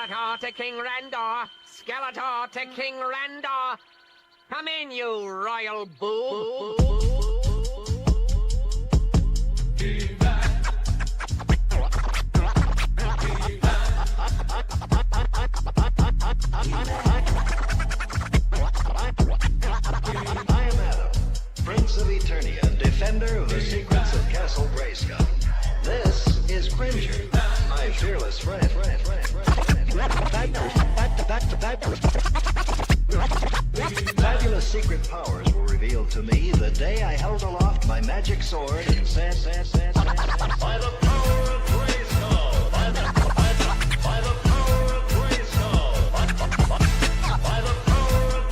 Skeletor to King Randor. Skeletor to King Randor. Come in, you royal boo. I am Adam, Prince of Eternia, defender of the secrets of Castle Grayskull. This is Cringer, my fearless friend. Fabulous secret powers were revealed to me the day I held aloft my magic sword and said, by the power of Grayskull, by the power of Grayskull, by the power of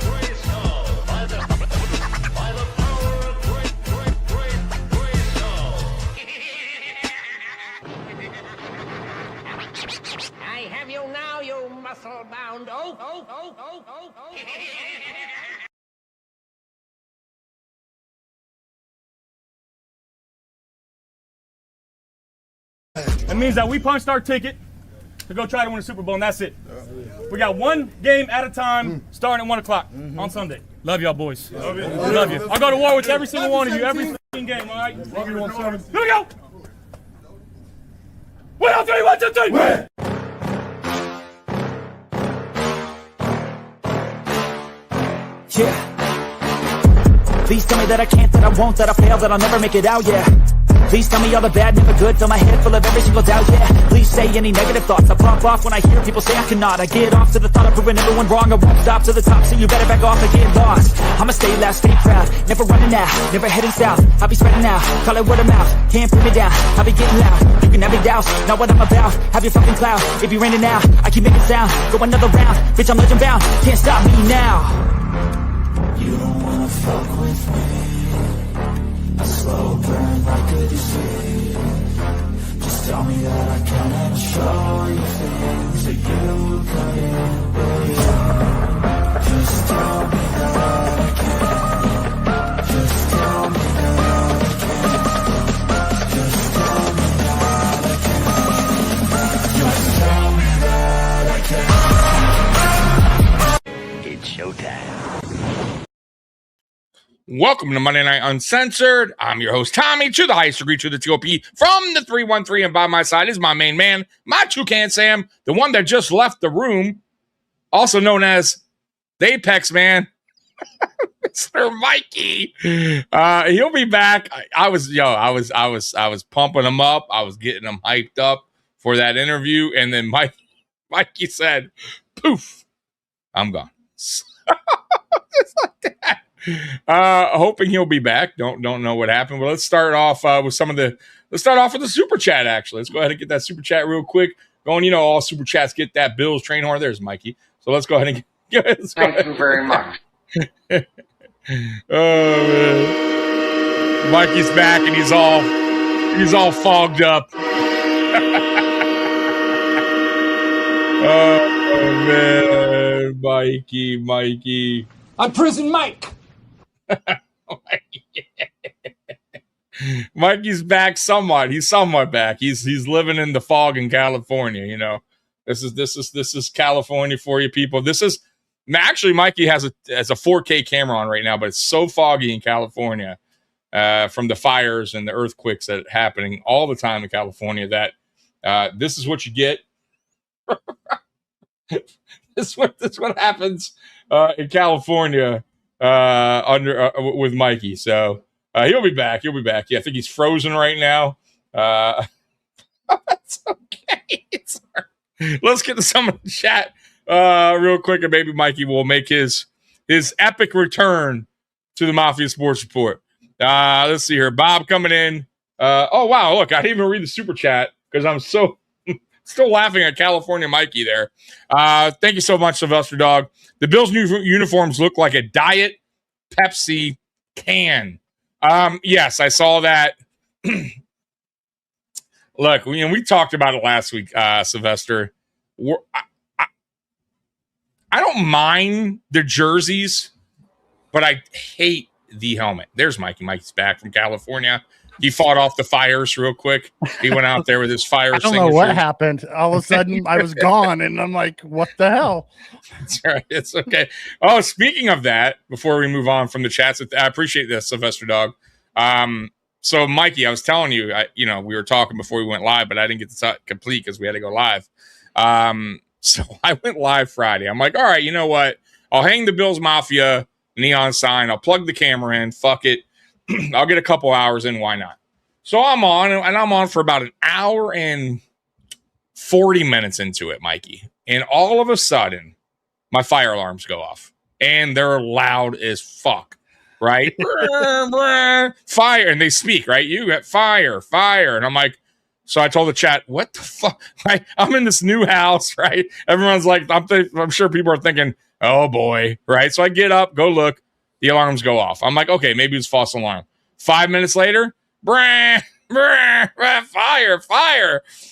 Grayskull, by the power of Grayskull. I have you now, you muscle-bound oaf. That means that we punched our ticket to go try to win the Super Bowl, and that's it. We got one game at a time, starting at 1 o'clock on Sunday. Love y'all, boys. Love you. Love you. I'll go to war with every single one of you, every game, all right? Love you, 1-7. Here we go! 1, 2, 3, 1, 2, 3! Win! Yeah. Please tell me that I can't, that I won't, that I fail, that I'll never make it out, yeah. Please tell me all the bad, never good, fill my head full of every single doubt, yeah. Please say any negative thoughts, I pop off when I hear people say I cannot. I get off to the thought of proving everyone wrong, I won't stop to the top, so you better back off and get lost. I'ma stay loud, stay proud, never running out, never heading south. I'll be spreading out, call it word of mouth, can't put me down, I'll be getting loud. You can have your doubts, not what I'm about, have your fucking clout. It be raining now, I keep making sound, go another round, bitch I'm legend bound, can't stop me now. You don't wanna fuck with me, a slow burn like a disease. Just tell me that I can and show you things that you couldn't believe. Just tell me that I can. Just tell me that I can. Just tell me that I can. Just tell me that I can. It's showtime. Welcome to Monday Night Uncensored. I'm your host, Tommy, to the highest degree to the TOP from the 313. And by my side is my main man, my toucan Sam, the one that just left the room, also known as the Apex Man, Mr. Mikey. He'll be back. I was pumping him up. I was getting him hyped up for that interview. And then Mikey said, poof, I'm gone. Just like that. Hoping he'll be back. Don't know what happened. Well, let's start off with the super chat. Actually, let's go ahead and get that super chat real quick going. All super chats get that Bills train horn. There's Mikey. So let's go ahead and Thank you very much. Oh man, Mikey's back and he's all fogged up. Oh man, Mikey. I'm Prison Mike. Mikey's back somewhat. He's somewhat back. He's living in the fog in California. This is California for you people. This is actually Mikey has a 4K camera on right now, but it's so foggy in California from the fires and the earthquakes that are happening all the time in California that this is what you get. This is what happens in California with Mikey. So he'll be back. Yeah, I think he's frozen right now. That's okay. Let's get to some of the chat real quick, and maybe Mikey will make his epic return to the Mafia Sports Report. Let's see here. Bob coming in. Oh wow, look, I didn't even read the super chat because I'm so still laughing at California Mikey there. Thank you so much, Sylvester Dog. The Bills' new uniforms look like a Diet Pepsi can. Yes, I saw that. Look, we talked about it last week, Sylvester. I don't mind the jerseys, but I hate the helmet. There's Mikey. Mikey's back from California. He fought off the fires real quick. He went out there with his fire I don't extinguisher. know what happened. All of a sudden, I was gone, and I'm like, "What the hell?" It's all right. It's okay. Oh, speaking of that, before we move on from the chats, I appreciate this, Sylvester Dog. So, Mikey, I was telling you, we were talking before we went live, but I didn't get to complete because we had to go live. So I went live Friday. I'm like, all right, you know what? I'll hang the Bills Mafia neon sign. I'll plug the camera in. Fuck it. I'll get a couple hours in. Why not? So I'm on, and I'm on for about an hour and 40 minutes into it, Mikey. And all of a sudden, my fire alarms go off. And they're loud as fuck, right? Fire. And they speak, right? You got fire. And I'm like, so I told the chat, what the fuck? Right? I'm in this new house, right? Everyone's like, I'm sure people are thinking, oh boy, right? So I get up, go look. The alarms go off. I'm like, okay, maybe it's false alarm. 5 minutes later, fire.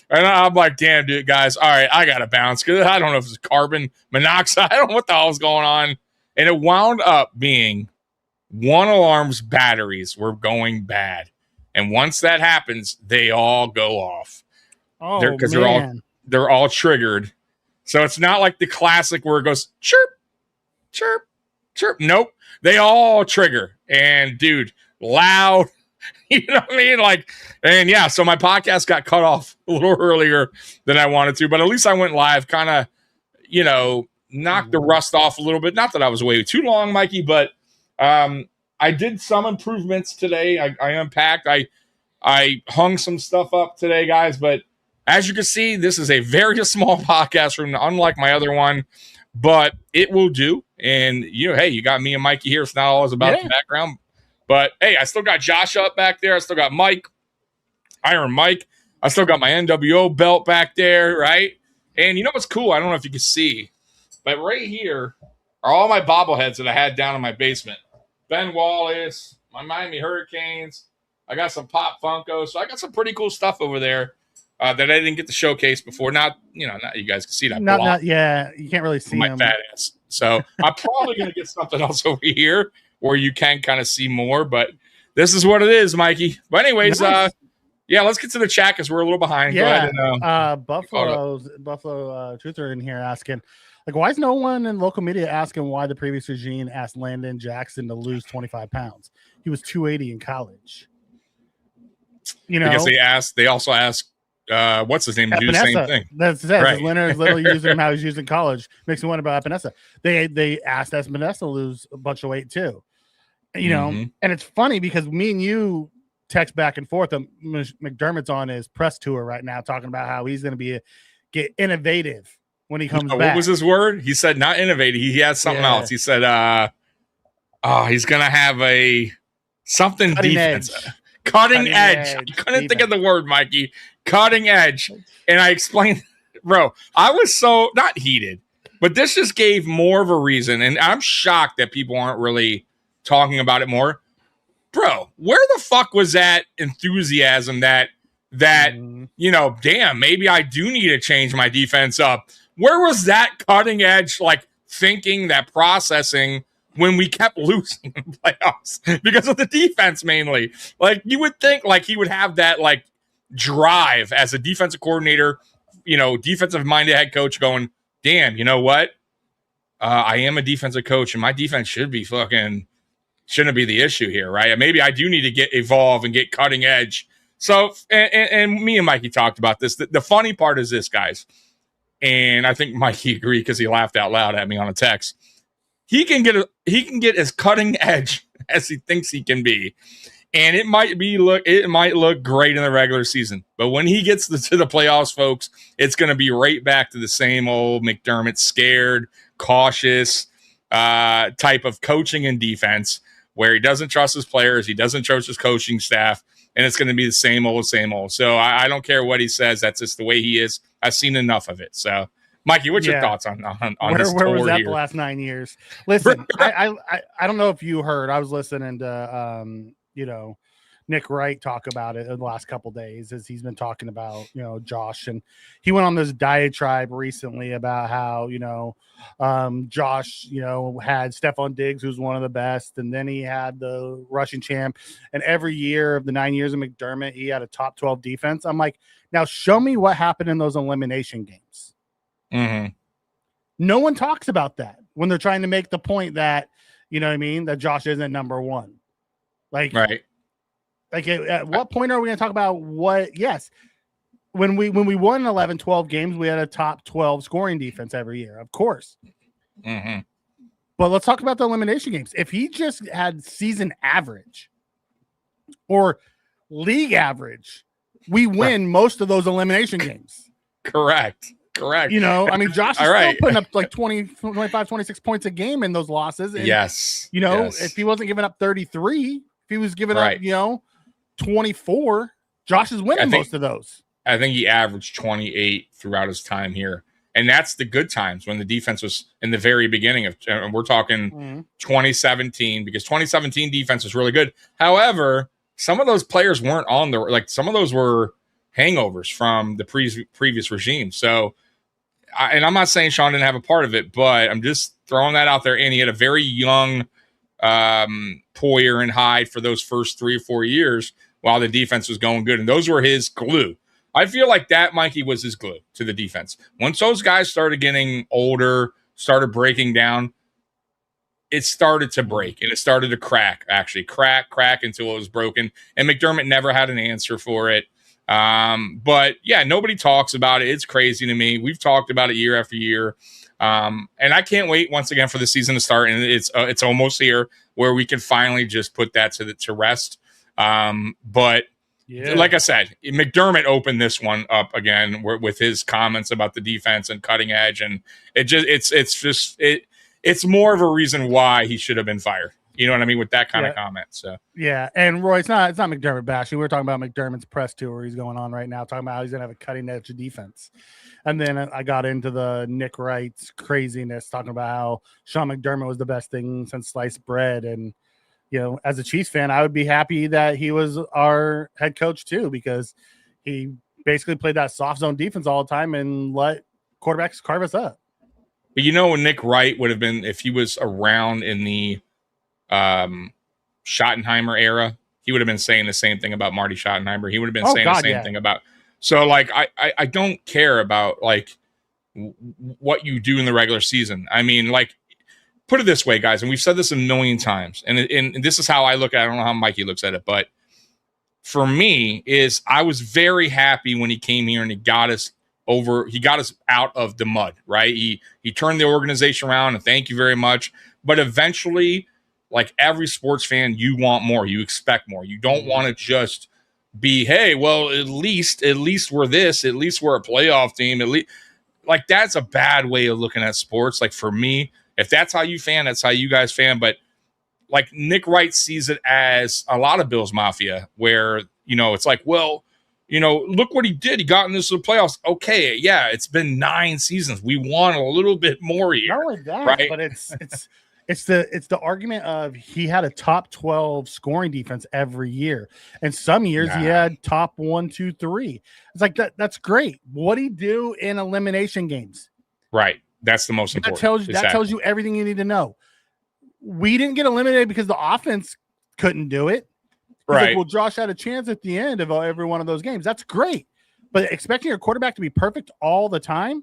And I'm like, damn, dude, guys. All right, I got to bounce because I don't know if it's carbon monoxide. I don't know what the hell is going on. And it wound up being one alarm's batteries were going bad. And once that happens, they all go off. Oh, because man. they're all triggered. So it's not like the classic where it goes chirp, chirp, chirp. Nope. They all trigger. And dude, loud. You know what I mean? Like, and yeah, so my podcast got cut off a little earlier than I wanted to, but at least I went live, kind of, knocked the rust off a little bit. Not that I was way too long, Mikey, but I did some improvements today. I unpacked. I hung some stuff up today, guys. But as you can see, this is a very small podcast room, unlike my other one. But it will do. And hey, you got me and Mikey here. It's not always about the background. But hey, I still got Josh up back there. I still got Mike, Iron Mike. I still got my NWO belt back there, right? And you know what's cool? I don't know if you can see, but right here are all my bobbleheads that I had down in my basement. Ben Wallace, my Miami Hurricanes. I got some Pop Funko. So I got some pretty cool stuff over there that I didn't get to showcase before. Not you guys can see that. You can't really see my them. fat ass. So I'm probably going to get something else over here where you can kind of see more. But this is what it is, Mikey. But anyways, nice. Let's get to the chat because we're a little behind. Yeah. Go ahead and, Buffalo Truther in here asking, like, why is no one in local media asking why the previous regime asked Landon Jackson to lose 25 pounds? He was 280 in college. Because they also asked, what's his name, to do the same thing. That's it. Right. Leonard's literally using him how he's used in college. Makes me wonder about Epinesa. They asked Epinesa to lose a bunch of weight too. And it's funny because me and you text back and forth. McDermott's on his press tour right now talking about how he's going to get innovative when he comes back. What was his word? He said not innovative. He had something else. He said, he's going to have a something defense. Cutting edge. I couldn't think of the word, Mikey. Cutting edge. And I explained, bro, I was so not heated, but this just gave more of a reason. And I'm shocked that people aren't really talking about it more. Bro, where the fuck was that enthusiasm that damn, maybe I do need to change my defense up? Where was that cutting edge, like thinking, that processing when we kept losing in the playoffs because of the defense mainly? Like, you would think like he would have that like drive as a defensive coordinator, defensive minded head coach going, damn, you know what? I am a defensive coach and my defense shouldn't be the issue here, right? Maybe I do need to evolve and get cutting edge. So, and me and Mikey talked about this. The funny part is this, guys, and I think Mikey agreed because he laughed out loud at me on a text. He can get as cutting edge as he thinks he can be, and it might look great in the regular season, but when he gets to the playoffs, folks, it's going to be right back to the same old McDermott, scared, cautious type of coaching and defense, where he doesn't trust his players, he doesn't trust his coaching staff, and it's going to be the same old. So I don't care what he says. That's just the way he is. I've seen enough of it. So, Mikey, what's your thoughts on this tour where was that here? the last 9 years? Listen, I don't know if you heard. I was listening to Nick Wright talk about it in the last couple days as he's been talking about, Josh, and he went on this diatribe recently about how, Josh, had Stephon Diggs, who's one of the best. And then he had the rushing champ, and every year of the 9 years of McDermott, he had a top 12 defense. I'm like, now show me what happened in those elimination games. Mm-hmm. No one talks about that when they're trying to make the point that, that Josh isn't number one. Like, right. Like at what point are we going to talk about what? Yes. When we won 11, 12 games, we had a top 12 scoring defense every year, of course. Mm-hmm. But let's talk about the elimination games. If he just had season average or league average, we win most of those elimination games. Correct. Josh is still putting up like 20, 25, 26 points a game in those losses. And, yes. If he wasn't giving up 33, if he was giving up, 24, Josh is winning most of those. I think he averaged 28 throughout his time here. And that's the good times when the defense was in the very beginning of, and we're talking 2017, because 2017 defense was really good. However, some of those players weren't on some of those were hangovers from the previous regime. So, and I'm not saying Sean didn't have a part of it, but I'm just throwing that out there. And he had a very young Poyer and Hyde for those first 3 or 4 years while the defense was going good. And those were his glue. I feel like that Mikey was his glue to the defense. Once those guys started getting older, started breaking down, it started to break and it started to crack until it was broken. And McDermott never had an answer for it. But yeah, nobody talks about it. It's crazy to me. We've talked about it year after year. And I can't wait once again for the season to start. And it's almost here where we can finally just put that to rest. But like I said, McDermott opened this one up again with his comments about the defense and cutting edge. And it's more of a reason why he should have been fired. You know what I mean? With that kind of comment. So yeah. And Roy, it's not McDermott bashing. We're talking about McDermott's press tour he's going on right now, talking about how he's going to have a cutting edge defense. And then I got into the Nick Wright's craziness, talking about how Sean McDermott was the best thing since sliced bread. And, as a Chiefs fan, I would be happy that he was our head coach too, because he basically played that soft zone defense all the time and let quarterbacks carve us up. But Nick Wright would have been, if he was around in the Schottenheimer era, he would have been saying the same thing about Marty Schottenheimer. He would have been saying the same thing about. So like, I don't care about like what you do in the regular season. I mean, like, put it this way, guys, and we've said this a million times, and this is how I look at it. I don't know how Mikey looks at it, but for me is I was very happy when he came here and he got us out of the mud, right? He turned the organization around, and thank you very much. But eventually, like every sports fan, you want more. You expect more. You don't want to just be, hey, well, at least we're this. At least we're a playoff team. At least, like, that's a bad way of looking at sports. Like, for me, if that's how you fan, that's how you guys fan. But like Nick Wright sees it as a lot of Bills Mafia, where, it's like, well, look what he did. He got into the playoffs. Okay, yeah, it's been 9 seasons. We want a little bit more here. Not only that, right? but it's the argument of he had a top 12 scoring defense every year, and some years he had top 1, 2, 3. It's like that's great. What'd he do in elimination games? Right. That's the most important. That tells you everything you need to know. We didn't get eliminated because the offense couldn't do it. Right. Like, well, Josh had a chance at the end of every one of those games. That's great. But expecting your quarterback to be perfect all the time,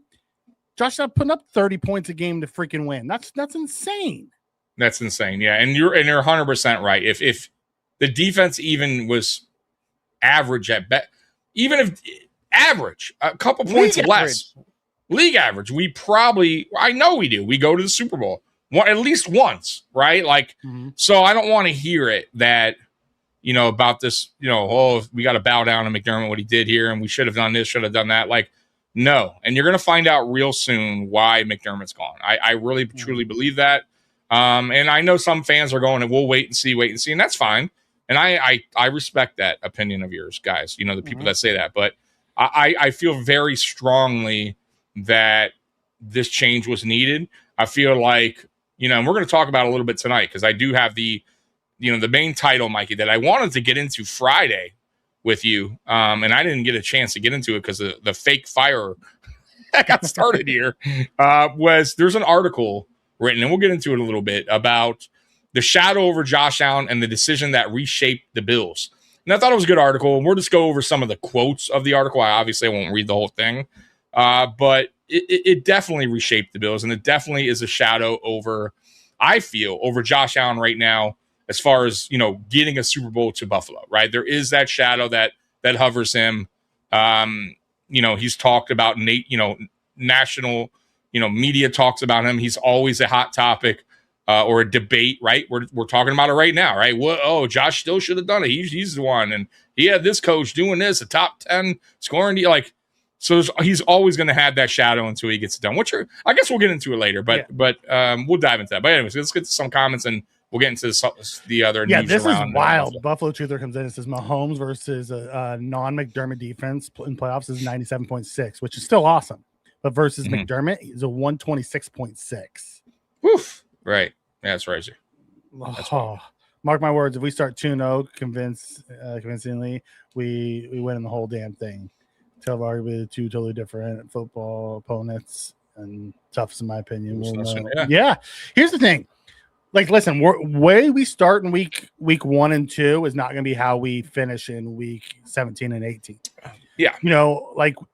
Josh not putting up 30 points a game to freaking win. That's insane. That's insane. Yeah. And you're 100% right. If the defense even was average at best, even if average, a couple points less. League average, I know we do. We go to the Super Bowl at least once, right? Like, So I don't want to hear it that, about this, we got to bow down to McDermott, what he did here, and we should have done this, should have done that. Like, no. And you're going to find out real soon why McDermott's gone. I really, truly believe that. And I know some fans are going, and we'll wait and see, and that's fine. And I respect that opinion of yours, guys, the people that say that. But I feel very strongly that this change was needed. I feel like, and we're going to talk about it a little bit tonight, because I do have the the main title, Mikey, that I wanted to get into Friday with you, and I didn't get a chance to get into it because the fake fire that got started here, was there's an article written, and we'll get into it a little bit, about the shadow over Josh Allen and the decision that reshaped the Bills. And I thought it was a good article, and we'll just go over some of the quotes of the article. I obviously won't read the whole thing, but it definitely reshaped the Bills, and it definitely is a shadow over, I feel, over Josh Allen right now, as far as, getting a Super Bowl to Buffalo, right? There is that shadow that hovers him. He's talked about national, media talks about him. He's always a hot topic or a debate, right? We're talking about it right now, right? Josh still should have done it. He's the one. And he had this coach doing this, a top 10 scoring, so he's always going to have that shadow until he gets it done, I guess we'll get into it later, but we'll dive into that. But anyways, let's get to some comments and we'll get into the other. Yeah, this is wild. Buffalo Truther comes in and says Mahomes versus a non-McDermott defense in playoffs is 97.6, which is still awesome. But versus McDermott is a 126.6. Woof. Right. Yeah, that's crazy. Mark my words, if we start 2-0 convincingly, we win the whole damn thing. Tell arguably two totally different football opponents and toughs in my opinion. Yeah. Here's the thing. Listen, way we start in week 1 and 2 is not going to be how we finish in week 17 and 18. Yeah.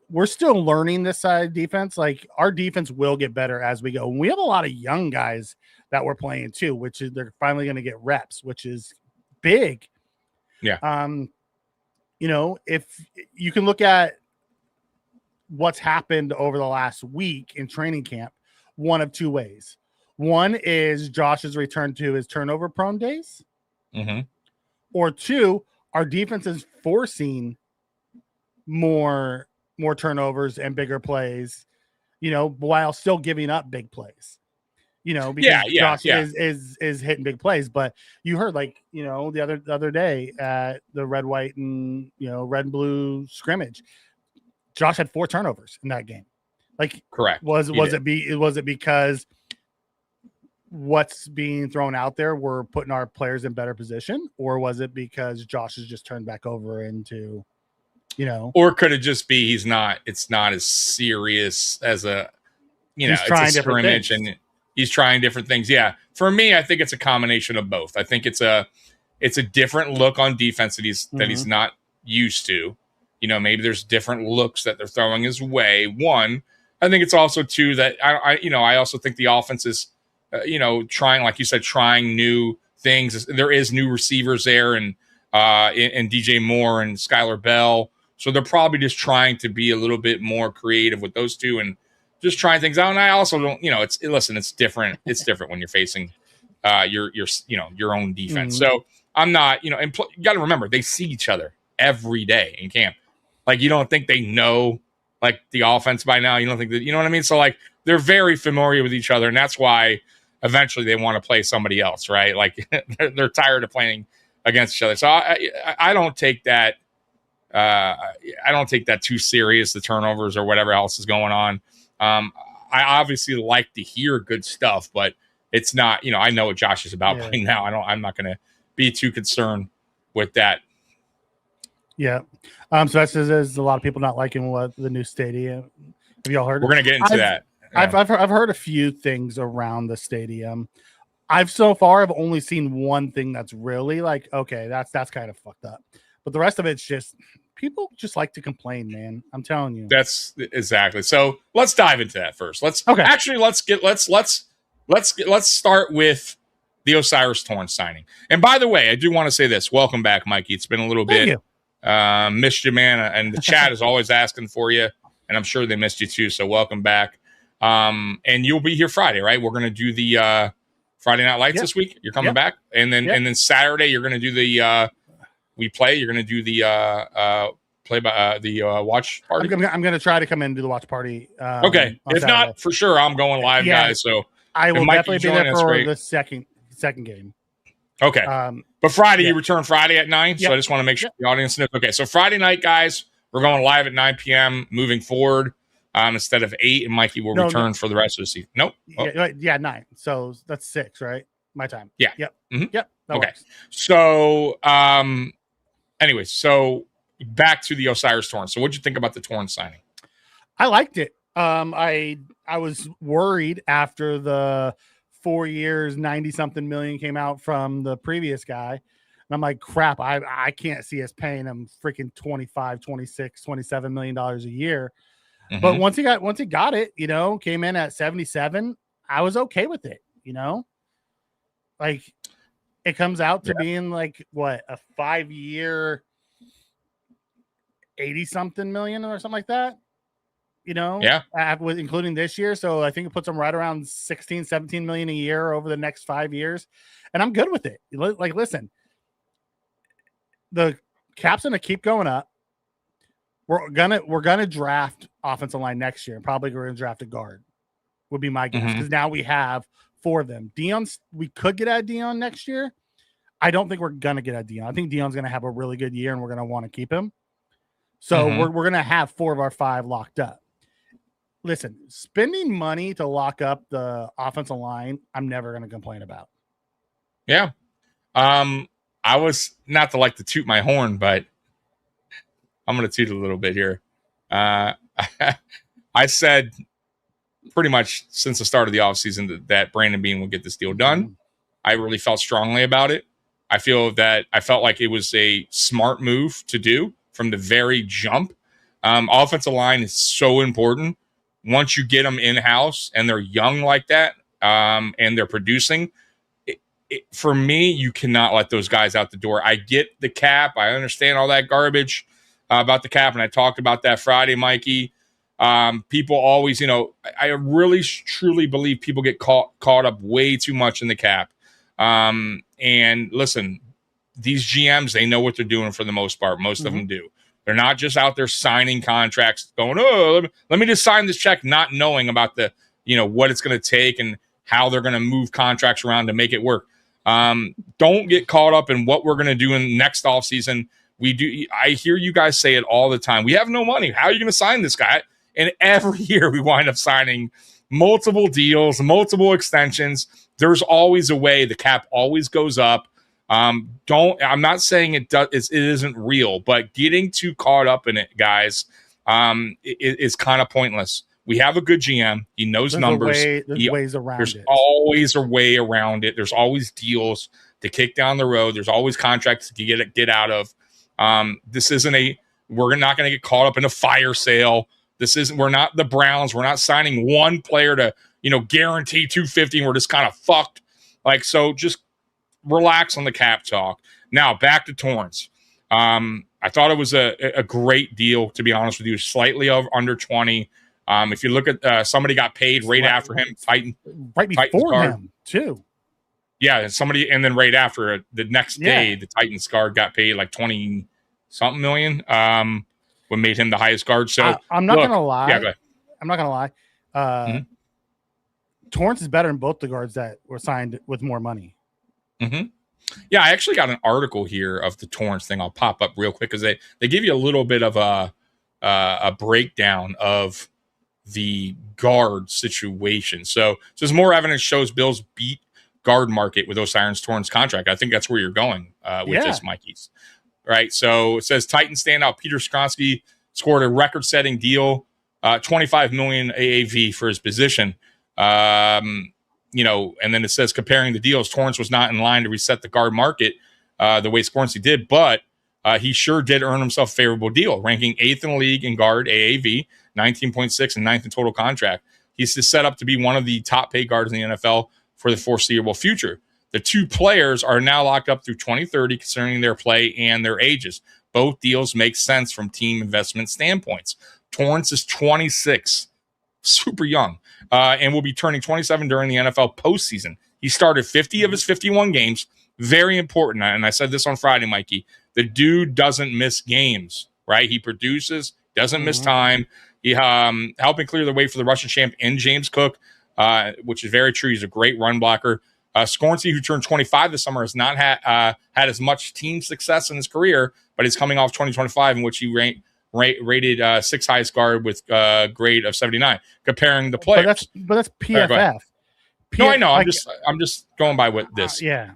We're still learning this side of defense. Our defense will get better as we go. And we have a lot of young guys that we're playing too, which is they're finally going to get reps, which is big. Yeah. If you can look at what's happened over the last week in training camp, one of two ways. One is Josh's return to his turnover prone days. Mm-hmm. Or two, our defense is forcing more turnovers and bigger plays, while still giving up big plays. Because Josh is hitting big plays. But you heard the other day at the red, white, and red and blue scrimmage, Josh had 4 turnovers in that game. Correct. Was it because what's being thrown out there, we're putting our players in better position, or was it because Josh has just turned back over into, or could it just be it's not as serious as it's a scrimmage and he's trying different things. Yeah. For me, I think it's a combination of both. I think it's a different look on defense that he's not used to. Maybe there's different looks that they're throwing his way. One, I think it's also two that I also think the offense is, trying, like you said, trying new things. There is new receivers there, and DJ Moore and Skylar Bell. So they're probably just trying to be a little bit more creative with those two and just trying things out. And I also don't, it's different. It's different when you're facing your own defense. So I'm not, and you got to remember, they see each other every day in camp. You don't think they know the offense by now. You don't think that, you know what I mean? So they're very familiar with each other, and that's why eventually they want to play somebody else, right? They're tired of playing against each other. So I don't take that. I don't take that too serious, the turnovers or whatever else is going on. I obviously like to hear good stuff, but it's not, I know what Josh is about by now. I'm not going to be too concerned with that. Yeah. So that says there's a lot of people not liking what the new stadium. Have y'all heard? We're going to get into that. Yeah. I've heard a few things around the stadium. I've only seen one thing that's really okay, that's kind of fucked up. But the rest of it's just people just like to complain, man. I'm telling you. That's exactly. So let's dive into that first. Let's start with the Osiris Torrance signing. And by the way, I do want to say this. Welcome back, Mikey. It's been a little bit. Missed you, man. And the chat is always asking for you, and I'm sure they missed you too. So welcome back. And you'll be here Friday, right? We're going to do the Friday Night Lights this week. You're coming back, and then Saturday you're going to do the You're going to do the watch party. I'm going to try to come in and do the watch party. Okay, if Saturday. Not, for sure, I'm going live, guys. So I will definitely be there for the second game. Okay. But Friday, you return Friday at 9. So I just want to make sure the audience knows. Okay. So Friday night, guys, we're going live at 9 p.m. moving forward instead of 8. And Mikey will return for the rest of the season. Nope. 9. So that's 6, right? My time. Yeah. Yep. Mm-hmm. Yep. Okay. works. So, anyway, so back to the Osiris Torrance. So what'd you think about the Torrance signing? I liked it. I was worried after the 4 years, 90-something million came out from the previous guy. And I'm like, crap, I can't see us paying him freaking 25, 26, 27 million dollars a year. Mm-hmm. But once he got it, you know, came in at 77, I was okay with it, you know? Like it comes out to being like what, a 5-year 80-something million or something like that. You know, with including this year. So I think it puts them right around 16, 17 million a year over the next 5 years. And I'm good with it. Like, listen, the cap's going to keep going up. We're gonna draft offensive line next year. Probably we're gonna draft a guard, would be my guess. Because now we have 4 of them. Dion's, we could get at Dion next year. I don't think we're gonna get at Dion. I think Dion's gonna have a really good year and we're gonna want to keep him. So we're gonna have 4 of our 5 locked up. Listen, spending money to lock up the offensive line, I'm never going to complain about. Yeah. I was not to like to toot my horn, but I'm going to toot a little bit here. I said pretty much since the start of the offseason that Brandon Beane would get this deal done. I really felt strongly about it. I felt like it was a smart move to do from the very jump. Offensive line is so important. Once you get them in-house and they're young like that, and they're producing, for me, you cannot let those guys out the door. I get the cap. I understand all that garbage about the cap, and I talked about that Friday, Mikey. People always, I really, truly believe people get caught up way too much in the cap. And listen, these GMs, they know what they're doing for the most part. Most of them do. They're not just out there signing contracts going, oh, let me just sign this check, not knowing about the, what it's going to take and how they're going to move contracts around to make it work. Don't get caught up in what we're going to do in next offseason. I hear you guys say it all the time. We have no money. How are you going to sign this guy? And every year we wind up signing multiple deals, multiple extensions. There's always a way. The cap always goes up. I'm not saying it isn't real, but getting too caught up in it, guys, is kind of pointless. We have a good GM. He knows numbers. There's ways around There's it. always a way around it. There's always deals to kick down the road. There's always contracts to get out of. We're not going to get caught up in a fire sale. We're not the Browns. We're not signing one player to, guarantee 250 and we're just kind of fucked. So just relax on the cap talk. Now back to Torrance. I thought it was a great deal, to be honest with you, slightly under 20. If you look at somebody got paid right after him, right before him too. Yeah, and then right after the next day, the Titans guard got paid like 20 something million. What made him the highest guard. So I'm not gonna lie. Yeah, go ahead. I'm not gonna lie. Torrance is better than both the guards that were signed with more money. Yeah, I actually got an article here of the Torrance thing. I'll pop up real quick because they give you a little bit of a breakdown of the guard situation. So says more evidence shows Bills beat guard market with Osiris Torrance contract. I think that's where you're going with this, Mikey's. Right. So it says Titans standout Peter Skronsky scored a record-setting deal, 25 million AAV for his position. And then it says comparing the deals, Torrance was not in line to reset the guard market the way Skronsky did, but he sure did earn himself a favorable deal, ranking 8th in the league in guard AAV, 19.6 and 9th in total contract. He's set up to be one of the top paid guards in the NFL for the foreseeable future. The two players are now locked up through 2030 concerning their play and their ages. Both deals make sense from team investment standpoints. Torrance is 26, super young, and will be turning 27 during the NFL postseason. He started 50 of his 51 games. Very important, and I said this on Friday, Mikey. The dude doesn't miss games, right? He produces, doesn't miss time. He helping clear the way for the Russian champ and James Cook, which is very true. He's a great run blocker. Skronsky, who turned 25 this summer, has not had as much team success in his career, but he's coming off 2025, in which he rated 6th highest guard with grade of 79. Comparing the players, but that's PFF. No, I know. I'm just going by what this. Yeah.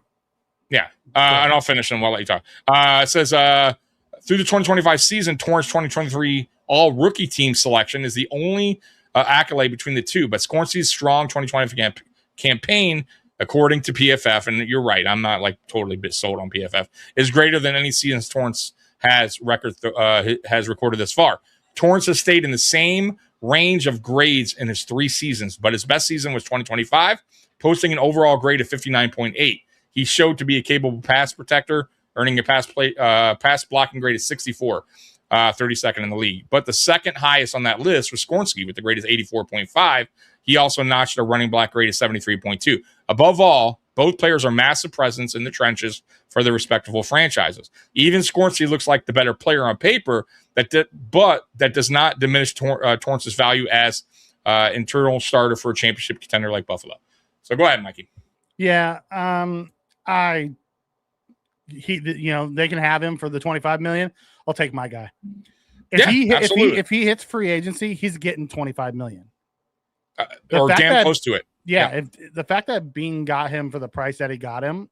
Yeah. And I'll finish and we'll let you talk. It says through the 2025 season, Torrance 2023 all rookie team selection is the only accolade between the two. But Scornsy's strong 2020 campaign, according to PFF, and you're right, I'm not like totally sold on PFF, is greater than any season Torrance has recorded this far. Torrance has stayed in the same range of grades in his 3 seasons, but his best season was 2025, posting an overall grade of 59.8. He showed to be a capable pass protector, earning a pass blocking grade of 64, 32nd in the league. But the second highest on that list was Skornsky with the grade of 84.5. He also notched a running back grade of 73.2. Above all, both players are massive presence in the trenches for their respectable franchises. Even Skornsky looks like the better player on paper, but that does not diminish Torrance's value as internal starter for a championship contender like Buffalo. So go ahead, Mikey. Yeah, they can have him for the $25 million. I'll take my guy. If he hits free agency, he's getting $25 million. Or damn close to it. Yeah. If the fact that Bean got him for the price that he got him,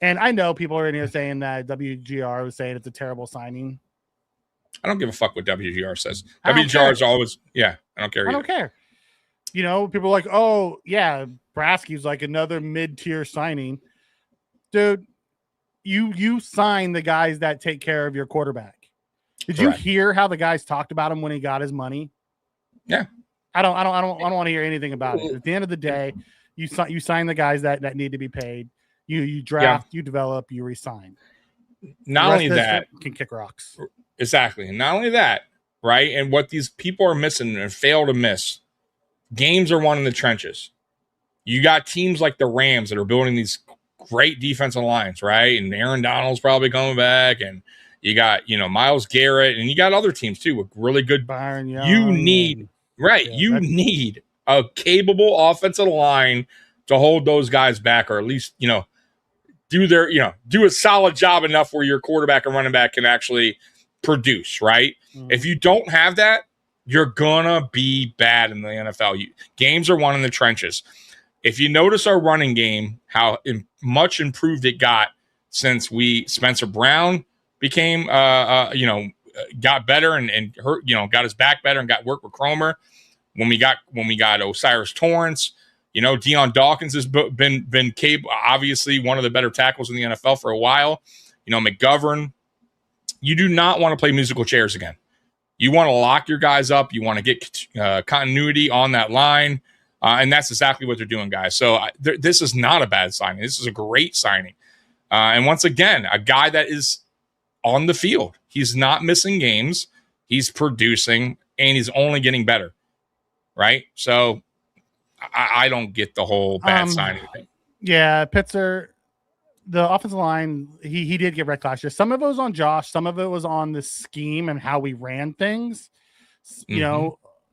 and I know people are in here saying that WGR was saying it's a terrible signing. I don't give a fuck what WGR says. WGR is always, I don't care. I don't care. People are like, oh yeah, Brasky's like another mid-tier signing. Dude, you sign the guys that take care of your quarterback. Did you hear how the guys talked about him when he got his money? Yeah. I don't want to hear anything about it. At the end of the day, you sign the guys that need to be paid. You draft, you develop, you resign. Not only that, can kick rocks. Exactly. And not only that, right? And what these people are missing and fail to miss, games are won in the trenches. You got teams like the Rams that are building these great defensive lines, right? And Aaron Donald's probably coming back, and you got Myles Garrett, and you got other teams too with really good. Byron Young. You need need a capable offensive line to hold those guys back, or at least do a solid job enough where your quarterback and running back can actually produce, right? Mm-hmm. If you don't have that, you're gonna be bad in the NFL. Games are won in the trenches. If you notice our running game, how much improved it got since Spencer Brown became, got better and hurt, got his back better and got work with Cromer. When we got Osiris Torrance, Deion Dawkins has been capable, obviously one of the better tackles in the NFL for a while. McGovern. You do not want to play musical chairs again. You want to lock your guys up. You want to get continuity on that line. And that's exactly what they're doing, guys. So this is not a bad signing. This is a great signing. And once again, a guy that is on the field. He's not missing games. He's producing, and he's only getting better, right? So I don't get the whole bad signing thing. Yeah, Pitzer, the offensive line, he did get wrecked last year. Some of it was on Josh. Some of it was on the scheme and how we ran things.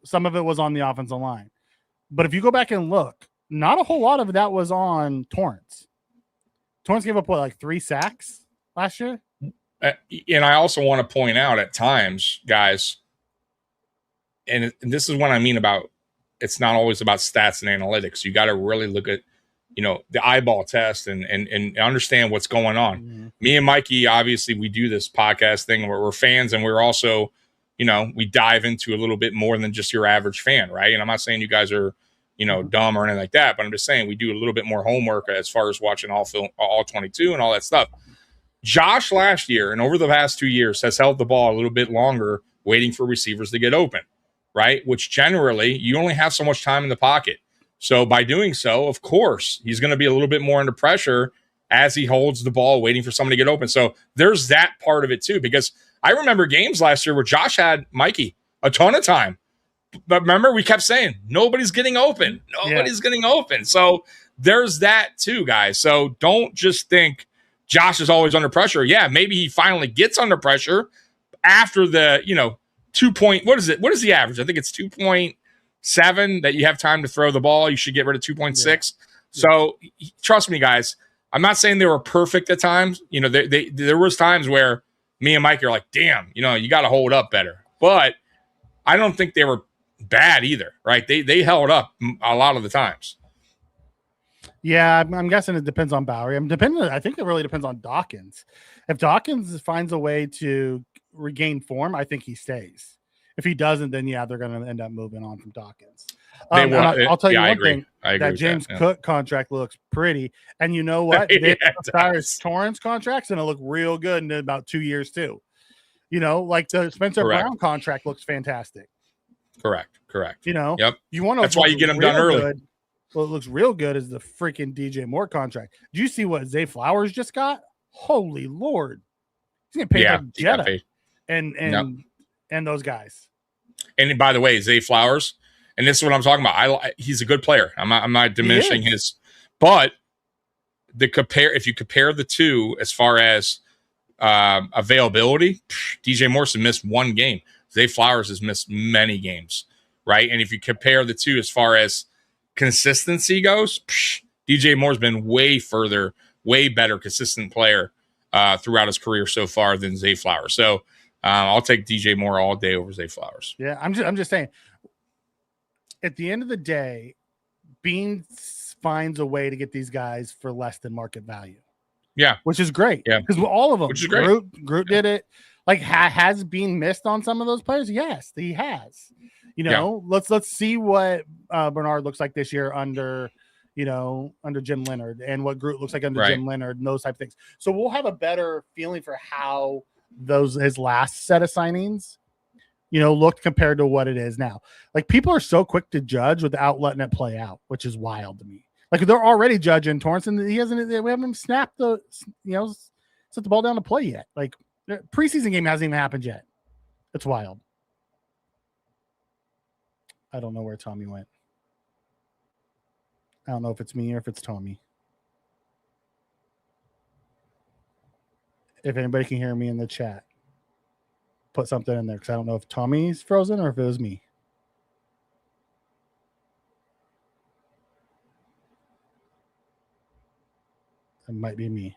Some of it was on the offensive line. But if you go back and look, not a whole lot of that was on Torrance. Torrance gave up, 3 sacks last year? And I also want to point out at times, guys, and this is what I mean about it's not always about stats and analytics. You got to really look at, the eyeball test and understand what's going on. Mm-hmm. Me and Mikey, obviously, we do this podcast thing where we're fans, and we're also – we dive into a little bit more than just your average fan, right? And I'm not saying you guys are, dumb or anything like that, but I'm just saying we do a little bit more homework as far as watching all 22 and all that stuff. Josh last year and over the past 2 years has held the ball a little bit longer waiting for receivers to get open, right? Which generally you only have so much time in the pocket. So by doing so, of course, he's going to be a little bit more under pressure as he holds the ball waiting for somebody to get open. So there's that part of it too, because I remember games last year where Josh had Mikey a ton of time. But remember, we kept saying, nobody's getting open. Nobody's getting open. So there's that too, guys. So don't just think Josh is always under pressure. Yeah, maybe he finally gets under pressure after the, 2 point. What is it? What is the average? I think it's 2.7 that you have time to throw the ball. You should get rid of 2.6. Yeah. So trust me, guys. I'm not saying they were perfect at times. There was times where me and Mike are like, damn, you got to hold up better. But I don't think they were bad either, right? They held up a lot of the times. Yeah, I'm guessing it depends on Bowery. I think it really depends on Dawkins. If Dawkins finds a way to regain form, I think he stays. If he doesn't, then yeah, they're going to end up moving on from Dawkins. I'll tell you one thing. I agree that with James that, yeah. Cook contract looks pretty, and you know what? Yeah, Cyrus Torrance contract's going to look real good in about 2 years too. You know, like the Spencer Correct. Brown contract looks fantastic. Correct. You know, Yep. You want to. That's why you get them done early. Good. Well, it looks real good is the freaking DJ Moore contract. Do you see what Zay Flowers just got? Holy Lord. He's going to pay like Jetta and those guys. And by the way, Zay Flowers, and this is what I'm talking about. He's a good player. I'm not diminishing his, but if you compare the two as far as availability, DJ Morrison missed one game. Zay Flowers has missed many games, right? And if you compare the two as far as consistency goes, DJ Moore's been way better consistent player throughout his career so far than Zay Flowers. So I'll take DJ Moore all day over Zay Flowers. Yeah, I'm just saying. At the end of the day, Bean finds a way to get these guys for less than market value. Yeah, which is great. Yeah, because all of them. Which is great. Groot did it. Like has Bean missed on some of those players? Yes, he has. You know, let's see what Bernard looks like this year under Jim Leonard, and what Groot looks like under Jim Leonard, and those type of things. So we'll have a better feeling for how his last set of signings, looked compared to what it is now. Like people are so quick to judge without letting it play out, which is wild to me. Like they're already judging Torrance, and we haven't even snapped set the ball down to play yet. Like the preseason game hasn't even happened yet. It's wild. I don't know where Tommy went. I don't know if it's me or if it's Tommy. If anybody can hear me in the chat, put something in there because I don't know if Tommy's frozen or if it was me. It might be me.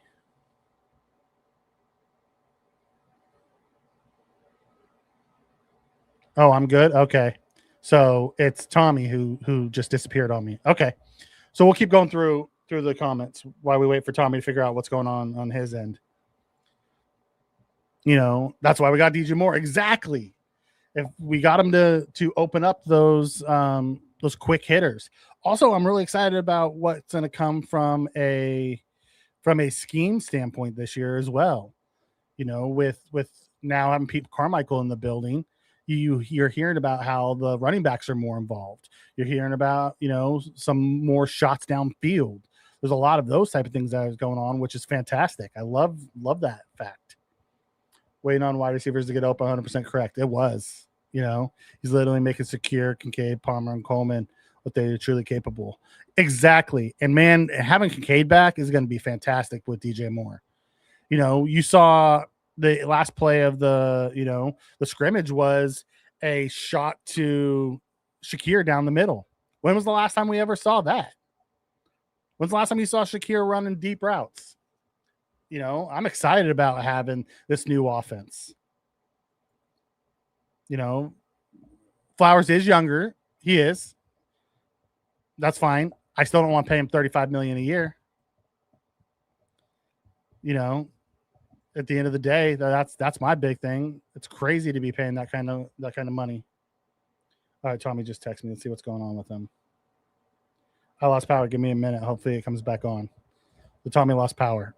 Oh, I'm good. Okay. So it's Tommy who just disappeared on me. Okay. So we'll keep going through the comments while we wait for Tommy to figure out what's going on his end. That's why we got DJ Moore. Exactly. If we got him to open up those quick hitters. Also, I'm really excited about what's going to come from a scheme standpoint this year as well. With now having Pete Carmichael in the building, you're hearing about how the running backs are more involved. You're hearing about, some more shots downfield. There's a lot of those type of things that is going on, which is fantastic. I love that fact. Waiting on wide receivers to get open 100% correct. It was, he's literally making Secure, Kincaid, Palmer, and Coleman what they're truly capable. Exactly. And man, having Kincaid back is going to be fantastic with DJ Moore. You saw the last play of the scrimmage was a shot to Shakir down the middle. When was the last time we ever saw that? When's the last time you saw Shakir running deep routes? I'm excited about having this new offense. Flowers is younger. He is. That's fine. I still don't want to pay him $35 million a year. At the end of the day, that's my big thing. It's crazy to be paying that kind of money. All right, Tommy just texted me. Let's see what's going on with him. I lost power. Give me a minute. Hopefully it comes back on. The Tommy lost power.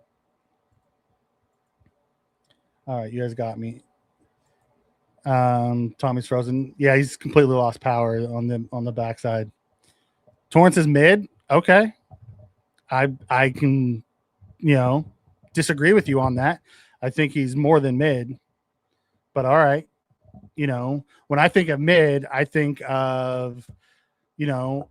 All right, you guys got me. Tommy's frozen. Yeah, he's completely lost power on the backside. Torrance is mid. Okay. I can, disagree with you on that. I think he's more than mid, but all right. When I think of mid, I think of,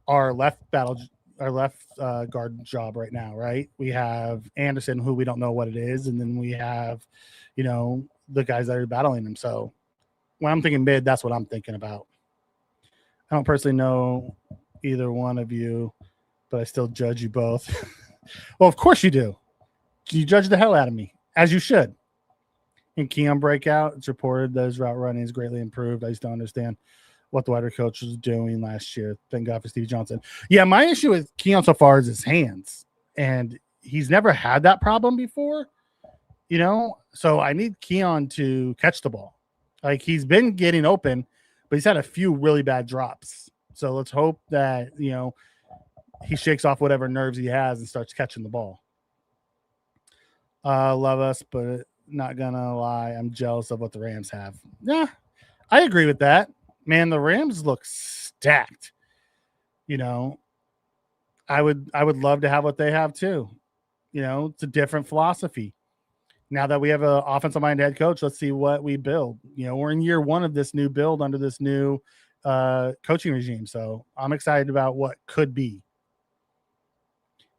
our left guard job right now, right? We have Anderson, who we don't know what it is, and then we have, the guys that are battling him. So when I'm thinking mid, that's what I'm thinking about. I don't personally know either one of you, but I still judge you both. Well, of course you do. You judge the hell out of me, as you should. In Keon breakout, it's reported that his route running is greatly improved. I just don't understand what the wide receiver coach was doing last year. Thank God for Steve Johnson. Yeah, my issue with Keon so far is his hands, and he's never had that problem before, so I need Keon to catch the ball. Like, he's been getting open, but he's had a few really bad drops. So let's hope that, he shakes off whatever nerves he has and starts catching the ball. Love us, but not gonna lie, I'm jealous of what the Rams have. Yeah, I agree with that. Man, the Rams look stacked. I would love to have what they have too. It's a different philosophy. Now that we have an offensive-minded head coach, let's see what we build. We're in year one of this new build under this new coaching regime. So I'm excited about what could be.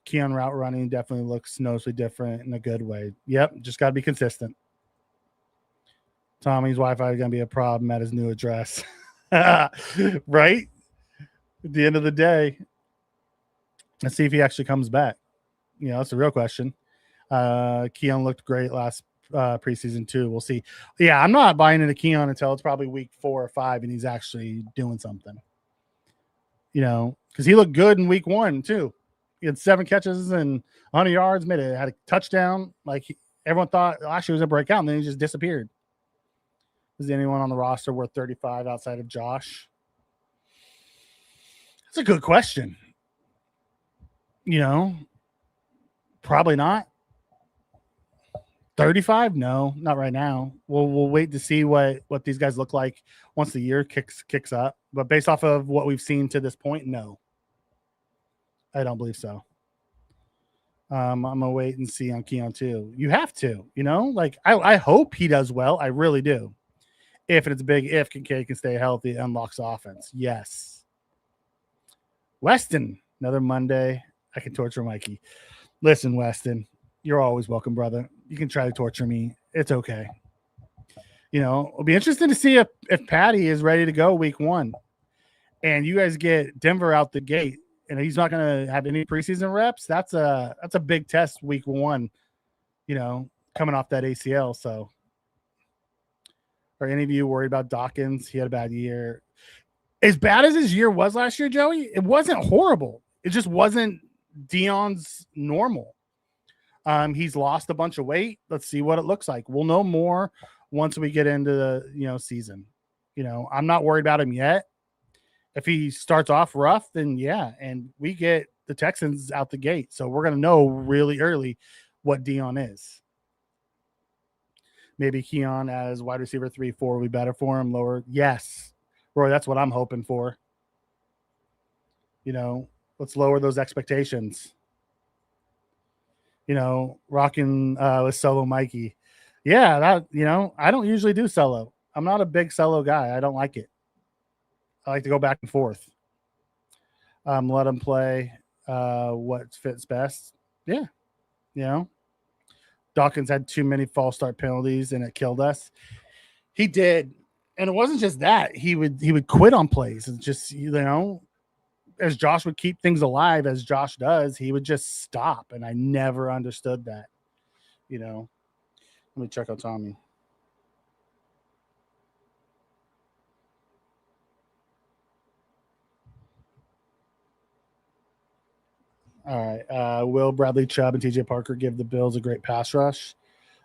Keon route running definitely looks noticeably different in a good way. Yep, just got to be consistent. Tommy's Wi-Fi is going to be a problem at his new address. Right? At the end of the day, let's see if he actually comes back. That's a real question. Keon looked great last preseason too. We'll see. Yeah, I'm not buying into Keon until it's probably week 4 or 5 and he's actually doing something. Because he looked good in week 1 too. He had 7 catches and 100 yards, had a touchdown. Like, everyone thought last year was a breakout, and then he just disappeared. Is anyone on the roster worth 35 outside of Josh? That's a good question. Probably not. 35? No, not right now. We'll wait to see what these guys look like once the year kicks up. But based off of what we've seen to this point, no. I don't believe so. I'm gonna wait and see on Keon too. You have to, I hope he does well. I really do. If it's a big if, Kincaid can stay healthy, unlocks offense. Yes. Weston, another Monday. I can torture Mikey. Listen, Weston, you're always welcome, brother. You can try to torture me. It's okay. It'll be interesting to see if Patty is ready to go week 1, and you guys get Denver out the gate. And he's not going to have any preseason reps. That's a big test week 1, coming off that ACL. So, are any of you worried about Dawkins? He had a bad year. As bad as his year was last year, Joey, it wasn't horrible. It just wasn't Deion's normal. He's lost a bunch of weight. Let's see what it looks like. We'll know more once we get into the season. I'm not worried about him yet. If he starts off rough, then yeah, and we get the Texans out the gate. So we're going to know really early what Deion is. Maybe Keon as wide receiver 3-4 will be better for him. Lower, yes. Roy, that's what I'm hoping for. Let's lower those expectations. Rocking with solo Mikey. Yeah, that, I don't usually do solo. I'm not a big solo guy. I don't like it. I like to go back and forth. Let them play what fits best. Yeah. Dawkins had too many false start penalties and it killed us. He did. And it wasn't just that. He would quit on plays. And just, as Josh would keep things alive, as Josh does, he would just stop. And I never understood that. Let me check out Tommy. All right. Will Bradley Chubb and TJ Parker give the Bills a great pass rush?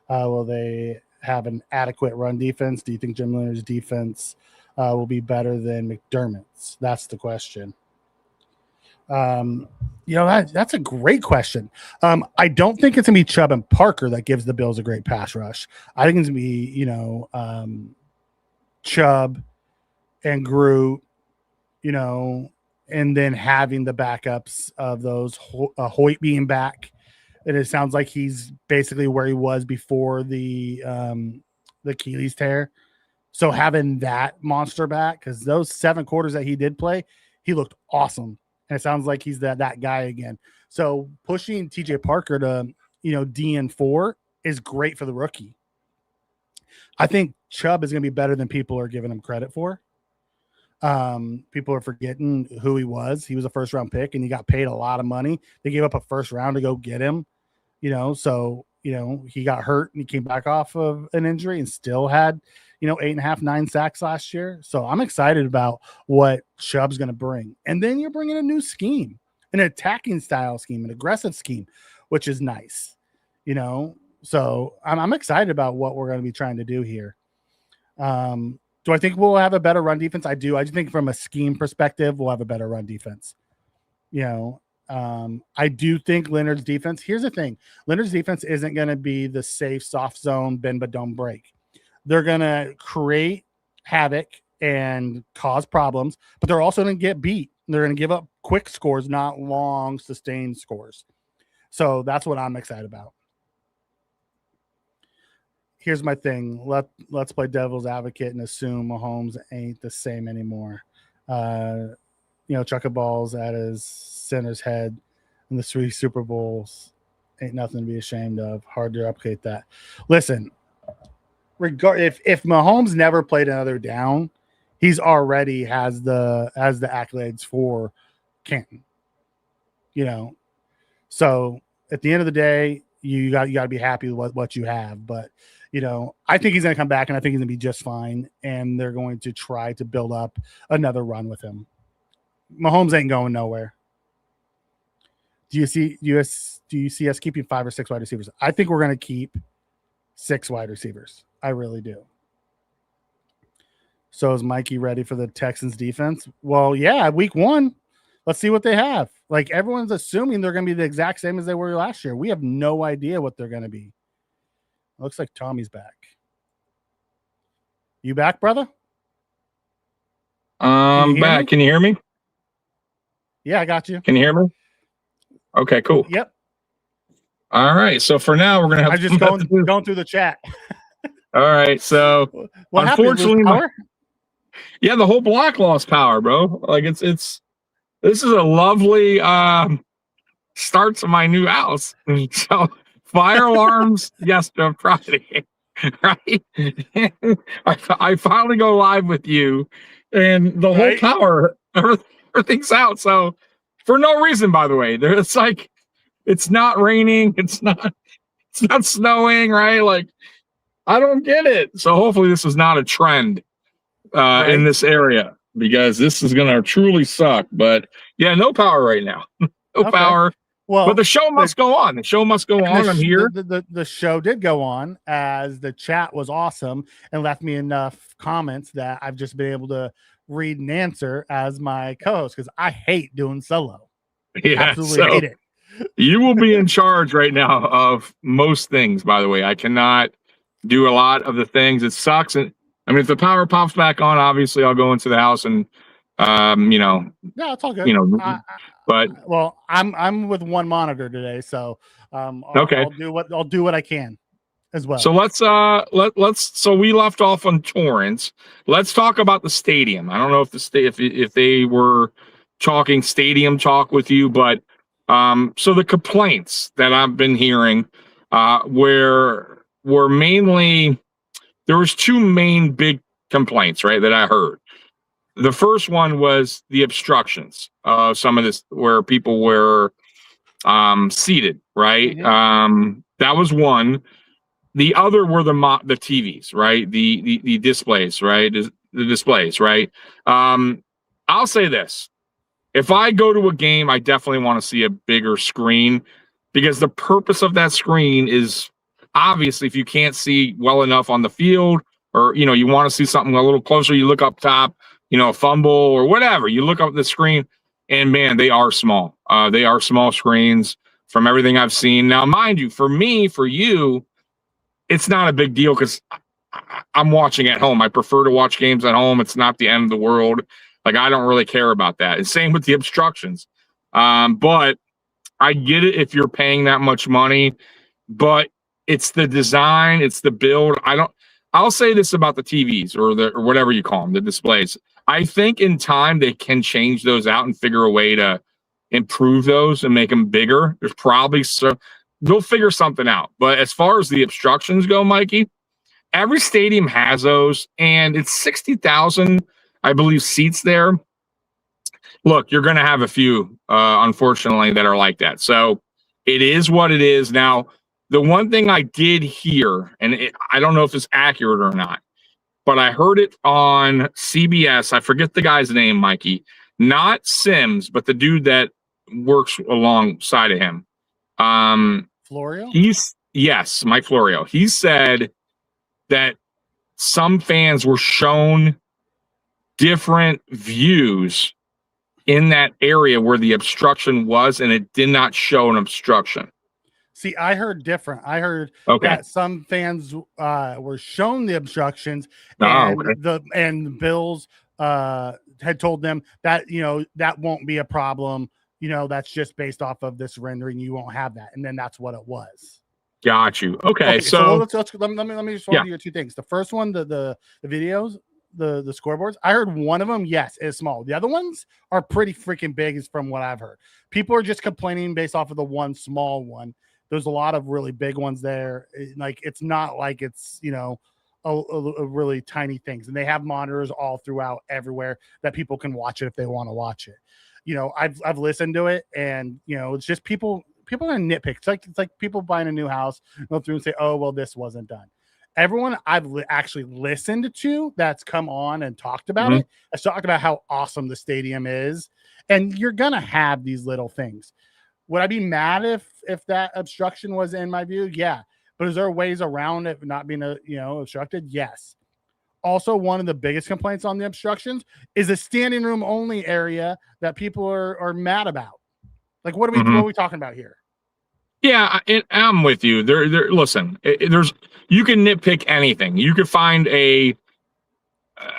Will they have an adequate run defense? Do you think Jim Leonard's defense will be better than McDermott's? That's the question. That's a great question. I don't think it's going to be Chubb and Parker that gives the Bills a great pass rush. I think it's going to be, Chubb and Groot, and then having the backups of those Hoyt being back. And it sounds like he's basically where he was before the Achilles tear. So having that monster back, because those 7 quarters that he did play, he looked awesome. And it sounds like he's that guy again. So pushing TJ Parker to, DN4 is great for the rookie. I think Chubb is going to be better than people are giving him credit for. People are forgetting who he was. He was a first-round pick, and he got paid a lot of money. They gave up a first round to go get him, so he got hurt and he came back off of an injury and still had, 8.5, 9 sacks last year. So I'm excited about what Chubb's going to bring. And then you're bringing a new scheme, an attacking style scheme, an aggressive scheme, which is nice, So I'm excited about what we're going to be trying to do here. Do I think we'll have a better run defense? I do. I just think from a scheme perspective, we'll have a better run defense. I do think Leonard's defense, here's the thing. Leonard's defense isn't going to be the safe, soft zone, bend but don't break. They're going to create havoc and cause problems, but they're also going to get beat. They're going to give up quick scores, not long, sustained scores. So that's what I'm excited about. Here's my thing. Let's play devil's advocate and assume Mahomes ain't the same anymore. Chucking balls at his center's head in the 3 Super Bowls ain't nothing to be ashamed of. Hard to replicate that. Listen, if Mahomes never played another down, he's already has the accolades for Canton. So at the end of the day, you got to be happy with what you have. But I think he's going to come back, and I think he's going to be just fine. And they're going to try to build up another run with him. Mahomes ain't going nowhere. Do you see us keeping 5 or 6 wide receivers? I think we're going to keep 6 wide receivers. I really do. So is Mikey ready for the Texans defense? Well, yeah, week 1. Let's see what they have. Like, everyone's assuming they're going to be the exact same as they were last year. We have no idea what they're going to be. Looks like Tommy's back. You back, brother? I'm back. Can you hear me? Yeah, I got you. Can you hear me? Okay, cool. Yep. All right. So for now, we're gonna have. I'm just going through the chat. All right. So what unfortunately, happened? the whole block lost power, bro. Like it's. This is a lovely start to my new house. So fire alarms yesterday, Friday, right? I finally go live with you, and the whole power, everything's out. So for no reason, by the way, it's like it's not raining, it's not snowing, right? Like I don't get it. So hopefully this is not a trend in this area, because this is going to truly suck. But yeah, no power right now. No power. Well, but the show must go on. The show must go on. I'm here. The show did go on, as the chat was awesome and left me enough comments that I've just been able to read and answer as my co-host, because I hate doing solo. Yeah, absolutely hate it. You will be in charge right now of most things, by the way. I cannot do a lot of the things. It sucks. And I mean, if the power pops back on, obviously I'll go into the house and yeah, it's all good. But I'm with one monitor today, so okay. I'll do what I can as well. So let's so we left off on Torrance. Let's talk about the stadium. I don't know if they were talking stadium talk with you, but so the complaints that I've been hearing were mainly, there was 2 main big complaints, right, that I heard. The first one was the obstructions of some of this, where people were seated, right? Mm-hmm. That was one. The other were the TVs, right? The displays, right? The displays, right? I'll say this. If I go to a game, I definitely want to see a bigger screen, because the purpose of that screen is obviously, if you can't see well enough on the field, or, you want to see something a little closer, you look up top, a fumble or whatever, you look up the screen, and man, they are small. They are small screens from everything I've seen. Now, mind you, for you, it's not a big deal, because I'm watching at home. I prefer to watch games at home. It's not the end of the world. Like, I don't really care about that. And same with the obstructions. But I get it if you're paying that much money, but it's the design, it's the build. I'll say this about the TVs or whatever you call them, the displays. I think in time they can change those out and figure a way to improve those and make them bigger. There's probably they'll figure something out. But as far as the obstructions go, Mikey, every stadium has those, and it's 60,000, I believe, seats there. Look, you're going to have a few, unfortunately, that are like that. So it is what it is. Now, the one thing I did hear, and I don't know if it's accurate or not, but I heard it on CBS. I forget the guy's name, Mikey. Not Sims, but the dude that works alongside of him. Florio? Yes, Mike Florio. He said that some fans were shown different views in that area where the obstruction was, and it did not show an obstruction. See, I heard different. I heard that some fans were shown the obstructions, and the Bills had told them that, you know, that won't be a problem. You know, that's just based off of this rendering. You won't have that, and then that's what it was. Got you. Okay, so let me just walk you two things. The first one, the videos, the scoreboards. I heard one of them, yes, is small. The other ones are pretty freaking big, is from what I've heard. People are just complaining based off of the one small one. There's a lot of really big ones there. Like, it's not like it's, you know, a really tiny things. And they have monitors all throughout everywhere that people can watch it if they want to watch it. You know, I've listened to it, and, you know, it's just people are gonna nitpick. It's like people buying a new house, go through and say, oh, well, this wasn't done. Everyone I've actually listened to that's come on and talked about it has talked about how awesome the stadium is. And you're gonna have these little things. Would I be mad if that obstruction was in my view? Yeah. But is there ways around it not being obstructed? Yes. Also, one of the biggest complaints on the obstructions is the standing room only area that people are mad about. Like, what are we talking about here? Yeah, I'm with you. Listen, you can nitpick anything. You could find a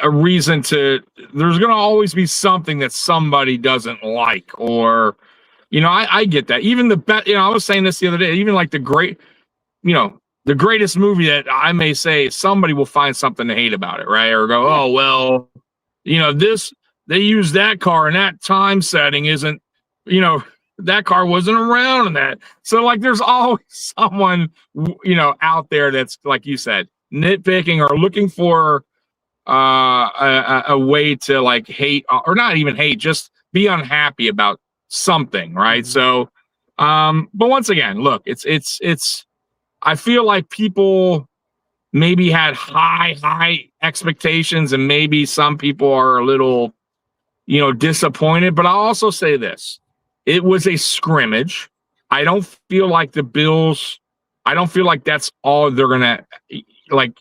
reason to. There's going to always be something that somebody doesn't like, or, you know, I get that. Even the best, you know, I was saying this the other day. Even like the greatest movie that I may say, somebody will find something to hate about it, right? Or go, oh well, you know, they used that car in that time setting isn't, you know, that car wasn't around in that. So, like, there's always someone, you know, out there that's, like you said, nitpicking or looking for a way to, like, hate, or not even hate, just be unhappy about something, right? So, but once again, look, it's I feel like people maybe had high expectations, and maybe some people are a little, you know, disappointed. But I'll also say this. It was a scrimmage. I don't feel like the Bills, I don't feel like that's all they're going to, like,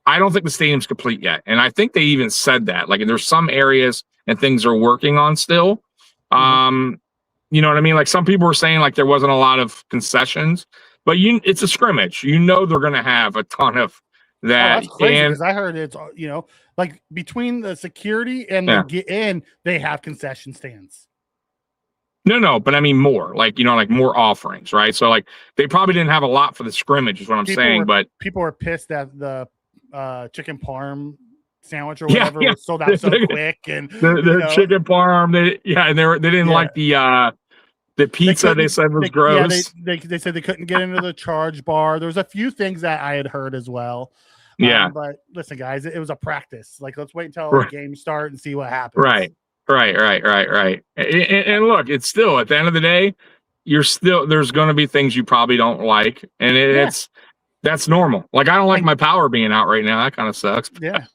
I don't think the stadium's complete yet. And I think they even said that. Like, there's some areas and things are working on still. You know what I mean? Like, some people were saying, like, there wasn't a lot of concessions. But it's a scrimmage. You know they're going to have a ton of that. Oh, that's crazy, because I heard it's, you know, like, between the security and the get in, they have concession stands. No, but I mean more, like, you know, like more offerings, right? So, like, they probably didn't have a lot for the scrimmage, is what I'm saying. But people were pissed that the chicken parm sandwich or whatever was sold out so quick, and the chicken parm, they didn't like the pizza. They said was gross. Yeah, they said they couldn't get into the charge bar. There's a few things that I had heard as well. But listen, guys, it was a practice. Like, let's wait until the game start and see what happens. Right. And look, it's still, at the end of the day, there's going to be things you probably don't like, and that's normal. Like, I don't like my power being out right now. That kind of sucks. Yeah,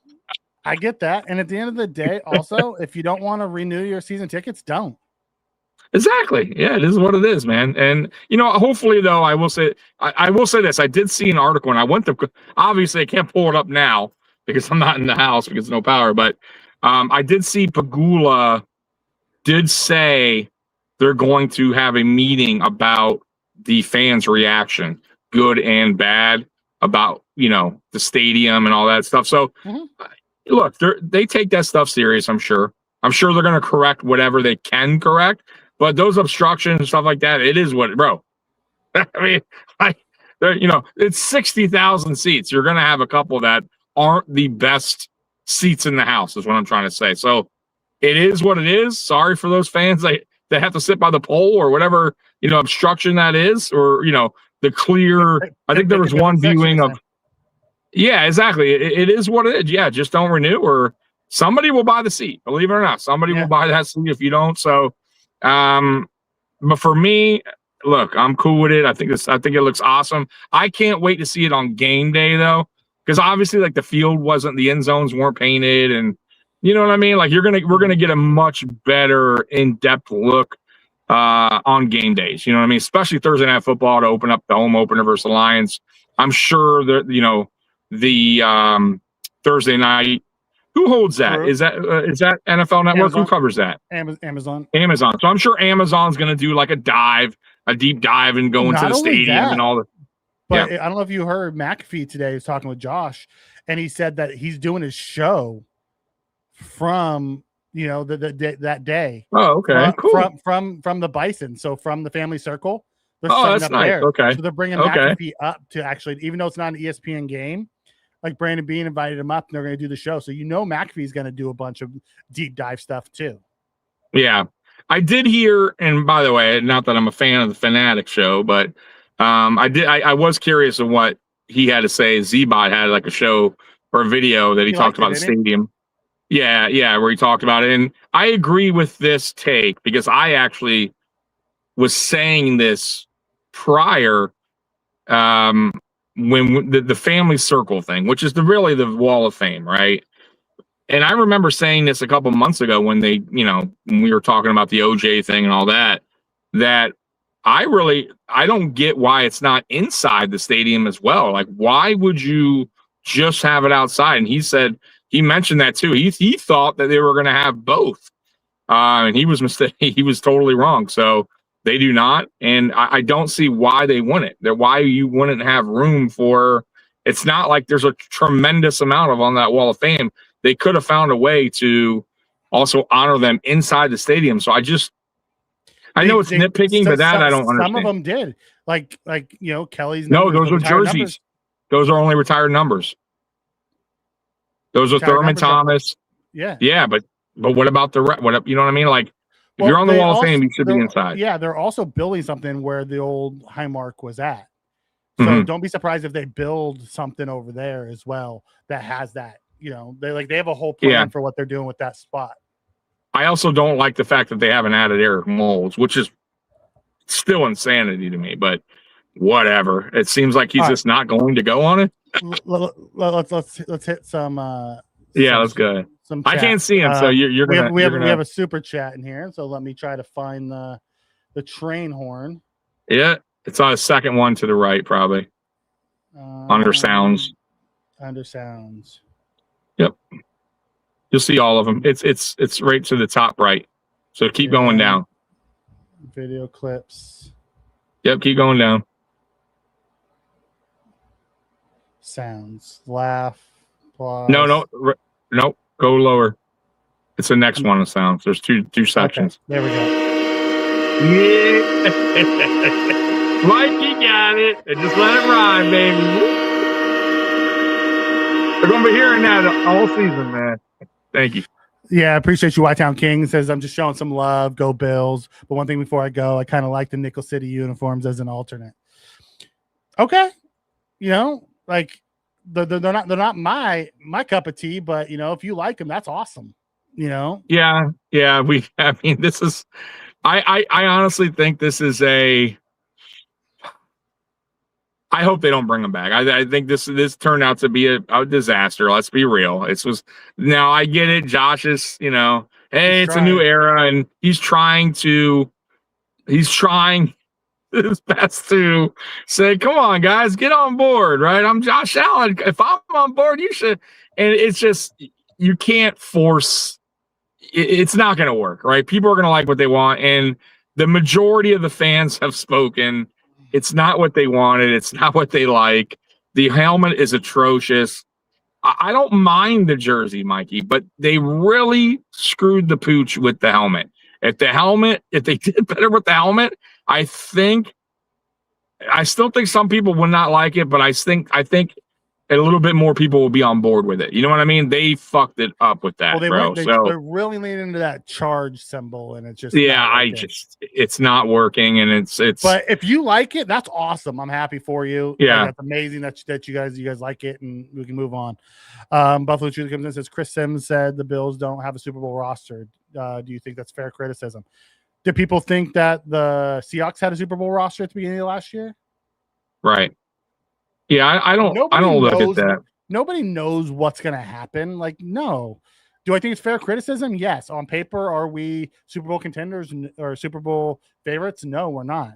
I get that. And at the end of the day, also, if you don't want to renew your season tickets, don't. Exactly. Yeah, it is what it is, man. And, you know, hopefully, though, I will say this. I did see an article, and I went to, obviously I can't pull it up now because I'm not in the house because no power, but I did see Pagula did say they're going to have a meeting about the fans' reaction, good and bad, about, you know, the stadium and all that stuff. So, look, they take that stuff serious, I'm sure. I'm sure they're going to correct whatever they can correct. But those obstructions and stuff like that, it is what, bro. I mean, you know, it's 60,000 seats. You're going to have a couple that aren't the best seats in the house, is what I'm trying to say. So it is what it is. Sorry for those fans that have to sit by the pole or whatever, you know, obstruction that is, or, you know, the clear. I think there was one viewing of. Yeah, exactly. It is what it is. Yeah, just don't renew, or somebody will buy the seat. Believe it or not, somebody will buy that seat if you don't. So. But for me, look, I'm cool with it. I think it looks awesome. I can't wait to see it on game day, though. because obviously like the field wasn't, the end zones weren't painted, and you know what I mean. Like we're gonna get a much better in-depth look on game days. You know what I mean, especially Thursday Night Football to open up the home opener versus the Lions. I'm sure that the Thursday night. Who holds that? True. Is that NFL Network? Amazon. Who covers that? Amazon. Amazon. So I'm sure Amazon's going to do like a deep dive, and go into the stadium and all the. But I don't know if you heard McAfee today was talking with Josh, and he said that he's doing his show from that day. Oh, okay, cool. From the Bison, so from the Family Circle. They're that's nice. there. Okay, so they're bringing McAfee up to actually, even though it's not an ESPN game. Like Brandon Bean invited him up, and they're going to do the show. So McAfee's going to do a bunch of deep dive stuff too. Yeah, I did hear, and by the way, not that I'm a fan of the Fanatic show, but I was curious of what he had to say. Z-Bot had like a show or a video that he talked about the stadium. Yeah, where he talked about it, and I agree with this take because I actually was saying this prior. When the family circle thing, which is really the wall of fame, right? And I remember saying this a couple months ago when when we were talking about the OJ thing and all that I don't get why it's not inside the stadium as well. Like, why would you just have it outside? And he mentioned that too. He thought that they were going to have both, and he was mistaken. He was totally wrong. So they do not, and I don't see why they wouldn't. Why you wouldn't have room for. It's not like there's a tremendous amount of on that wall of fame. They could have found a way to also honor them inside the stadium. So I know it's nitpicking, but I don't understand. Some of them did, like Kelly's. No, those are jerseys. Numbers. Those are only retired numbers. Those are Thurman Thomas. Yeah, but what about what? You know what I mean? Like. If you're on the wall of fame, you should be inside. Yeah, they're also building something where the old Highmark was at. So don't be surprised if they build something over there as well that has that. They have a whole plan for what they're doing with that spot. I also don't like the fact that they haven't added Eric Moulds, which is still insanity to me. But whatever. It seems like he's just not going to go on it. Let's hit some. Let's go. I can't see him, so you're gonna. We have a super chat in here, so let me try to find the train horn. Yeah, it's on a second one to the right, probably. Under sounds. Under sounds. Yep. You'll see all of them. It's right to the top right. So keep going down. Video clips. Yep, keep going down. Sounds. Laugh. Applause. No. Go lower. It's the next one of sounds. There's two sections. Okay, there we go. Yeah. Mikey got it. And just let it ride, baby. We're going to be hearing that all season, man. Thank you. Yeah, I appreciate you. Whitetown King says, I'm just showing some love. Go Bills. But one thing before I go, I kind of like the Nickel City uniforms as an alternate. Okay. They're not my cup of tea, but if you like them, that's awesome. Yeah. I mean, this is. I honestly think this is a. I hope they don't bring them back. I think this turned out to be a disaster. Let's be real. Now I get it. Josh is hey, it's a new era, and he's trying his best to say, come on, guys, get on board, right? I'm Josh Allen. If I'm on board, you should. And it's just, you can't force. It's not going to work, right? People are going to like what they want. And the majority of the fans have spoken. It's not what they wanted. It's not what they like. The helmet is atrocious. I don't mind the jersey, Mikey, but they really screwed the pooch with the helmet. If they did better with the helmet, I still think some people would not like it, but I think a little bit more people will be on board with it. You know what I mean? They fucked it up with that, bro. They're really leaning into that charge symbol, and it's just it's not working, and it's. But if you like it, that's awesome. I'm happy for you. Yeah, that's amazing that you guys like it, and we can move on. Buffalo Truth comes in and says Chris Sims said the Bills don't have a Super Bowl roster. Do you think that's fair criticism? Did people think that the Seahawks had a Super Bowl roster at the beginning of last year? Right. Yeah, I don't look at that. nobody knows what's going to happen. Like, no. Do I think it's fair criticism? Yes. On paper, are we Super Bowl contenders or Super Bowl favorites? No, we're not.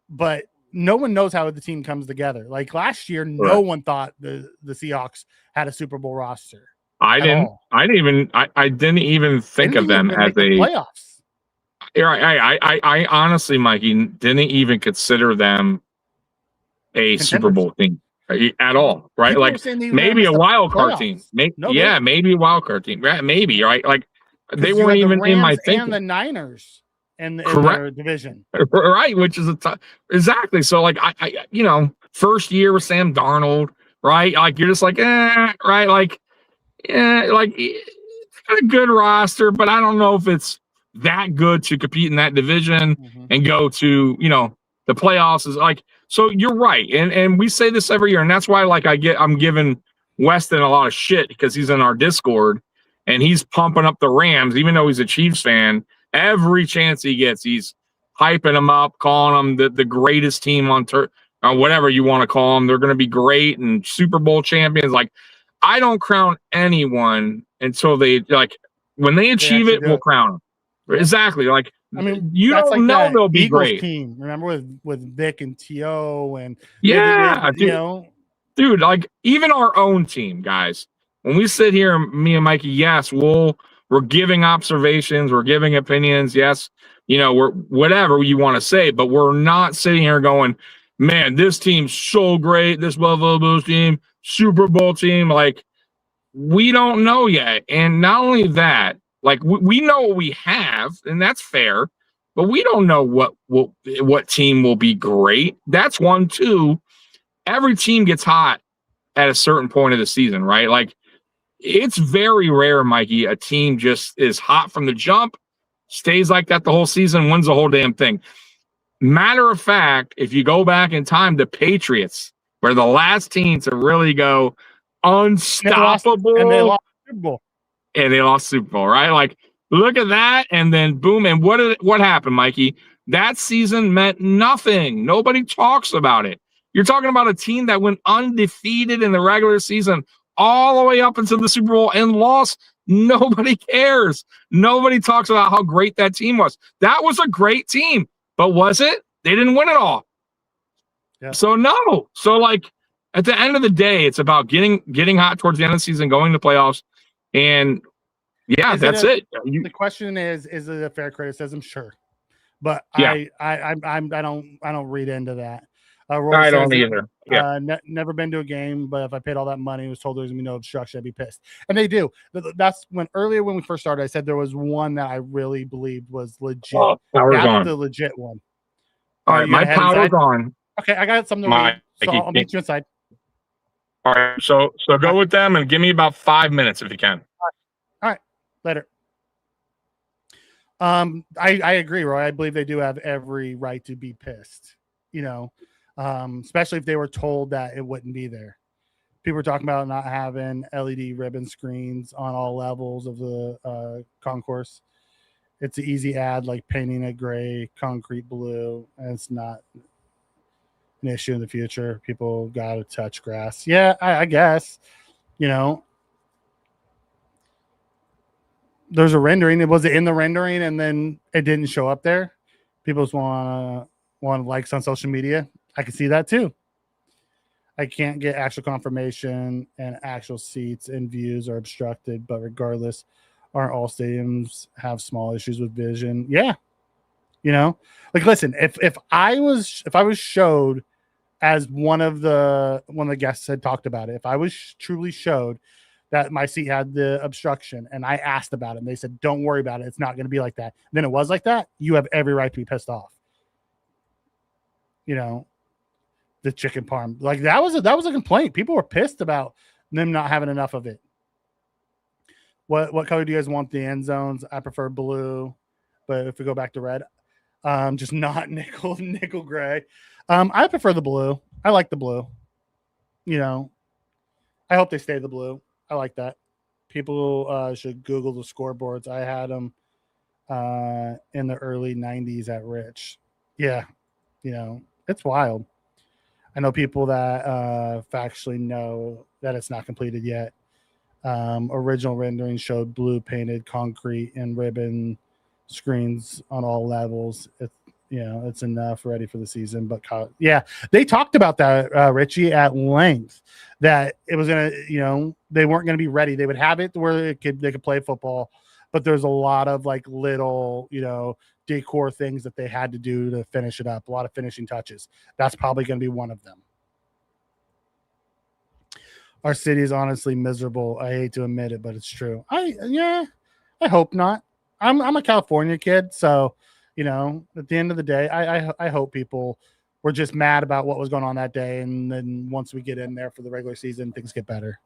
But no one knows how the team comes together. Like last year, no one thought the Seahawks had a Super Bowl roster. I didn't even think of them as a playoffs. I honestly, Mikey, didn't even consider them a Super Bowl team at all, right? People like maybe a wild card team. Maybe a wild card team. Maybe, right? Like they weren't even in my thinking. And the Niners in their division. Right, which is exactly. So like I first year with Sam Darnold, right? Like you're just like, right? Like, like it's got a good roster, but I don't know if it's that good to compete in that division and go to, the playoffs is like, so you're right. And we say this every year. And that's why I'm giving Weston a lot of shit because he's in our Discord and he's pumping up the Rams, even though he's a Chiefs fan. Every chance he gets, he's hyping them up, calling them the greatest team on whatever you want to call them. They're going to be great and Super Bowl champions. Like, I don't crown anyone until they when they achieve it, we'll crown them. Yeah. Exactly. Like, I mean, you don't know they'll be Eagles great. Team, remember with Vic and T.O. and dude, like even our own team, guys. When we sit here, me and Mikey, yes, we're giving observations, we're giving opinions, yes, we're whatever you want to say, but we're not sitting here going, man, this team's so great, this Buffalo Bills team, Super Bowl team. Like, we don't know yet. And not only that, like we know what we have, and that's fair, but we don't know what team will be great. That's one, too. Every team gets hot at a certain point of the season, right? Like, it's very rare, Mikey, a team just is hot from the jump, stays like that the whole season, wins the whole damn thing. Matter of fact, if you go back in time, the Patriots were the last team to really go unstoppable. And they lost Super Bowl. And they lost Super Bowl, right? Like, look at that, and then boom. And what happened, Mikey? That season meant nothing. Nobody talks about it. You're talking about a team that went undefeated in the regular season all the way up into the Super Bowl and lost. Nobody cares. Nobody talks about how great that team was. That was a great team, but was it? They didn't win it all. Yeah. So no. So like at the end of the day, it's about getting hot towards the end of the season, going to playoffs, and that's it. The question is it a fair criticism? Sure, but I don't read into that. I don't either. Yeah. Never been to a game, but if I paid all that money and was told there was going to be no obstruction, I'd be pissed. And they do. That's when we first started, I said there was one that I really believed was legit. Power's on. The legit one. All right, my power's on. Okay, I got something to read, so I'll meet you inside. All right, so go with them and give me about 5 minutes if you can. All right. Later. I agree, Roy. I believe they do have every right to be pissed, especially if they were told that it wouldn't be there. People were talking about not having LED ribbon screens on all levels of the concourse. It's an easy ad, like painting a gray concrete blue, and it's not an issue in the future. People got to touch grass. Yeah, I guess, there's a rendering. Was it in the rendering and then it didn't show up there? People just want likes on social media. I can see that too. I can't get actual confirmation and actual seats and views are obstructed, but regardless, aren't all stadiums have small issues with vision? Yeah. Like listen, if I was showed, as one of the guests had talked about it, if I was truly showed that my seat had the obstruction and I asked about it and they said, don't worry about it, it's not going to be like that, then it was like that, you have every right to be pissed off. The chicken parm, like that was a complaint. People were pissed about them not having enough of it. What color do you guys want the end zones? I prefer blue, but if we go back to red, just not nickel gray. I prefer the blue. I like the blue. I hope they stay the blue. I like that. People should Google the scoreboards. I had them in the early 90s at Rich. Yeah. It's wild. I know people that factually know that it's not completed yet. Original rendering showed blue painted concrete and ribbon screens on all levels. It's enough ready for the season. But yeah, they talked about that, Richie, at length, that it was gonna, they weren't gonna be ready. They would have it where they could play football, but there's a lot of like little, decor things that they had to do to finish it up. A lot of finishing touches. That's probably gonna be one of them. Our city is honestly miserable. I hate to admit it, but it's true. I hope not. I'm a California kid, so at the end of the day, I hope people were just mad about what was going on that day, and then once we get in there for the regular season, things get better.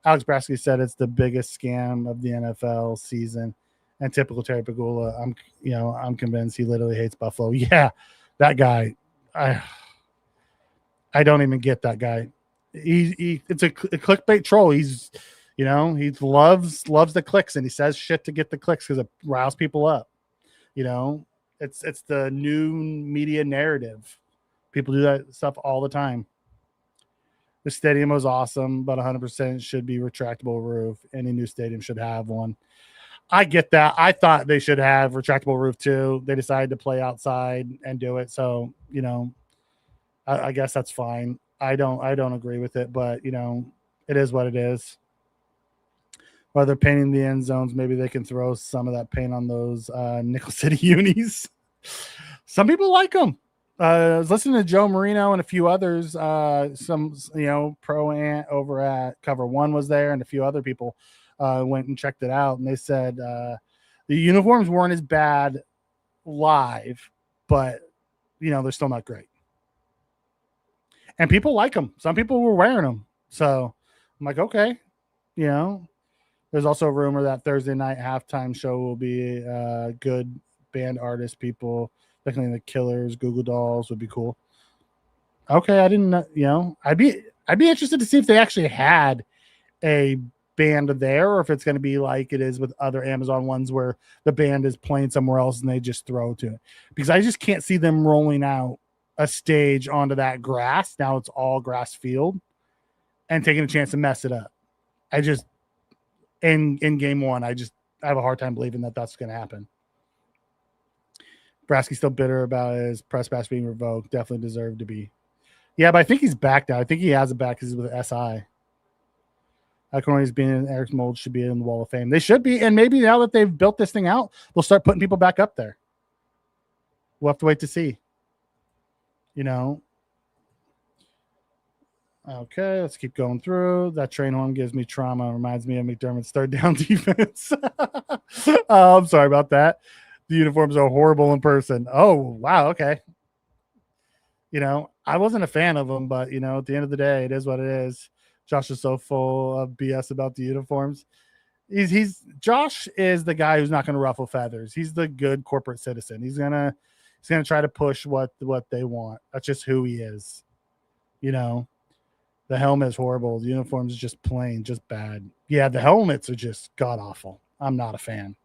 Alex Brasky said it's the biggest scam of the NFL season, and typical Terry Pagula. I'm convinced he literally hates Buffalo. Yeah, that guy. I don't even get that guy. It's a clickbait troll. He loves the clicks, and he says shit to get the clicks because it riles people up. It's the new media narrative. People do that stuff all the time. The stadium was awesome, but 100% should be retractable roof. Any new stadium should have one. I get that. I thought they should have retractable roof too. They decided to play outside and do it. So, I guess that's fine. I don't agree with it, but it is what it is. While they're painting the end zones, maybe they can throw some of that paint on those Nickel City unis. Some people like them. I was listening to Joe Marino and a few others. Some pro ant over at Cover One was there, and a few other people went and checked it out, and they said the uniforms weren't as bad live, but they're still not great. And people like them. Some people were wearing them. So I'm like, okay. There's also a rumor that Thursday night halftime show will be good band artist people. Definitely the Killers, Google Dolls would be cool. Okay, I didn't know, I'd be interested to see if they actually had a band there, or if it's going to be like it is with other Amazon ones where the band is playing somewhere else and they just throw to it. Because I just can't see them rolling out a stage onto that grass. Now it's all grass field and taking a chance to mess it up. I just in game one, I have a hard time believing that that's going to happen. Brasky's still bitter about his press pass being revoked. Definitely deserved to be. Yeah, but I think he's back now. I think he has it back because he's with SI. Cornelius being in Eric's mold should be in the Wall of Fame. They should be, and maybe now that they've built this thing out, they'll start putting people back up there. We'll have to wait to see. Okay, let's keep going through. That train horn gives me trauma. Reminds me of McDermott's third down defense. I'm sorry about that. The uniforms are horrible in person. Oh, wow. Okay. I wasn't a fan of them, but, at the end of the day, it is what it is. Josh is so full of BS about the uniforms. Josh is the guy who's not going to ruffle feathers. He's the good corporate citizen. He's going to try to push what they want. That's just who he is. The helmet is horrible. The uniform is just plain, just bad. Yeah, the helmets are just god awful. I'm not a fan.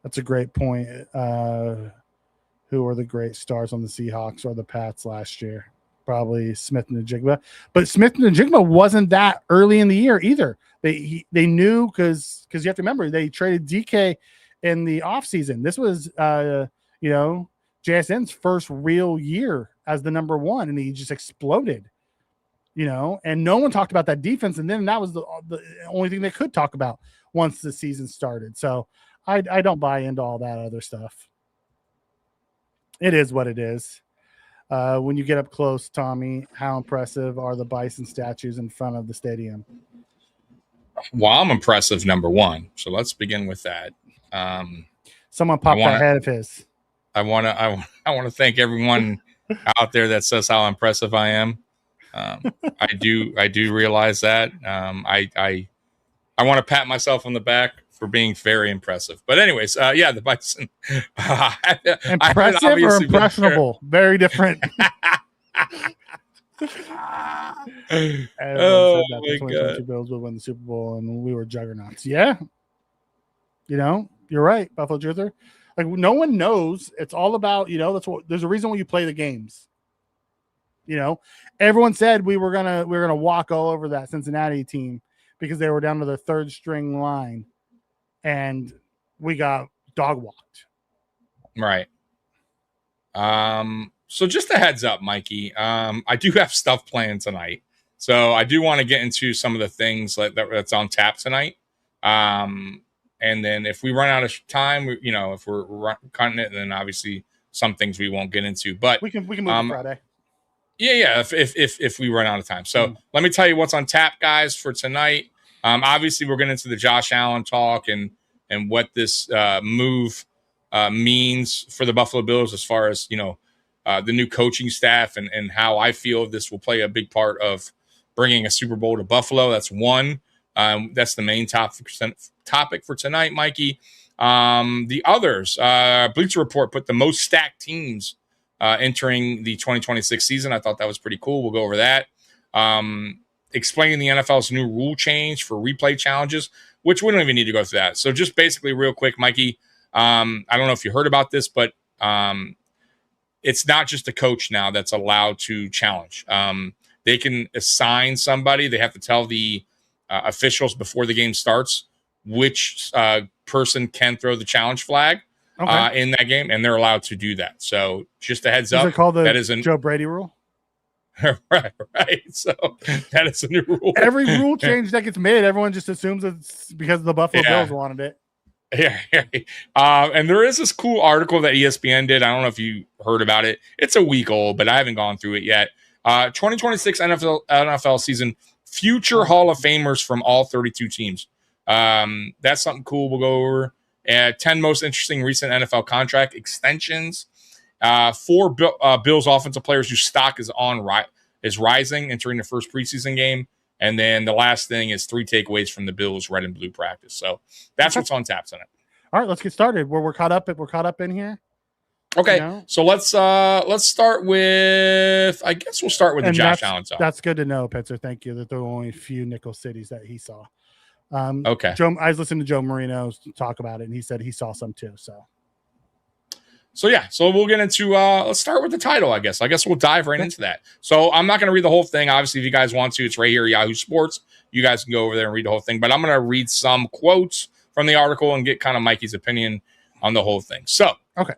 That's a great point. Who were the great stars on the Seahawks or the Pats last year? Probably Smith and Njigba. But Smith and Njigba wasn't that early in the year either. They knew because you have to remember they traded DK in the offseason. This was JSN's first real year as the number one, and he just exploded. And no one talked about that defense, and then that was the only thing they could talk about once the season started. So I don't buy into all that other stuff. It is what it is. When you get up close, Tommy, how impressive are the bison statues in front of the stadium? Well, I'm impressive, number one. So let's begin with that. Someone popped that head of his. I want to thank everyone out there that says how impressive I am. I do realize that. I want to pat myself on the back for being very impressive. But anyways, the bison. Impressive or impressionable? Very different. Oh my God! Bills would win the Super Bowl, and we were juggernauts. Yeah, you're right, Buffalo Truther. Like no one knows. It's all about there's a reason why you play the games. You know, everyone said we were gonna walk all over that Cincinnati team because they were down to the third string line, and we got dog walked. Right. So just a heads up, Mikey. I do have stuff planned tonight, so I do want to get into some of the things that's on tap tonight. And then if we run out of time, if we're cutting it, then obviously some things we won't get into. But we can move to Friday. Yeah. If we run out of time, so let me tell you what's on tap, guys, for tonight. Obviously, we're getting into the Josh Allen talk and what this move means for the Buffalo Bills as far as the new coaching staff and how I feel this will play a big part of bringing a Super Bowl to Buffalo. That's one. That's the main topic for tonight, Mikey. The others, Bleacher Report put the most stacked teams entering the 2026 season. I thought that was pretty cool. We'll go over that. Explaining the NFL's new rule change for replay challenges, which we don't even need to go through that. So just basically real quick, Mikey, I don't know if you heard about this, but it's not just a coach now that's allowed to challenge. They can assign somebody. They have to tell the officials before the game starts which person can throw the challenge flag in that game, and they're allowed to do that. So just a heads up. Is it called the Joe Brady rule? right. So that is a new rule. Every rule change that gets made, everyone just assumes it's because the Buffalo Bills wanted it. Yeah. And there is this cool article that ESPN did. I don't know if you heard about it. It's a week old, but I haven't gone through it yet. 2026 NFL season, future Hall of Famers from all 32 teams. That's something cool we'll go over. 10 most interesting recent NFL contract extensions. 4 Bills offensive players whose stock is rising entering the first preseason game. And then the last thing is 3 takeaways from the Bills red and blue practice. So that's what's on tap tonight. All right, let's get started. We're caught up in here. Okay, so let's start with. I guess we'll start with the Josh Allen talk. That's good to know, Pitzer. Thank you. That there were only a few nickel cities that he saw. Okay. I was listening to Joe Marino talk about it, and he said he saw some too. So we'll get into. Let's start with the title. I guess we'll dive right into that. So I'm not going to read the whole thing. Obviously, if you guys want to, it's right here, Yahoo Sports. You guys can go over there and read the whole thing. But I'm going to read some quotes from the article and get kind of Mikey's opinion on the whole thing. So okay.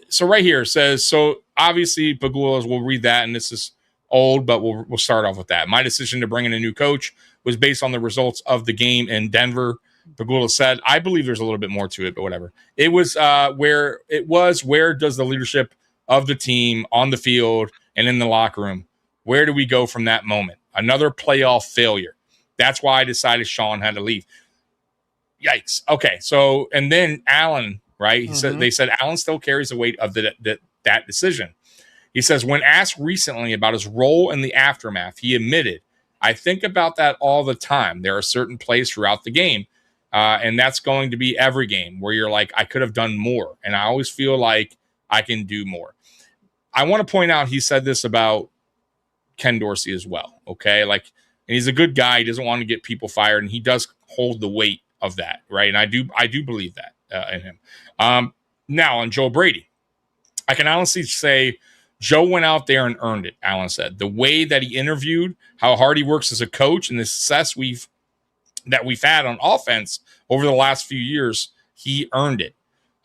So right here it says, so obviously Pagulas, we'll read that, and this is old, but we'll start off with that. My decision to bring in a new coach was based on the results of the game in Denver. Pagula said, I believe there's a little bit more to it, but whatever. It was where does the leadership of the team on the field and in the locker room, where do we go from that moment? Another playoff failure. That's why I decided Sean had to leave. Yikes. Okay. So, and then Allen, right? They said Allen still carries the weight of that decision. He says, when asked recently about his role in the aftermath, he admitted, I think about that all the time. There are certain plays throughout the game. And that's going to be every game where you're like, I could have done more. And I always feel like I can do more. I want to point out, he said this about Ken Dorsey as well. Okay. And he's a good guy. He doesn't want to get people fired, and he does hold the weight of that. Right. And I do believe that in him. Now on Joe Brady, I can honestly say Joe went out there and earned it. Allen said the way that he interviewed, how hard he works as a coach, and the success we've had on offense over the last few years, he earned it.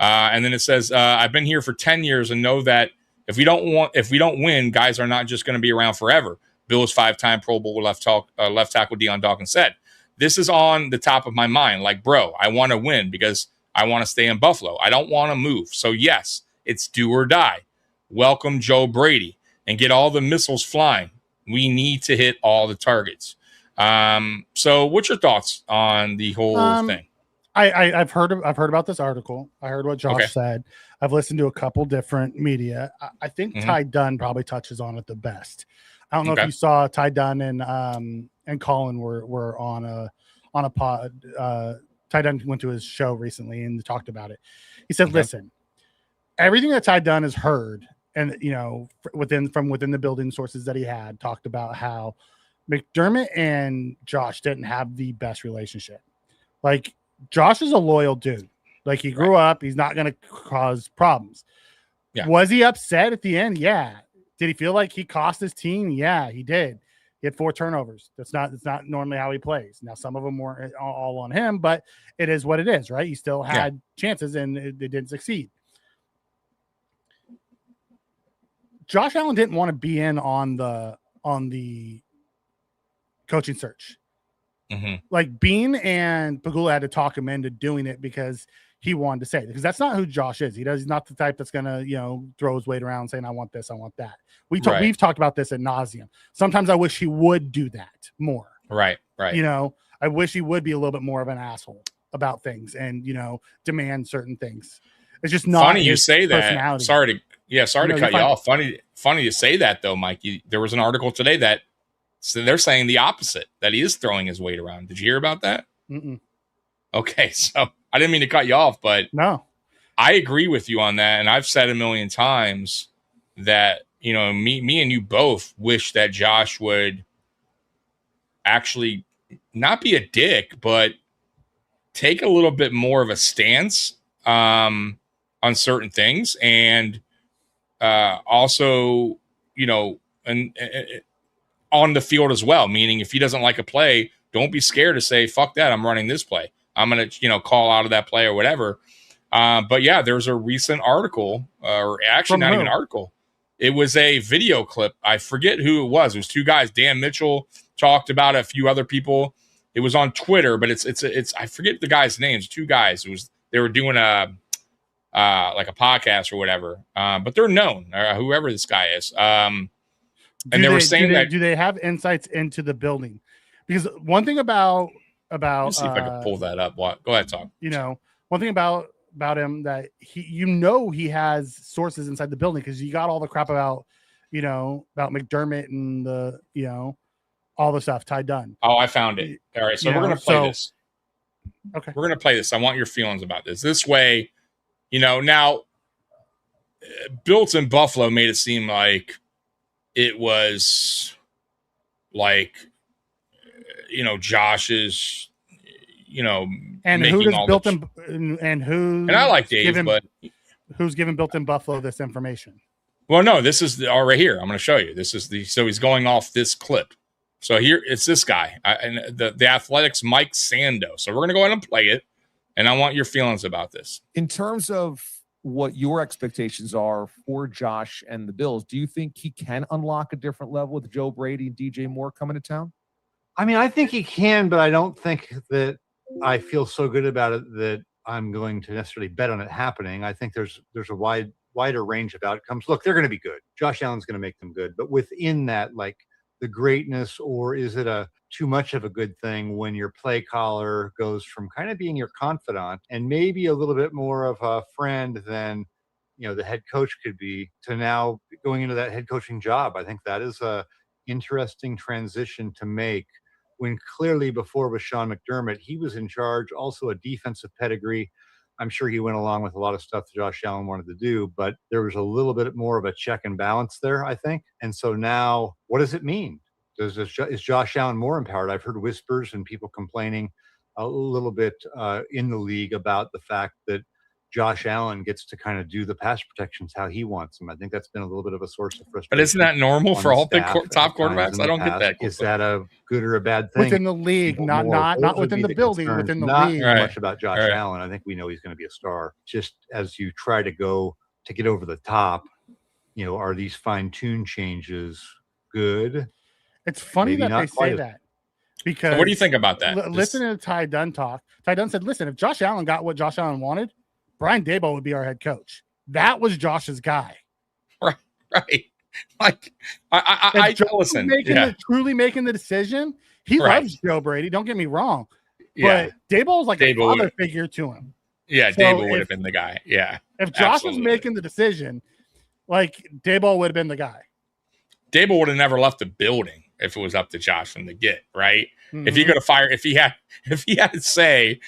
And then it says, I've been here for 10 years and know that if we don't win, guys are not just going to be around forever. Bills 5-time Pro Bowl left tackle Deion Dawkins said, this is on the top of my mind. Like, bro, I want to win because I want to stay in Buffalo. I don't want to move. So yes, it's do or die. Welcome Joe Brady and get all the missiles flying. We need to hit all the targets. So what's your thoughts on the whole thing? I've heard about this article. I heard what Josh said. I've listened to a couple different media. I think Ty Dunn probably touches on it the best. I don't know if you saw Ty Dunn and Colin were on a pod. Ty Dunn went to his show recently and talked about it. He said, listen, everything that Ty Dunn has heard, and from within the building sources that he had, talked about how McDermott and Josh didn't have the best relationship. Like, Josh is a loyal dude. Like, he grew up. He's not going to cause problems. Yeah. Was he upset at the end? Yeah. Did he feel like he cost his team? Yeah, he did. He had 4 turnovers. That's not normally how he plays. Now, some of them weren't all on him, but it is what it is, right? He still had chances and they didn't succeed. Josh Allen didn't want to be in on the coaching search. Like Bean and Pagula had to talk him into doing it because he wanted to say it, because that's not who Josh is. He's not the type that's gonna, throw his weight around saying, I want this, I want that. We've talked about this ad nauseum. Sometimes I wish he would do that more. Right. I wish he would be a little bit more of an asshole about things and, demand certain things. It's just not funny you say that. Sorry to cut you off. Funny you say that though, Mike. There was an article today that they're saying the opposite, that he is throwing his weight around. Did you hear about that? Mm-mm. Okay, so I didn't mean to cut you off, but no, I agree with you on that, and I've said a million times that me and you both wish that Josh would actually not be a dick, but take a little bit more of a stance on certain things, and also and on the field as well. Meaning, if he doesn't like a play, don't be scared to say, "Fuck that! I'm running this play. I'm going to call out of that play or whatever." But yeah, there's a recent article, or actually not even an article. It was a video clip. I forget who it was. It was 2 guys. Dan Mitchell talked about it, a few other people. It was on Twitter, but it's I forget the guys' names. 2 guys. They were doing like a podcast or whatever. But they're known, whoever this guy is. And they were saying that. Do they have insights into the building? Because one thing about let's see if I can pull that up. What? Go ahead, talk. One thing about him that he has sources inside the building, because you got all the crap about McDermott and the all the stuff. Ty Dunn. Oh, I found it. All right, so we're gonna play this. Okay, we're gonna play this. I want your feelings about this. This way, now Built in Buffalo made it seem like it was like Josh's and who does Built in and who, and I like Dave, but who's giving Built in Buffalo this information? Well, no, this is all right here. I'm going to show you. This is so he's going off this clip. So here it's this guy and the Athletics Mike Sando. So we're going to go ahead and play it, and I want your feelings about this. In terms of what your expectations are for Josh and the Bills, do you think he can unlock a different level with Joe Brady and DJ Moore coming to town? I mean, I think he can, but I don't think that I feel so good about it that I'm going to necessarily bet on it happening. I think there's a wider range of outcomes. Look, they're going to be good. Josh Allen's going to make them good, but within that, like the greatness, or is it too much of a good thing when your play caller goes from kind of being your confidant and maybe a little bit more of a friend than the head coach could be, to now going into that head coaching job? I think that is a interesting transition to make, when clearly before with Sean McDermott, he was in charge, also a defensive pedigree. I'm sure he went along with a lot of stuff that Josh Allen wanted to do, but there was a little bit more of a check and balance there, I think. And so now, what does it mean? Is Josh Allen more empowered? I've heard whispers and people complaining a little bit in the league about the fact that Josh Allen gets to kind of do the pass protections how he wants them. I think that's been a little bit of a source of frustration. But isn't that normal for all the top quarterbacks? I don't get that. Is that a good or a bad thing? Within the league, not within the building, within the league. Not much about Josh Allen. I think we know he's going to be a star. Just as you try to get over the top, are these fine-tune changes good? It's funny that they say that. Because what do you think about that? Listen to Ty Dunn talk. Ty Dunn said, listen, if Josh Allen got what Josh Allen wanted, Brian Daboll would be our head coach. That was Josh's guy. Right. Like, I listen. Truly making the decision. He loves Joe Brady. Don't get me wrong. But Daboll is like a father figure to him. Yeah, so Daboll would have been the guy. Yeah. If Josh was making the decision, like Daboll would have been the guy. Daboll would have never left the building if it was up to Josh from the get, right? Mm-hmm. If he could have fired, if he had to say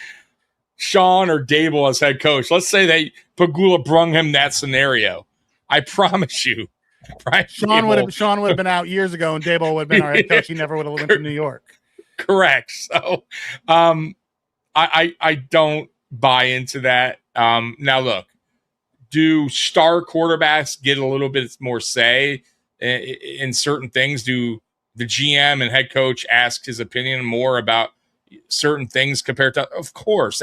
Sean or Daboll as head coach, let's say that Pagula brung him that scenario, I promise you, right? Sean would have been out years ago, and Daboll would have been our head coach. He never would have went to New York. Correct. So, I don't buy into that. Now, look, do star quarterbacks get a little bit more say in certain things? Do the GM and head coach ask his opinion more about certain things compared to? Of course,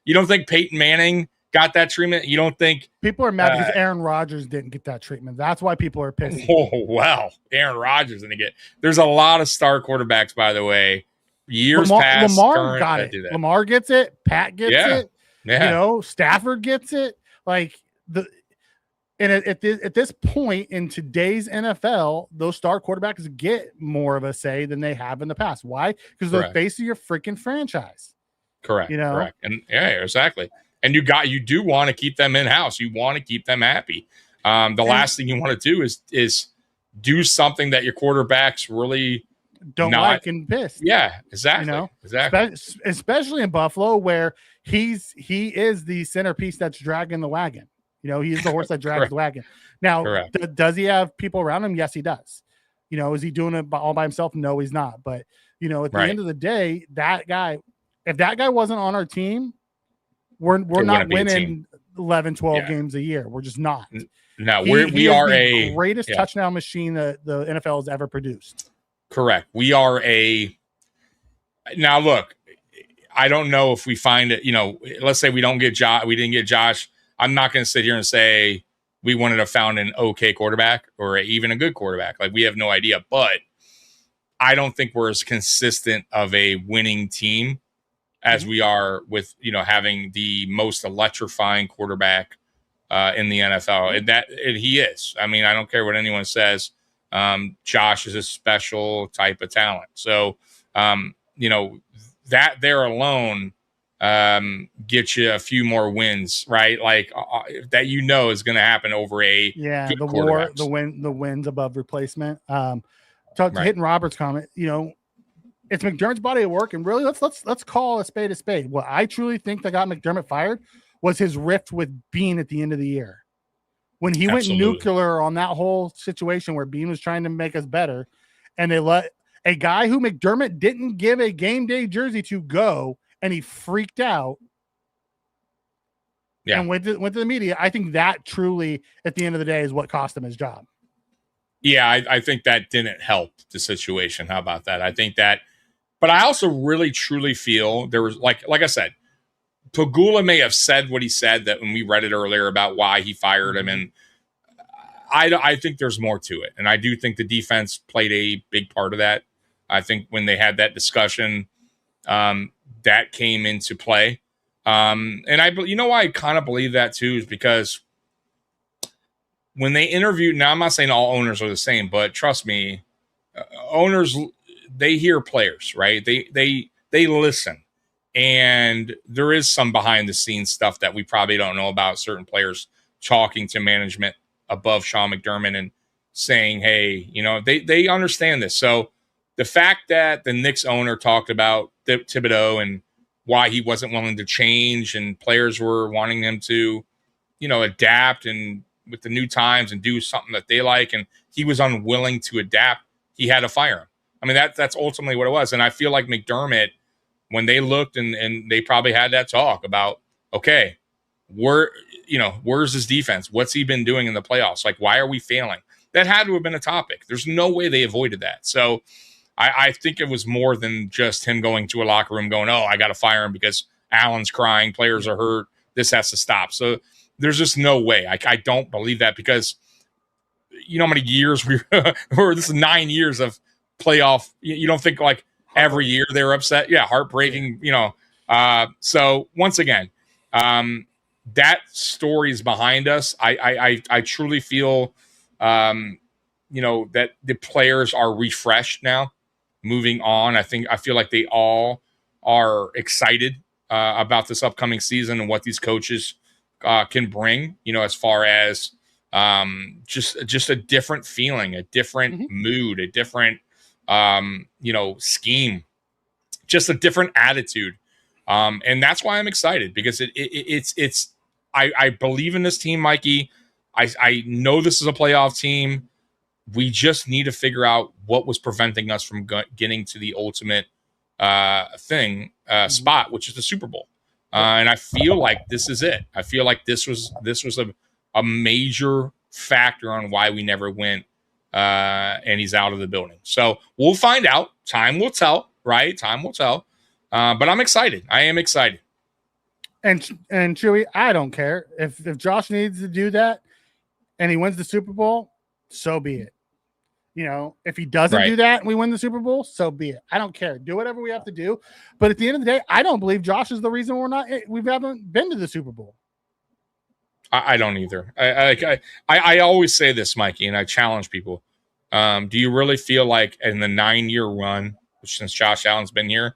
you don't think Peyton Manning got that treatment? You don't think people are mad because Aaron Rodgers didn't get that treatment? That's why people are pissed. Oh, well, Aaron Rodgers didn't get. There's a lot of star quarterbacks, by the way. Years past, Lamar got it. Lamar gets it. Pat gets it. Yeah. You know, Stafford gets it. Like at this point in today's NFL, those star quarterbacks get more of a say than they have in the past. Why? Because they're the face of your freaking franchise. Correct. You know? Correct. And yeah, exactly. And you do want to keep them in house. You want to keep them happy. The last thing you want to do is do something that your quarterbacks really don't like and pissed. Yeah, exactly. You know, exactly. Especially in Buffalo, where he is the centerpiece that's dragging the wagon. You know, he's the horse that drags the wagon. Now, does he have people around him? Yes, he does. You know, is he doing it all by himself? No, he's not. But you know, at the end of the day, that guy, if that guy wasn't on our team, we're not winning 11, 12 games a year. We're just not. No, we are the greatest touchdown machine that the NFL has ever produced. Correct. We are now look, I don't know if we find it, you know, let's say we didn't get Josh. I'm not going to sit here and say we wouldn't have found an okay quarterback or even a good quarterback. Like, we have no idea, but I don't think we're as consistent of a winning team as we are with, you know, having the most electrifying quarterback in the NFL. And he is. I mean, I don't care what anyone says. Josh is a special type of talent. So, you know, that there alone gets you a few more wins, right? Like that, you know, is going to happen over a the wins above replacement. Hitting Robert's comment, you know, it's McDermott's body of work, and really let's call a spade a spade. What I truly think that got McDermott fired was his rift with Bean at the end of the year. When he went nuclear on that whole situation where Bean was trying to make us better, and they let a guy who McDermott didn't give a game day jersey to go, and he freaked out and went to the media. I think that truly, at the end of the day, is what cost him his job. Yeah, I think that didn't help the situation. How about that? I think that, but I also really truly feel there was, like I said, Pagula may have said what he said, that when we read it earlier about why he fired him. And I think there's more to it. And I do think the defense played a big part of that. I think when they had that discussion, that came into play. And you know why I kind of believe that too, is because when they interviewed, now I'm not saying all owners are the same, but trust me, owners, they hear players, right? They listen. And there is some behind the scenes stuff that we probably don't know about, certain players talking to management above Sean McDermott and saying, hey, you know, they understand this. So the fact that the Knicks owner talked about Thibodeau and why he wasn't willing to change, and players were wanting him to, you know, adapt and with the new times and do something that they like, and he was unwilling to adapt, he had to fire him. I mean, that's ultimately what it was. And I feel like McDermott, when they looked and they probably had that talk about, okay, where's his defense? What's he been doing in the playoffs? Like, why are we failing? That had to have been a topic. There's no way they avoided that. So I think it was more than just him going to a locker room going, oh, I got to fire him because Allen's crying, players are hurt, this has to stop. So there's just no way. I don't believe that, because you know how many years this is 9 years of playoff. You don't think like every year they were upset? Yeah, heartbreaking, you know. So once again, that story is behind us. I truly feel, you know, that the players are refreshed now, moving on. I feel like they all are excited about this upcoming season and what these coaches can bring, you know, as far as just a different feeling, a different mood, a different, you know, scheme, just a different attitude. And that's why I'm excited, because I believe in this team, Mikey. I know this is a playoff team. We just need to figure out what was preventing us from getting to the ultimate spot, which is the Super Bowl. And I feel like this is it. I feel like this was a major factor on why we never went and he's out of the building. So we'll find out. Time will tell, right? Time will tell. But I'm excited. I am excited. And Chewy, I don't care if Josh needs to do that and he wins the Super Bowl, so be it. You know, if he doesn't do that and we win the Super Bowl, so be it. I don't care. Do whatever we have to do. But at the end of the day, I don't believe Josh is the reason we haven't been to the Super Bowl. I don't either. I always say this, Mikey, and I challenge people. Do you really feel like in the 9-year run since Josh Allen's been here,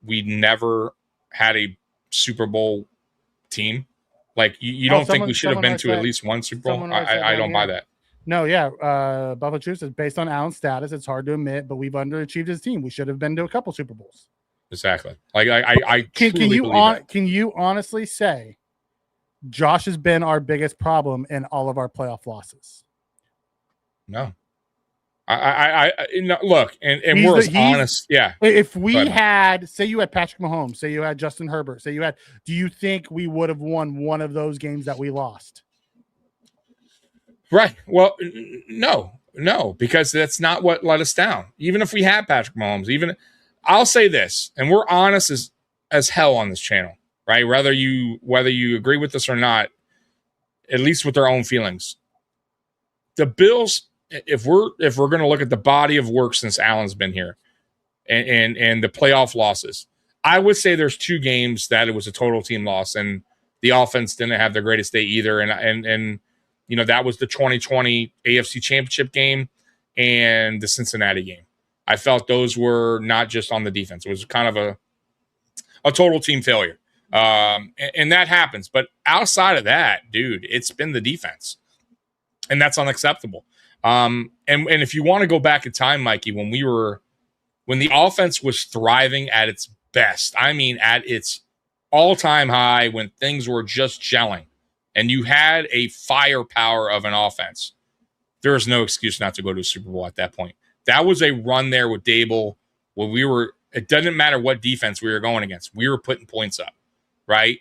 we never had a Super Bowl team? Like you don't think we should have been to at least one Super Bowl? I don't buy that. No, yeah. Buffalo Truth says based on Allen's status, it's hard to admit, but we've underachieved his team. We should have been to a couple Super Bowls. Exactly. Like I can you honestly say Josh has been our biggest problem in all of our playoff losses? No. I look, and we're honest. Yeah. If we had, say you had Patrick Mahomes, say you had Justin Herbert, say you had, do you think we would have won one of those games that we lost? Right. Well, no, because that's not what let us down. Even if we had Patrick Mahomes, I'll say this, and we're honest as hell on this channel, right? Whether you agree with us or not, at least with their own feelings. The Bills, if we're going to look at the body of work since Allen's been here and the playoff losses, I would say there's 2 games that it was a total team loss and the offense didn't have their greatest day either. And you know, that was the 2020 AFC Championship game and the Cincinnati game. I felt those were not just on the defense. It was kind of a total team failure. And that happens. But outside of that, dude, it's been the defense. And that's unacceptable. And if you want to go back in time, Mikey, when the offense was thriving at its best, I mean at its all-time high, when things were just gelling, and you had a firepower of an offense, there is no excuse not to go to a Super Bowl at that point. That was a run there with Dable where it doesn't matter what defense we were going against. We were putting points up, right?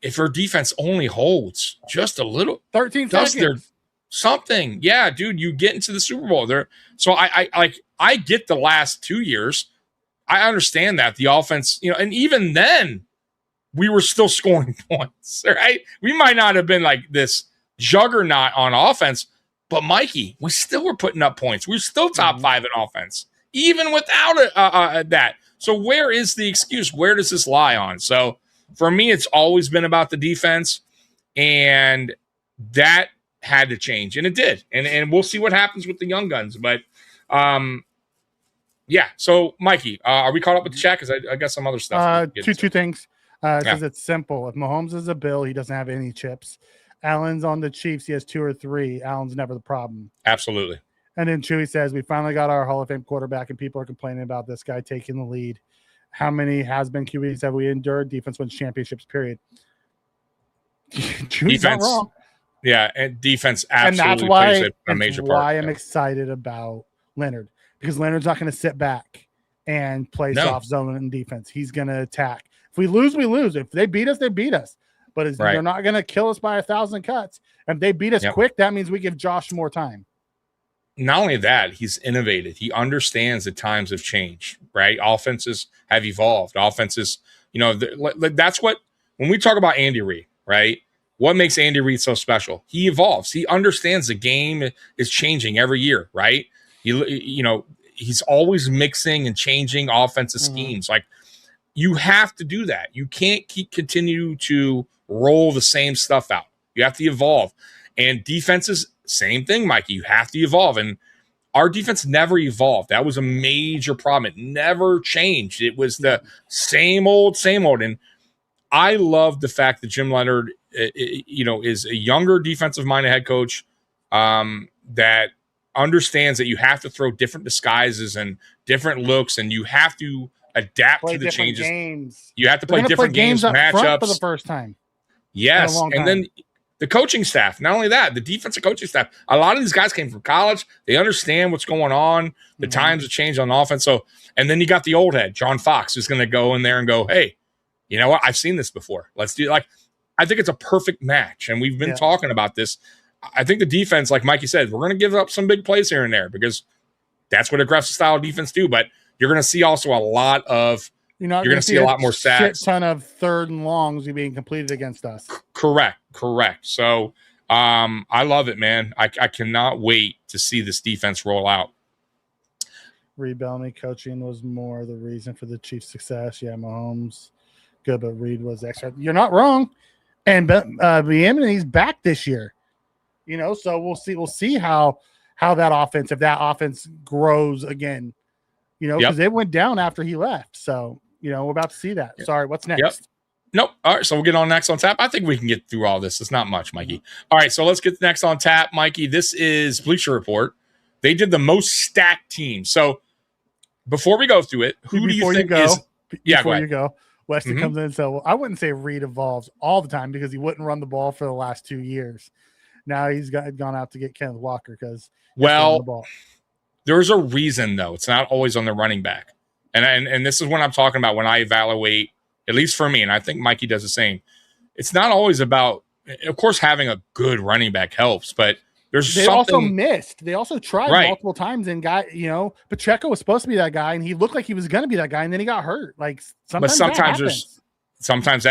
If our defense only holds just a little, 13 seconds. Something. Yeah, dude, you get into the Super Bowl there. So I get the last 2 years. I understand that the offense, you know, and even then, we were still scoring points, right? We might not have been like this juggernaut on offense, but Mikey, we still were putting up points. We're still top 5 in offense, even without that. So where is the excuse? Where does this lie on? So for me, it's always been about the defense, and that had to change, and it did. And we'll see what happens with the young guns. But yeah. So Mikey, are we caught up with the chat? Because I got some other stuff. Two things. It says it's simple. If Mahomes is a Bill, he doesn't have any chips. Allen's on the Chiefs. He has 2 or 3. Allen's never the problem. Absolutely. And then Chewy says, we finally got our Hall of Fame quarterback, and people are complaining about this guy taking the lead. How many has-been QBs have we endured? Defense wins championships, period. Chewy's not wrong. Yeah, and defense absolutely plays a major part. Why I'm excited about Leonard, because Leonard's not going to sit back and play soft zone and defense. He's going to attack. If we lose, we lose. If they beat us, they beat us. But they're not going to kill us by 1,000 cuts. And if they beat us quick, that means we give Josh more time. Not only that, he's innovated. He understands that times have changed, right? Offenses have evolved. Offenses, you know, that's what, when we talk about Andy Reid, right? What makes Andy Reid so special? He evolves. He understands the game is changing every year, right? You know, he's always mixing and changing offensive schemes. Like, you have to do that. You can't continue to roll the same stuff out. You have to evolve. And defenses, same thing, Mikey. You have to evolve. And our defense never evolved. That was a major problem. It never changed. It was the same old, same old. And I love the fact that Jim Leonard, you know, is a younger defensive-minded head coach that understands that you have to throw different disguises and different looks, and you have to adapt to the changes. Games. You have to play different games, matchups for the first time. Yes, and then the coaching staff. Not only that, the defensive coaching staff. A lot of these guys came from college. They understand what's going on. The times have changed on offense. So, and then you got the old head, John Fox, who's going to go in there and go, "Hey, you know what? I've seen this before. Let's do it." Like, I think it's a perfect match, and we've been talking about this. I think the defense, like Mikey said, we're going to give up some big plays here and there because that's what aggressive style defense do. But you're going to see also a lot of you're going to see a lot more shit sacks. Ton of 3rd and longs being completed against us. Correct. So I love it, man. I cannot wait to see this defense roll out. Reed Bellamy coaching was more the reason for the Chiefs' success. Yeah, Mahomes good, but Reed was extra. You're not wrong. And he's back this year. So we'll see how that offense, if that offense grows again, because it went down after he left. So, we're about to see that. Yep. Sorry, what's next? Yep. Nope. All right, so we'll get on next on tap. I think we can get through all this. It's not much, Mikey. All right, so let's get next on tap, Mikey. This is Bleacher Report. They did the most stacked team. So before we go through it, who do you think is? Yeah, before you go, Weston comes in and says, "Well, I wouldn't say Reed evolves all the time because he wouldn't run the ball for the last 2 years. Now he's gone out to get Kenneth Walker because the ball. There's a reason though. It's not always on the running back, and this is what I'm talking about when I evaluate. At least for me, and I think Mikey does the same. It's not always about, of course, having a good running back helps, but they also missed. They also tried multiple times and got, Pacheco was supposed to be that guy, and he looked like he was going to be that guy, and then he got hurt. Like sometimes that